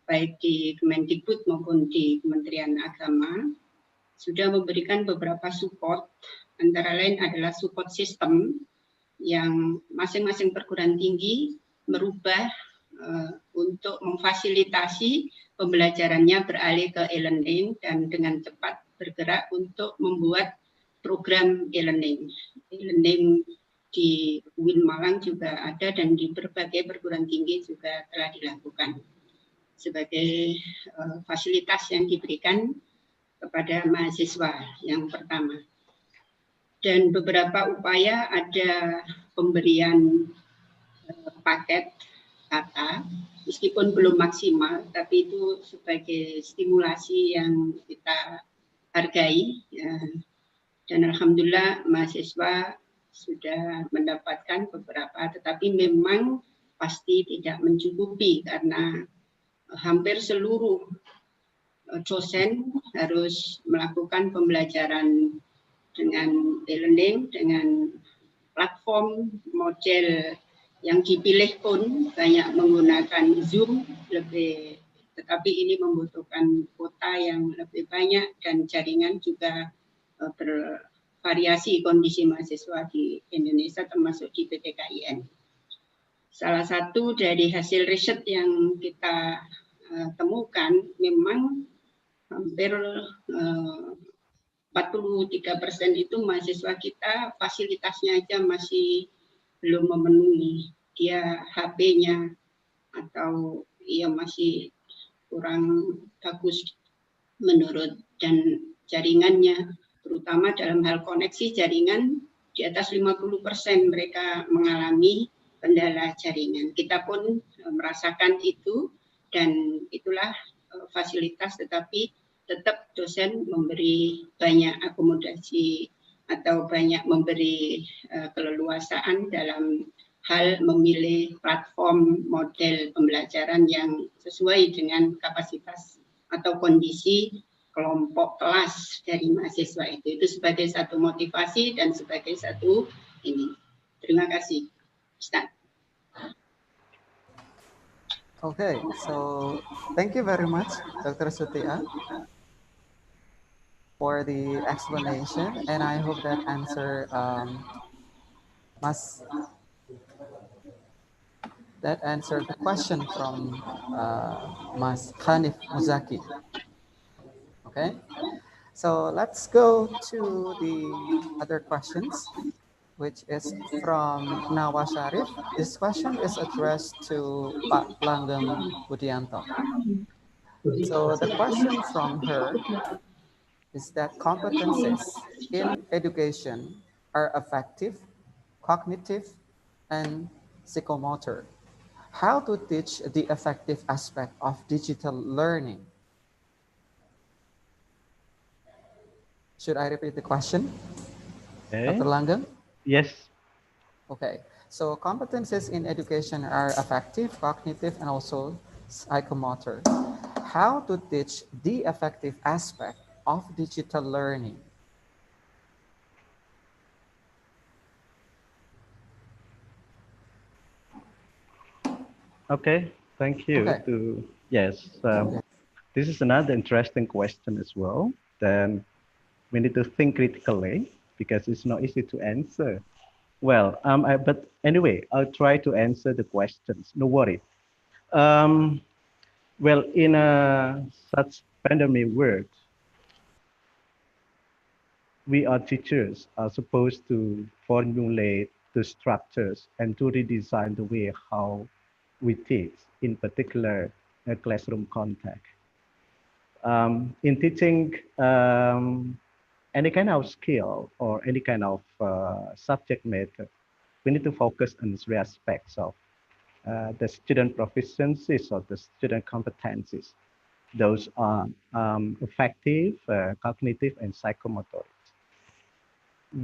baik di Kemendikbud maupun di Kementerian Agama, sudah memberikan beberapa support, antara lain adalah support system yang masing-masing perguruan tinggi merubah untuk memfasilitasi pembelajarannya beralih ke e-learning dan dengan cepat bergerak untuk membuat program e-learning. E-learning di UIN Malang juga ada dan di berbagai perguruan tinggi juga telah dilakukan sebagai fasilitas yang diberikan kepada mahasiswa yang pertama. Dan beberapa upaya ada pemberian paket kata, meskipun belum maksimal, tapi itu sebagai stimulasi yang kita hargai. Ya. Dan alhamdulillah mahasiswa sudah mendapatkan beberapa, tetapi memang pasti tidak mencukupi karena hampir seluruh dosen harus melakukan pembelajaran dengan e-learning, dengan platform model yang dipilih pun banyak menggunakan Zoom, tetapi ini membutuhkan kuota yang lebih banyak dan jaringan juga bervariasi kondisi mahasiswa di Indonesia termasuk di PTKIN. Salah satu dari hasil riset yang kita temukan memang hampir 43% itu mahasiswa kita fasilitasnya aja masih belum memenuhi. Dia HP-nya atau ia masih kurang bagus menurut, dan jaringannya terutama dalam hal koneksi jaringan di atas 50% mereka mengalami kendala jaringan. Kita pun merasakan itu dan itulah fasilitas, tetapi tetap dosen memberi banyak akomodasi atau banyak memberi keleluasaan dalam hal memilih platform model pembelajaran yang sesuai dengan kapasitas atau kondisi kelompok kelas dari mahasiswa itu sebagai satu motivasi dan sebagai satu ini. Terima kasih, Ustaz. Okay, so thank you very much, Dr. Sutia, for the explanation, and I hope that answered the question from Mas Hanif Muzaki. Okay, so let's go to the other questions, which is from Nawa Sharif. This question is addressed to Pak Langgeng Budianto. So the question from her is that competencies in education are affective, cognitive, and psychomotor. How to teach the effective aspect of digital learning? Should I repeat the question, Okay. Dr. Langgeng? Yes. Okay, so competencies in education are affective, cognitive, and also psychomotor. How to teach the effective aspect of digital learning? Okay, thank you. Okay. Yes, this is another interesting question as well. Then we need to think critically because it's not easy to answer. Well, but anyway, I'll try to answer the questions. No worry. Well, in a such pandemic world, we are teachers are supposed to formulate the structures and to redesign the way how we teach, in particular, a classroom context. In teaching any kind of skill or any kind of subject matter, we need to focus on three aspects of the student proficiencies or the student competencies. Those are affective, cognitive, and psychomotor.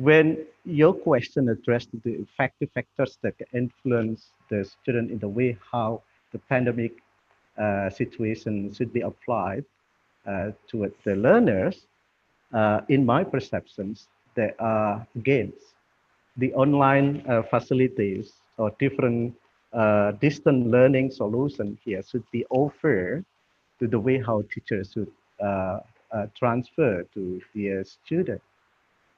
When your question addressed the effective factors that influence the student in the way how the pandemic situation should be applied to the learners, in my perceptions, there are gains. The online facilities or different distant learning solution here should be offered to the way how teachers should transfer to their students.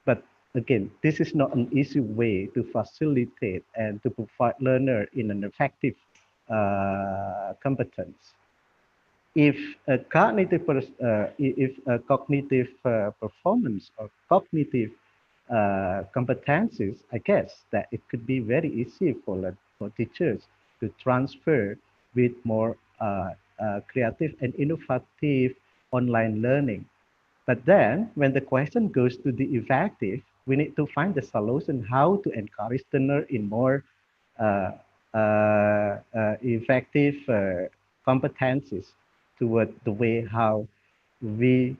But again, this is not an easy way to facilitate and to provide learner in an effective competence. If a cognitive, performance or cognitive competencies, I guess that it could be very easy for teachers to transfer with more creative and innovative online learning. But then when the question goes to the effective, we need to find the solution how to encourage the learner in more effective competencies toward the way how we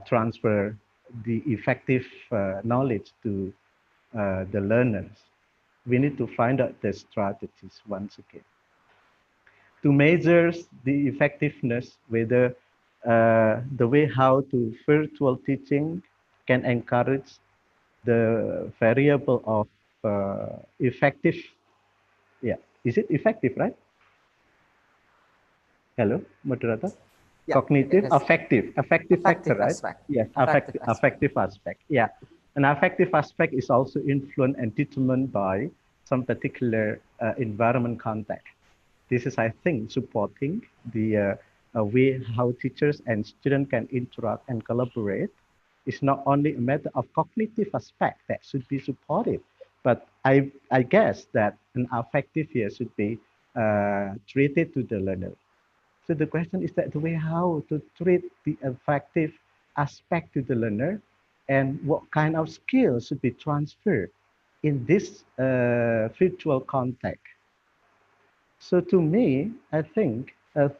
transfer the effective knowledge to the learners. We need to find out the strategies once again. To measure the effectiveness, whether the way how to virtual teaching can encourage the variable of effective, yeah, is it effective, right? Hello, moderator? Yeah, Cognitive, effective factor, right? aspect. Yes, Effective aspect. Yeah, an affective aspect is also influenced and determined by some particular environment context. This is, I think, supporting the way how teachers and students can interact and collaborate. It's not only a matter of cognitive aspect that should be supported, but I guess that an affective here should be treated to the learner. So the question is that the way how to treat the affective aspect to the learner and what kind of skills should be transferred in this virtual context. So to me, I think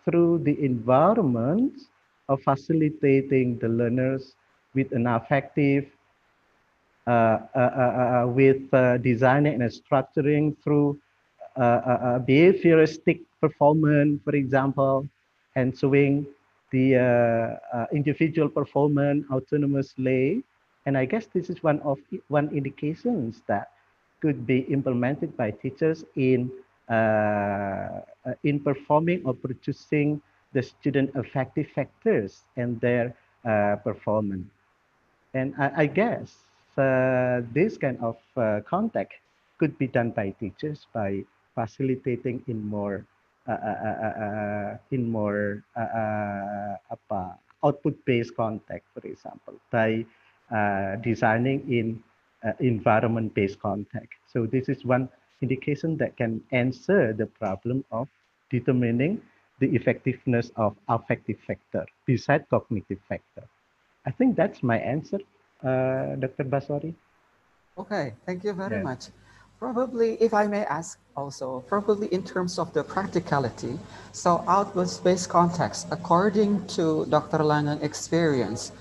through the environment of facilitating the learners with an affective, with designing and structuring through behavioristic performance, for example, and showing the individual performance autonomously. And I guess this is one indications that could be implemented by teachers in performing or producing the student effective factors and their performance. And I guess this kind of contact could be done by teachers by facilitating in more output-based contact, for example, by designing in environment-based contact. So this is one indication that can answer the problem of determining the effectiveness of affective factor besides cognitive factor. I think that's my answer, Dr. Basori. Okay, thank you very Yes. much. Probably, if I may ask also, probably in terms of the practicality, so output-based context, according to Dr. Langen's experience,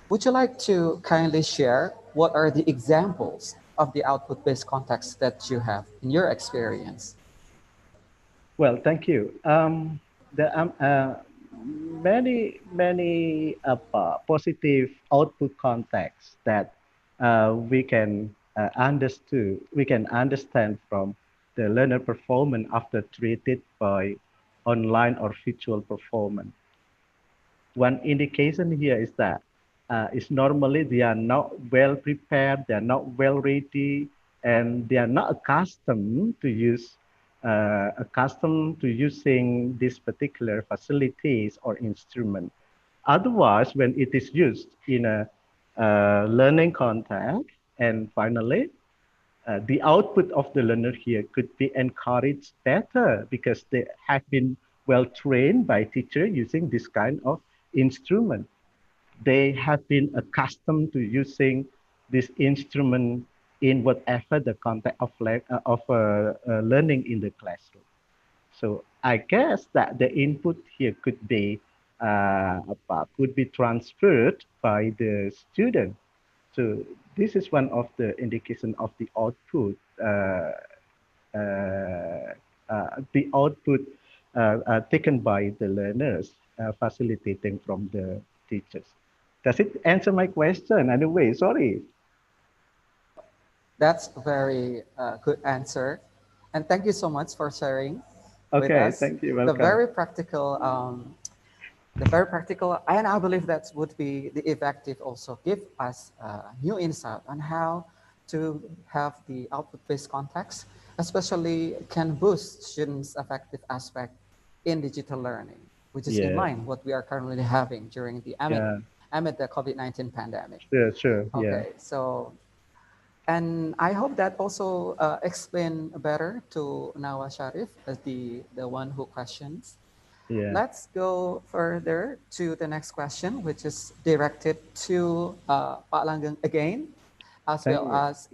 would you like to kindly share what are the examples of the output-based context that you have in your experience? Well, thank you. There are many positive output contexts that we can understand from the learner performance after treated by online or virtual performance. One indication here is that is normally they are not well prepared, they are not well ready, and they are not accustomed to using these particular facilities or instrument. Otherwise, when it is used in a learning context, and finally, the output of the learner here could be encouraged better because they have been well trained by teacher using this kind of instrument. They have been accustomed to using this instrument in whatever the context of learning in the classroom. So I guess that the input here could be transferred by the student. So this is one of the indication of the output taken by the learners, facilitating from the teachers. Does it answer my question? Anyway, sorry. That's a very good answer. And thank you so much for sharing with Okay, us thank you. the Welcome. very practical, and I believe that would be the effective also give us new insight on how to have the output-based context, especially can boost students' effective aspect in digital learning, which is in Yeah, line what we are currently having during the amid the COVID-19 pandemic. sure, yeah. Okay, so, and I hope that also explain better to Nawa Sharif, as the one who questions. Yeah. Let's go further to the next question, which is directed to Pak Langgeng again, as Thank well you. as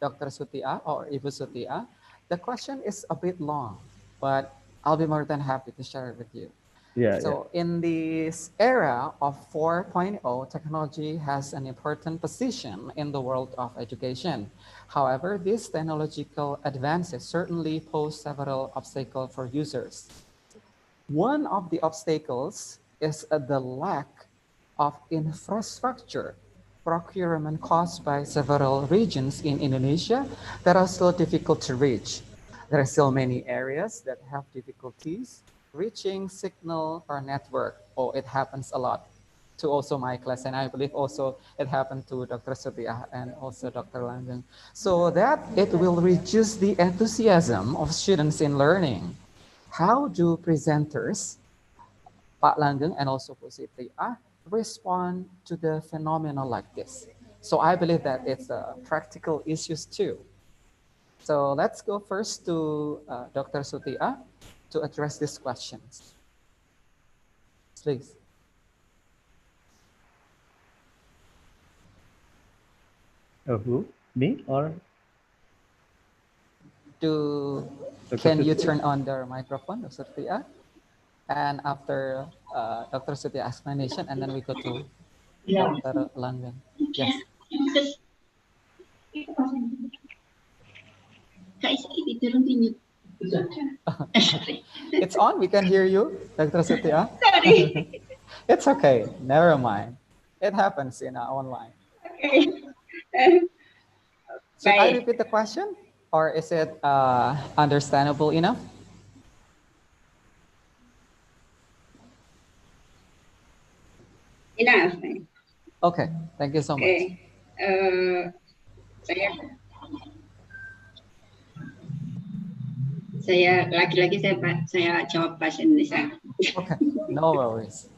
Dr. Sutia or Ibu Sutia. The question is a bit long, but I'll be more than happy to share it with you. Yeah, So in this era of 4.0, technology has an important position in the world of education. However, these technological advances certainly pose several obstacles for users. One of the obstacles is the lack of infrastructure procurement caused by several regions in Indonesia that are still difficult to reach. There are still many areas that have difficulties reaching signal or network. Oh, it happens a lot to also my class, and I believe also it happened to Dr. Sutia and also Dr. Langgeng. So that it will reduce the enthusiasm of students in learning. How do presenters, Pak Langgeng and also Bu Sutia, respond to the phenomenon like this? So I believe that it's practical issues too. So let's go first to Dr. Sutia to address these questions. Please. Who? Me or? Can you turn on the microphone, Dr. Sutia? And after Dr. Sutia explanation, and then we go to Dr. Langgeng. Yes. It's on. We can hear you, Dr. Sutia. Sorry. It's okay. Never mind. It happens in online. Okay. Should I repeat the question, or is it understandable enough? Enough. Okay. Thank you so much. Saya lagi-lagi saya jawab bahasa Indonesia. Okay, no worries.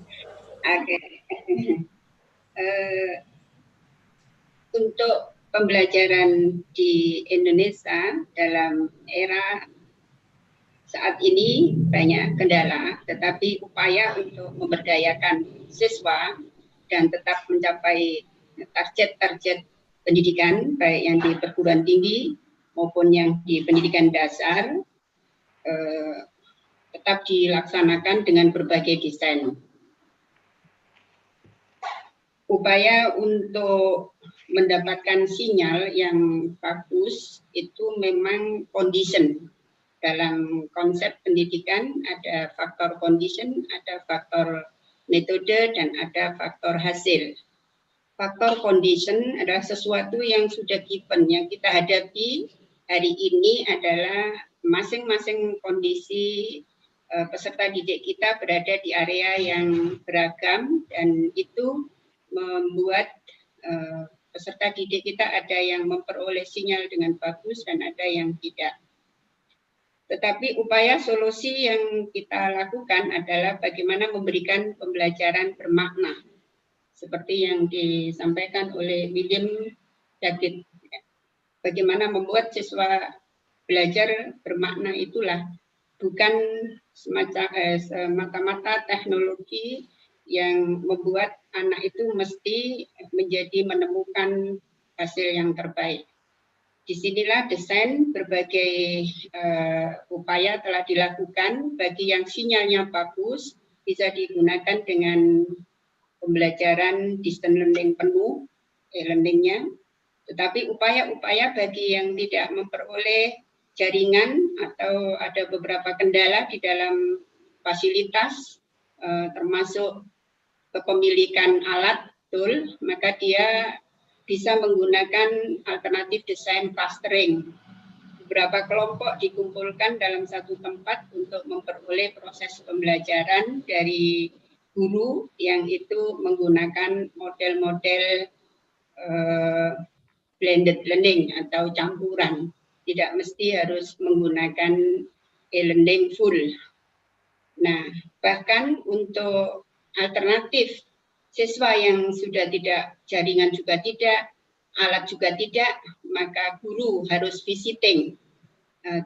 Oke. Untuk pembelajaran di Indonesia dalam era saat ini banyak kendala, tetapi upaya untuk memberdayakan siswa dan tetap mencapai target-target pendidikan, baik yang di perguruan tinggi maupun yang di pendidikan dasar, tetap dilaksanakan dengan berbagai desain. Upaya untuk mendapatkan sinyal yang bagus itu memang condition. Dalam konsep pendidikan ada faktor condition, ada faktor metode, dan ada faktor hasil. Faktor condition adalah sesuatu yang sudah given, yang kita hadapi hari ini adalah masing-masing kondisi peserta didik kita berada di area yang beragam, dan itu membuat peserta didik kita ada yang memperoleh sinyal dengan bagus dan ada yang tidak. Tetapi upaya solusi yang kita lakukan adalah bagaimana memberikan pembelajaran bermakna, seperti yang disampaikan oleh William David. Bagaimana membuat siswa belajar bermakna itulah bukan semata-mata teknologi yang membuat anak itu mesti menjadi menemukan hasil yang terbaik. Disinilah desain berbagai upaya telah dilakukan. Bagi yang sinyalnya bagus bisa digunakan dengan pembelajaran distance learning penuh, e-learningnya. Tetapi upaya-upaya bagi yang tidak memperoleh jaringan atau ada beberapa kendala di dalam fasilitas, termasuk kepemilikan alat tool, maka dia bisa menggunakan alternatif desain clustering. Beberapa kelompok dikumpulkan dalam satu tempat untuk memperoleh proses pembelajaran dari guru yang itu menggunakan model-model blended learning atau campuran. Tidak mesti harus menggunakan e-learning full. Nah, bahkan untuk alternatif siswa yang sudah tidak, jaringan juga tidak, alat juga tidak, maka guru harus visiting,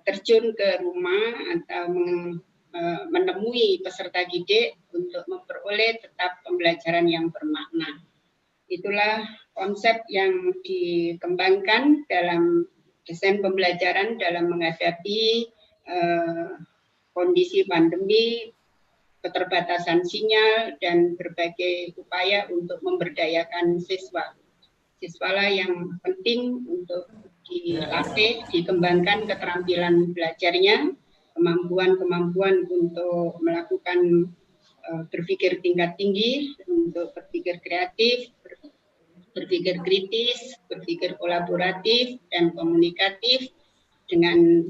terjun ke rumah atau menemui peserta didik untuk memperoleh tetap pembelajaran yang bermakna. Itulah konsep yang dikembangkan dalam desain pembelajaran dalam menghadapi kondisi pandemi, keterbatasan sinyal, dan berbagai upaya untuk memberdayakan siswa. Siswalah yang penting untuk dilatih, dikembangkan keterampilan belajarnya, kemampuan-kemampuan untuk melakukan berpikir tingkat tinggi, untuk berpikir kreatif, berpikir kritis, berpikir kolaboratif, dan komunikatif. Dengan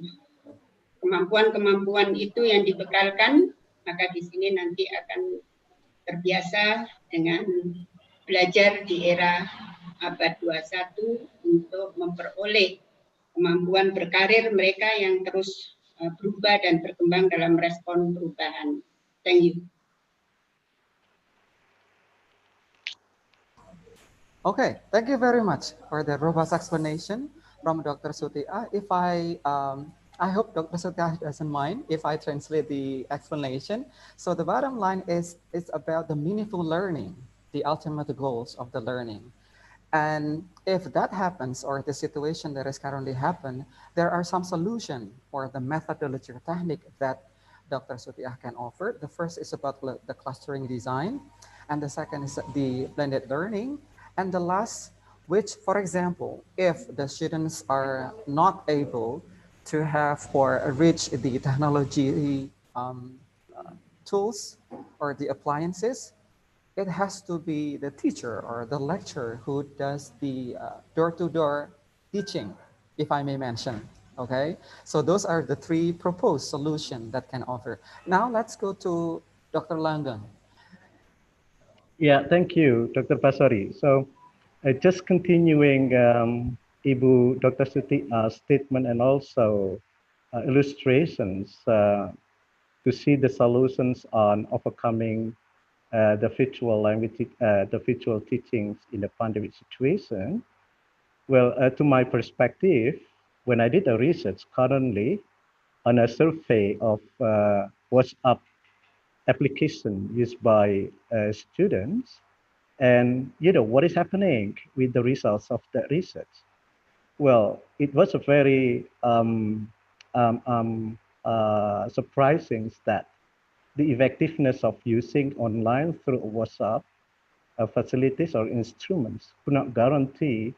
kemampuan-kemampuan itu yang dibekalkan, maka di sini nanti akan terbiasa dengan belajar di era abad 21 untuk memperoleh kemampuan berkarir mereka yang terus berubah dan berkembang dalam respon perubahan. Thank you. Okay, thank you very much for the robust explanation from Dr. Sutia. If I hope Dr. Sutia doesn't mind if I translate the explanation. So the bottom line is it's about the meaningful learning, the ultimate goals of the learning. And if that happens, or the situation that is currently happened, there are some solution or the methodology or technique that Dr. Sutia can offer. The first is about the clustering design, and the second is the blended learning. And the last, which, for example, if the students are not able to have or reach the technology tools or the appliances, it has to be the teacher or the lecturer who does the door-to-door teaching, if I may mention. Okay, so those are the three proposed solutions that can offer. Now let's go to Dr. Langgang. Yeah, thank you, Dr. Pasori. So just continuing Ibu Dr. Sutia's statement and also illustrations to see the solutions on overcoming the virtual language, the virtual teachings in the pandemic situation. Well, to my perspective, when I did a research currently on a survey of WhatsApp application used by students, and what is happening with the results of that research? Well, it was a very surprising that the effectiveness of using online through WhatsApp facilities or instruments could not guarantee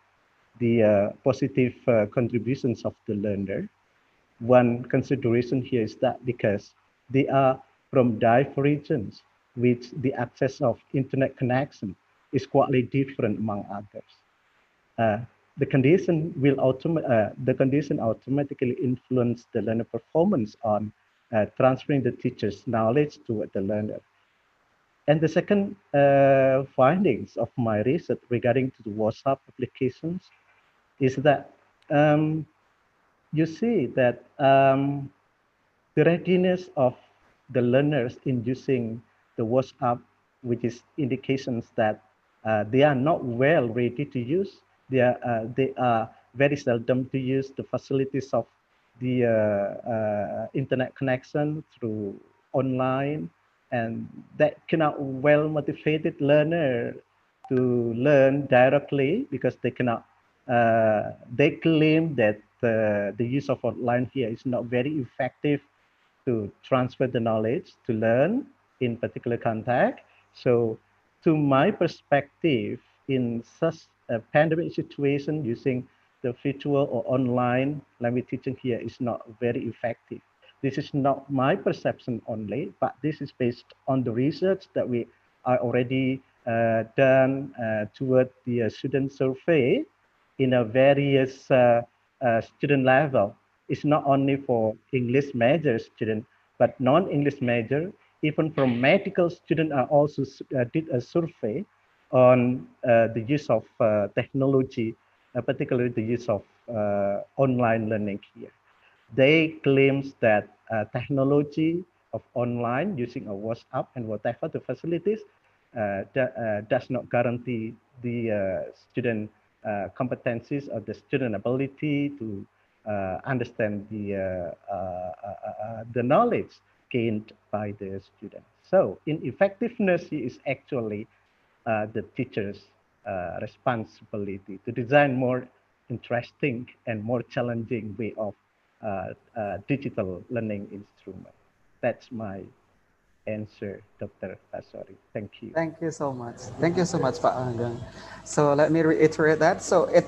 the positive contributions of the learner. One consideration here is that because they are from diverse regions, which the access of internet connection is quite different among others. Uh, the condition automatically influence the learner performance on transferring the teacher's knowledge to the learner. And the second findings of my research regarding to the WhatsApp applications is that you see that the readiness of the learners in using the WhatsApp, which is indications that they are not well ready to use. They are very seldom to use the facilities of the internet connection through online, and that cannot well motivated learner to learn directly because they cannot. They claim that the use of online here is not very effective to transfer the knowledge, to learn in particular context. So to my perspective, in such a pandemic situation, using the virtual or online language teaching here is not very effective. This is not my perception only, but this is based on the research that we are already done toward the student survey in a various student level. It's not only for English major student, but non-English major, even from medical student are also did a survey on the use of technology, particularly the use of online learning here. They claims that technology of online using a WhatsApp and whatever the facilities does not guarantee the student competencies or the student ability to understand the knowledge gained by the student. So ineffectiveness is actually the teacher's responsibility to design more interesting and more challenging way of digital learning instrument. That's my answer, Dr. Basori. Thank you. Thank you so much. Thank you so much, Pak Langgeng. So let me reiterate that. So it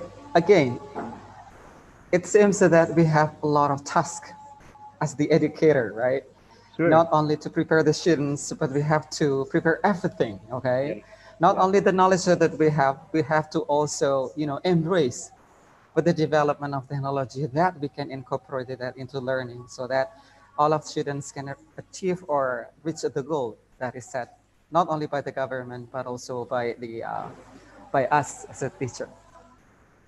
seems that we have a lot of tasks as the educator, right? Sure. Not only to prepare the students, but we have to prepare everything, okay? Yeah. Not only the knowledge that we have to also, embrace with the development of technology that we can incorporate that into learning so that all of students can achieve or reach the goal that is set, not only by the government, but also by by us as a teacher.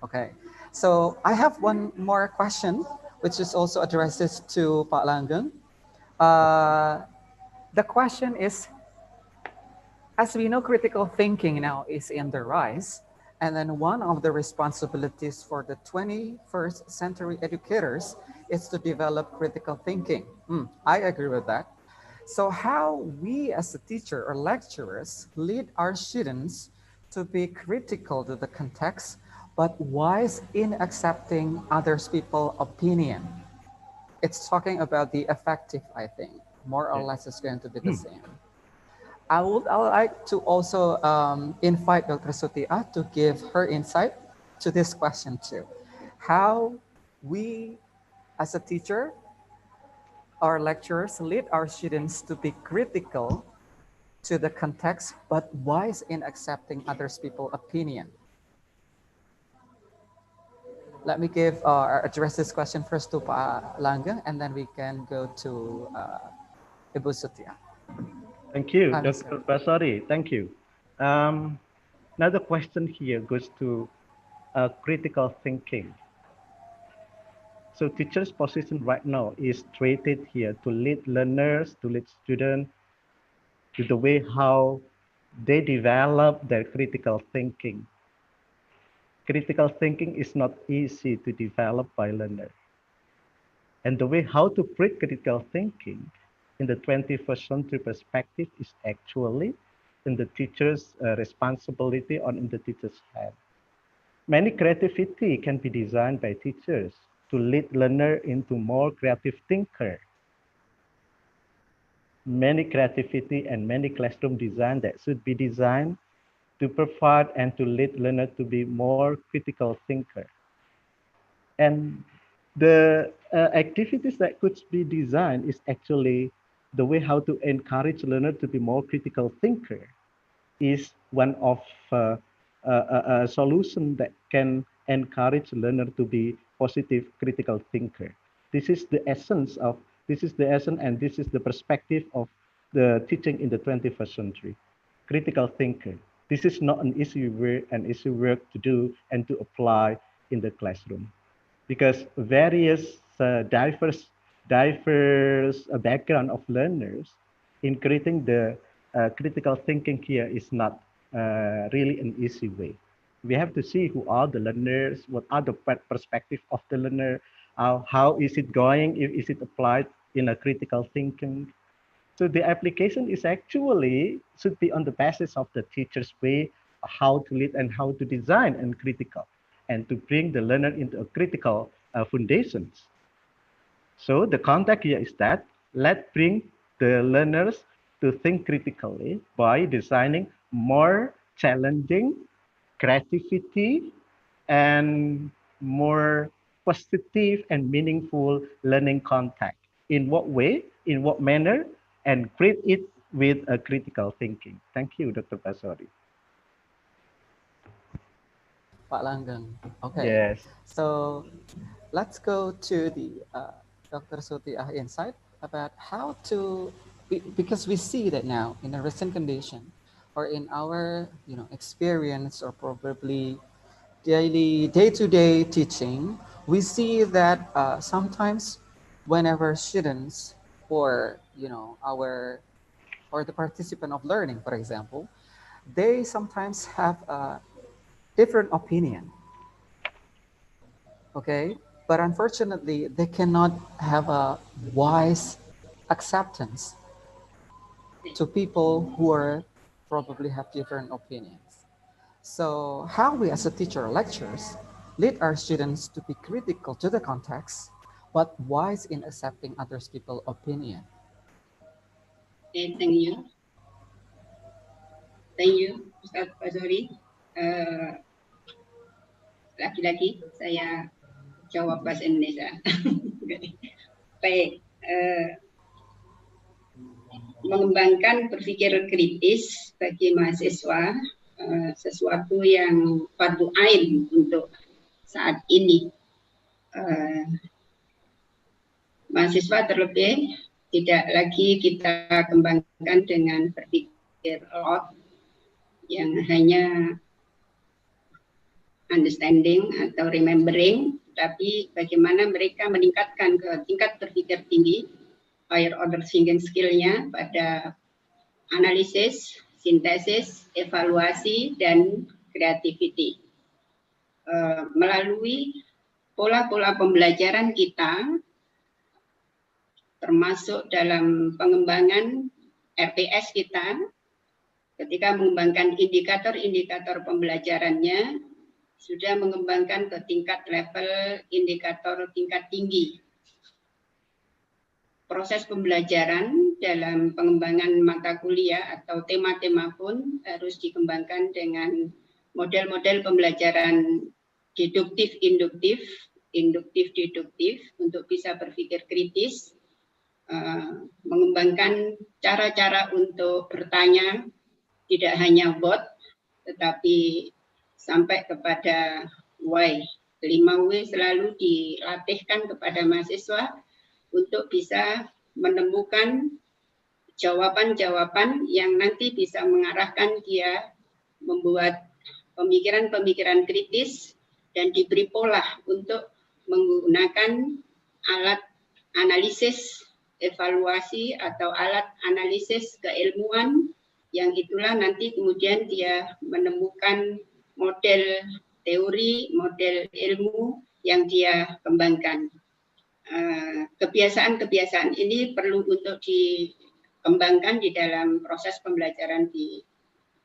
Okay, so I have one more question, which is also addresses to Pak Langgeng. The question is, as we know, critical thinking now is in the rise, and then one of the responsibilities for the 21st century educators is to develop critical thinking. I agree with that. So how we as a teacher or lecturers lead our students to be critical to the context, but wise in accepting others people's opinion. It's talking about the effective, I think. More or less it's going to be the same. I would like to also invite Dr. Sutia to give her insight to this question too. How we as a teacher, our lecturers lead our students to be critical to the context, but wise in accepting others people's opinion. Let me address this question first to Pak Langgeng, and then we can go to Ibu Sutia. Thank you, Dr. Basari. Thank you. Another question here goes to critical thinking. So teacher's position right now is treated here to lead learners, to lead students to the way how they develop their critical thinking. critical thinking is not easy to develop by learner. And the way how to treat critical thinking in the 21st century perspective is actually in the teacher's responsibility or in the teacher's hand. Many creativity can be designed by teachers to lead learner into more creative thinker. Many creativity and many classroom design that should be designed to provide and to lead learner to be more critical thinker. And the activities that could be designed is actually the way how to encourage learner to be more critical thinker is one of a solution that can encourage learner to be positive critical thinker. This is the essence and this is the perspective of the teaching in the 21st century. Critical thinker. This is not an easy work to do and to apply in the classroom, because various diverse background of learners in creating the critical thinking here is not really an easy way. We have to see who are the learners, what are the perspective of the learner, how is it going, is it applied in a critical thinking. So the application is actually should be on the basis of the teacher's way, how to lead and how to design and critical, and to bring the learner into a critical foundations. So the context here is that let's bring the learners to think critically by designing more challenging creativity and more positive and meaningful learning contact. In what way, in what manner, and create it with a critical thinking. Thank you, Dr. Basori. Pak Langgeng. Okay. Yes. So let's go to the Dr. Sutiah insight about how to, because we see that now in a recent condition or in our experience or probably daily day-to-day teaching, we see that sometimes whenever students or the participant of learning, for example, they sometimes have a different opinion. Okay, but unfortunately, they cannot have a wise acceptance to people who are probably have different opinions. So how we as a teacher or lecturers lead our students to be critical to the context, but wise in accepting others people's opinion. Okay, thank you. Thank you, Ustaz Basori. Lagi-lagi saya jawab bahasa Indonesia. Baik, mengembangkan berpikir kritis bagi mahasiswa sesuatu yang fardu ain untuk saat ini. Mahasiswa terlebih tidak lagi kita kembangkan dengan berpikir lot yang hanya understanding atau remembering, tapi bagaimana mereka meningkatkan ke tingkat berpikir tinggi, higher order thinking skill-nya pada analisis, sintesis, evaluasi, dan creativity. Melalui pola-pola pembelajaran kita, termasuk dalam pengembangan RPS kita, ketika mengembangkan indikator-indikator pembelajarannya, sudah mengembangkan ke tingkat level indikator tingkat tinggi. Proses pembelajaran dalam pengembangan mata kuliah atau tema-tema pun harus dikembangkan dengan model-model pembelajaran deduktif-induktif, induktif-deduktif untuk bisa berpikir kritis, mengembangkan cara-cara untuk bertanya tidak hanya what, tetapi sampai kepada why. 5W selalu dilatihkan kepada mahasiswa untuk bisa menemukan jawaban-jawaban yang nanti bisa mengarahkan dia membuat pemikiran-pemikiran kritis dan diberi pola untuk menggunakan alat analisis evaluasi atau alat analisis keilmuan yang itulah nanti kemudian dia menemukan model teori, model ilmu yang dia kembangkan. Kebiasaan-kebiasaan ini perlu untuk dikembangkan di dalam proses pembelajaran di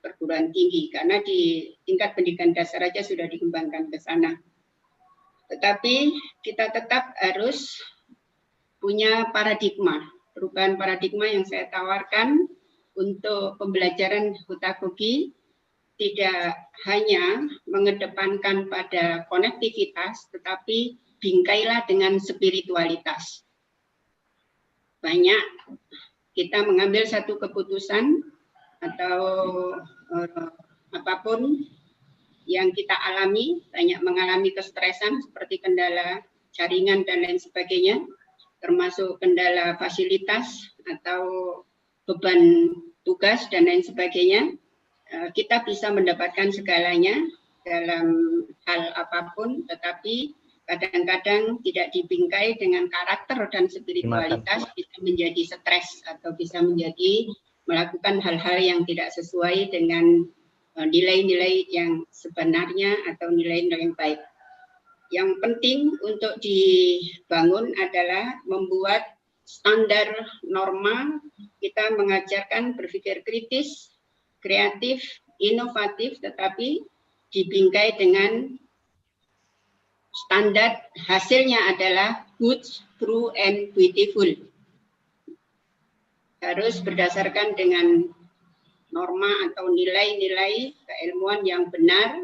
perguruan tinggi, karena di tingkat pendidikan dasar saja sudah dikembangkan ke sana. Tetapi kita tetap harus punya paradigma, perubahan paradigma yang saya tawarkan untuk pembelajaran hudagogi tidak hanya mengedepankan pada konektivitas, tetapi bingkailah dengan spiritualitas. Banyak kita mengambil satu keputusan atau apapun yang kita alami, banyak mengalami kestresan seperti kendala jaringan dan lain sebagainya, termasuk kendala fasilitas atau beban tugas dan lain sebagainya. Kita bisa mendapatkan segalanya dalam hal apapun, tetapi kadang-kadang tidak dibingkai dengan karakter dan spiritualitas, bisa menjadi stres atau bisa menjadi melakukan hal-hal yang tidak sesuai dengan nilai-nilai yang sebenarnya atau nilai-nilai yang baik. Yang penting untuk dibangun adalah membuat standar norma, kita mengajarkan berpikir kritis, kreatif, inovatif, tetapi dibingkai dengan standar hasilnya adalah good, true, and beautiful. Harus berdasarkan dengan norma atau nilai-nilai keilmuan yang benar,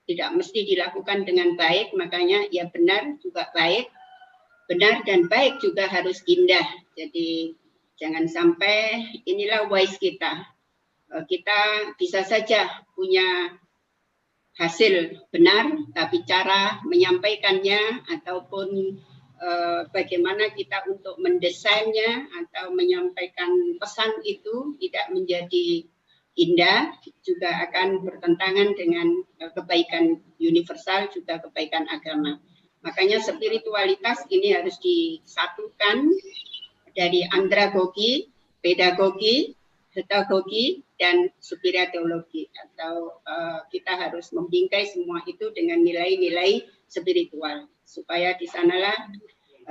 tidak mesti dilakukan dengan baik, makanya ya benar juga baik, benar dan baik juga harus indah. Jadi jangan sampai inilah wise kita. Kita bisa saja punya hasil benar, tapi cara menyampaikannya ataupun bagaimana kita untuk mendesainnya atau menyampaikan pesan itu tidak menjadi indah, juga akan bertentangan dengan kebaikan universal, juga kebaikan agama. Makanya spiritualitas ini harus disatukan dari andragogi, pedagogi, pedagogi, dan spiritualogi. Atau kita harus membingkai semua itu dengan nilai-nilai spiritual. Supaya di sanalah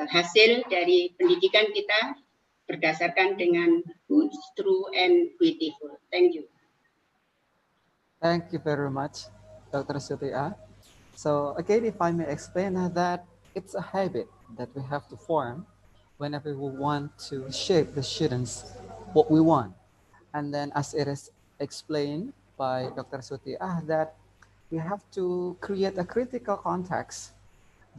hasil dari pendidikan kita berdasarkan dengan good, true, and beautiful. Thank you. Thank you very much, Dr. Sutia. So again, if I may explain that it's a habit that we have to form whenever we want to shape the students what we want. And then as it is explained by Dr. Sutia, that we have to create a critical context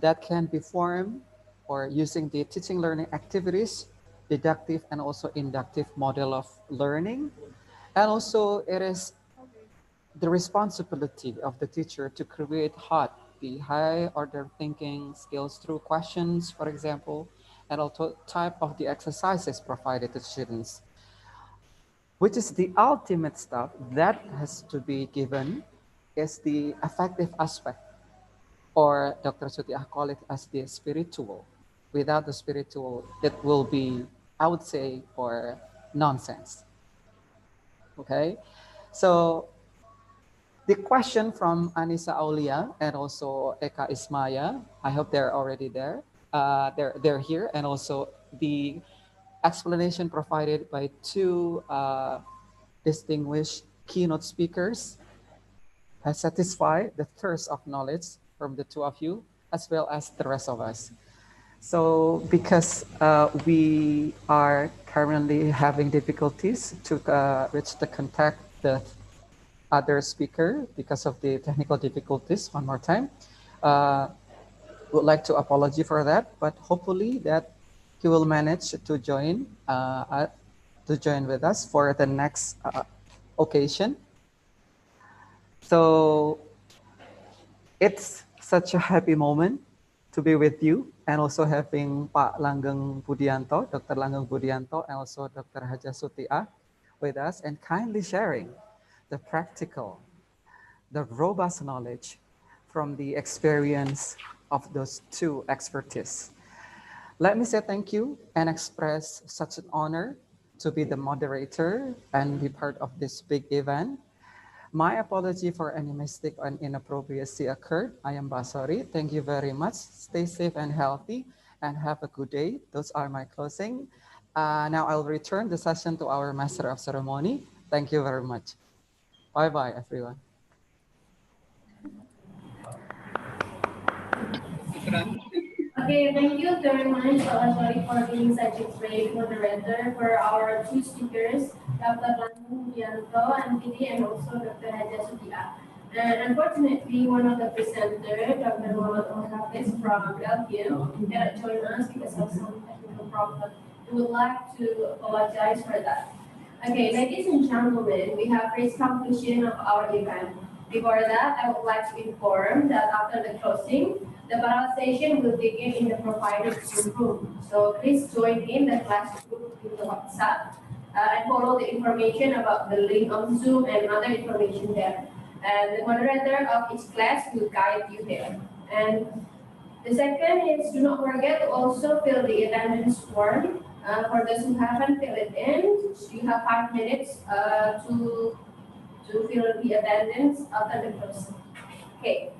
that can be formed or using the teaching learning activities, deductive and also inductive model of learning. And also it is the responsibility of the teacher to create the high order thinking skills through questions, for example, and also type of the exercises provided to students, which is the ultimate stuff that has to be given is the affective aspect, or Dr. Sutia call it as the spiritual. Without the spiritual, it will be, I would say, for nonsense. Okay, so the question from Anissa Aulia and also Eka Ismaya, I hope they're already there. They're here, and also the explanation provided by two distinguished keynote speakers has satisfied the thirst of knowledge from the two of you, as well as the rest of us. So because we are currently having difficulties to reach the contact the other speaker because of the technical difficulties, one more time, would like to apologize for that, but hopefully that he will manage to join with us for the next occasion. So it's such a happy moment to be with you, and also having Pak Langgeng Budianto, Dr. Langgeng Budianto, and also Dr. Haja Sutia with us, and kindly sharing the practical, the robust knowledge from the experience of those two expertise. Let me say thank you and express such an honor to be the moderator and be part of this big event. My apology for any mistake or inappropriacy occurred. I am Basori. Thank you very much. Stay safe and healthy and have a good day. Those are my closing. Now I'll return the session to our Master of Ceremony. Thank you very much. Bye-bye, everyone. Okay, thank you very much, sorry for being such a great moderator for our two speakers, Dr. Landung Dianto and Pidi, and also Dr. Haja Sudia. And unfortunately, one of the presenters, Dr. Muhammad Hafiz from Belgium, cannot join us because of some technical problem. We would like to apologize for that. Okay, ladies and gentlemen, we have reached conclusion of our event. Before that, I would like to inform that after the closing, the panel session will begin in the provided Zoom room. So please join in the class group in the WhatsApp and follow the information about the link on Zoom and other information there. And the moderator of each class will guide you there. And the second is do not forget to also fill the attendance form. For those who haven't filled it in, you have 5 minutes to fill the attendance after the closing. Okay.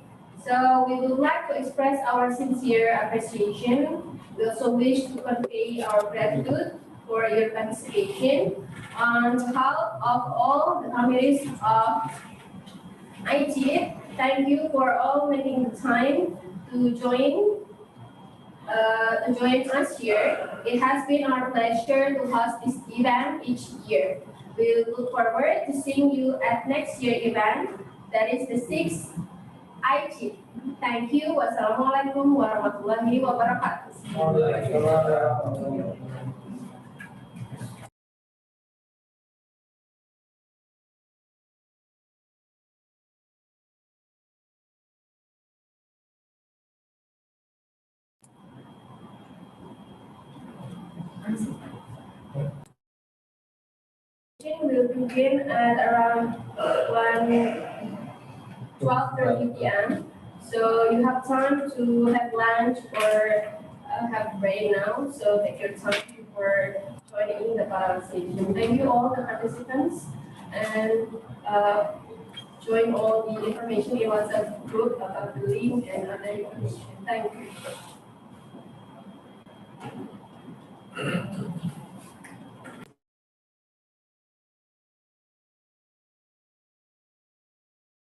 So we would like to express our sincere appreciation. We also wish to convey our gratitude for your participation. On behalf of all the committees of ICIED, thank you for all making the time to join us here. It has been our pleasure to host this event each year. We look forward to seeing you at next year's event, that is the 6th ICIED. Thank you. Wassalamualaikum warahmatullahi wabarakatuh. Will begin at around 12:30 p.m. So you have time to have lunch or have break now. So take your time for joining in the conversation. Thank you all the participants and join all the information in WhatsApp group about the link and other information. Thank you.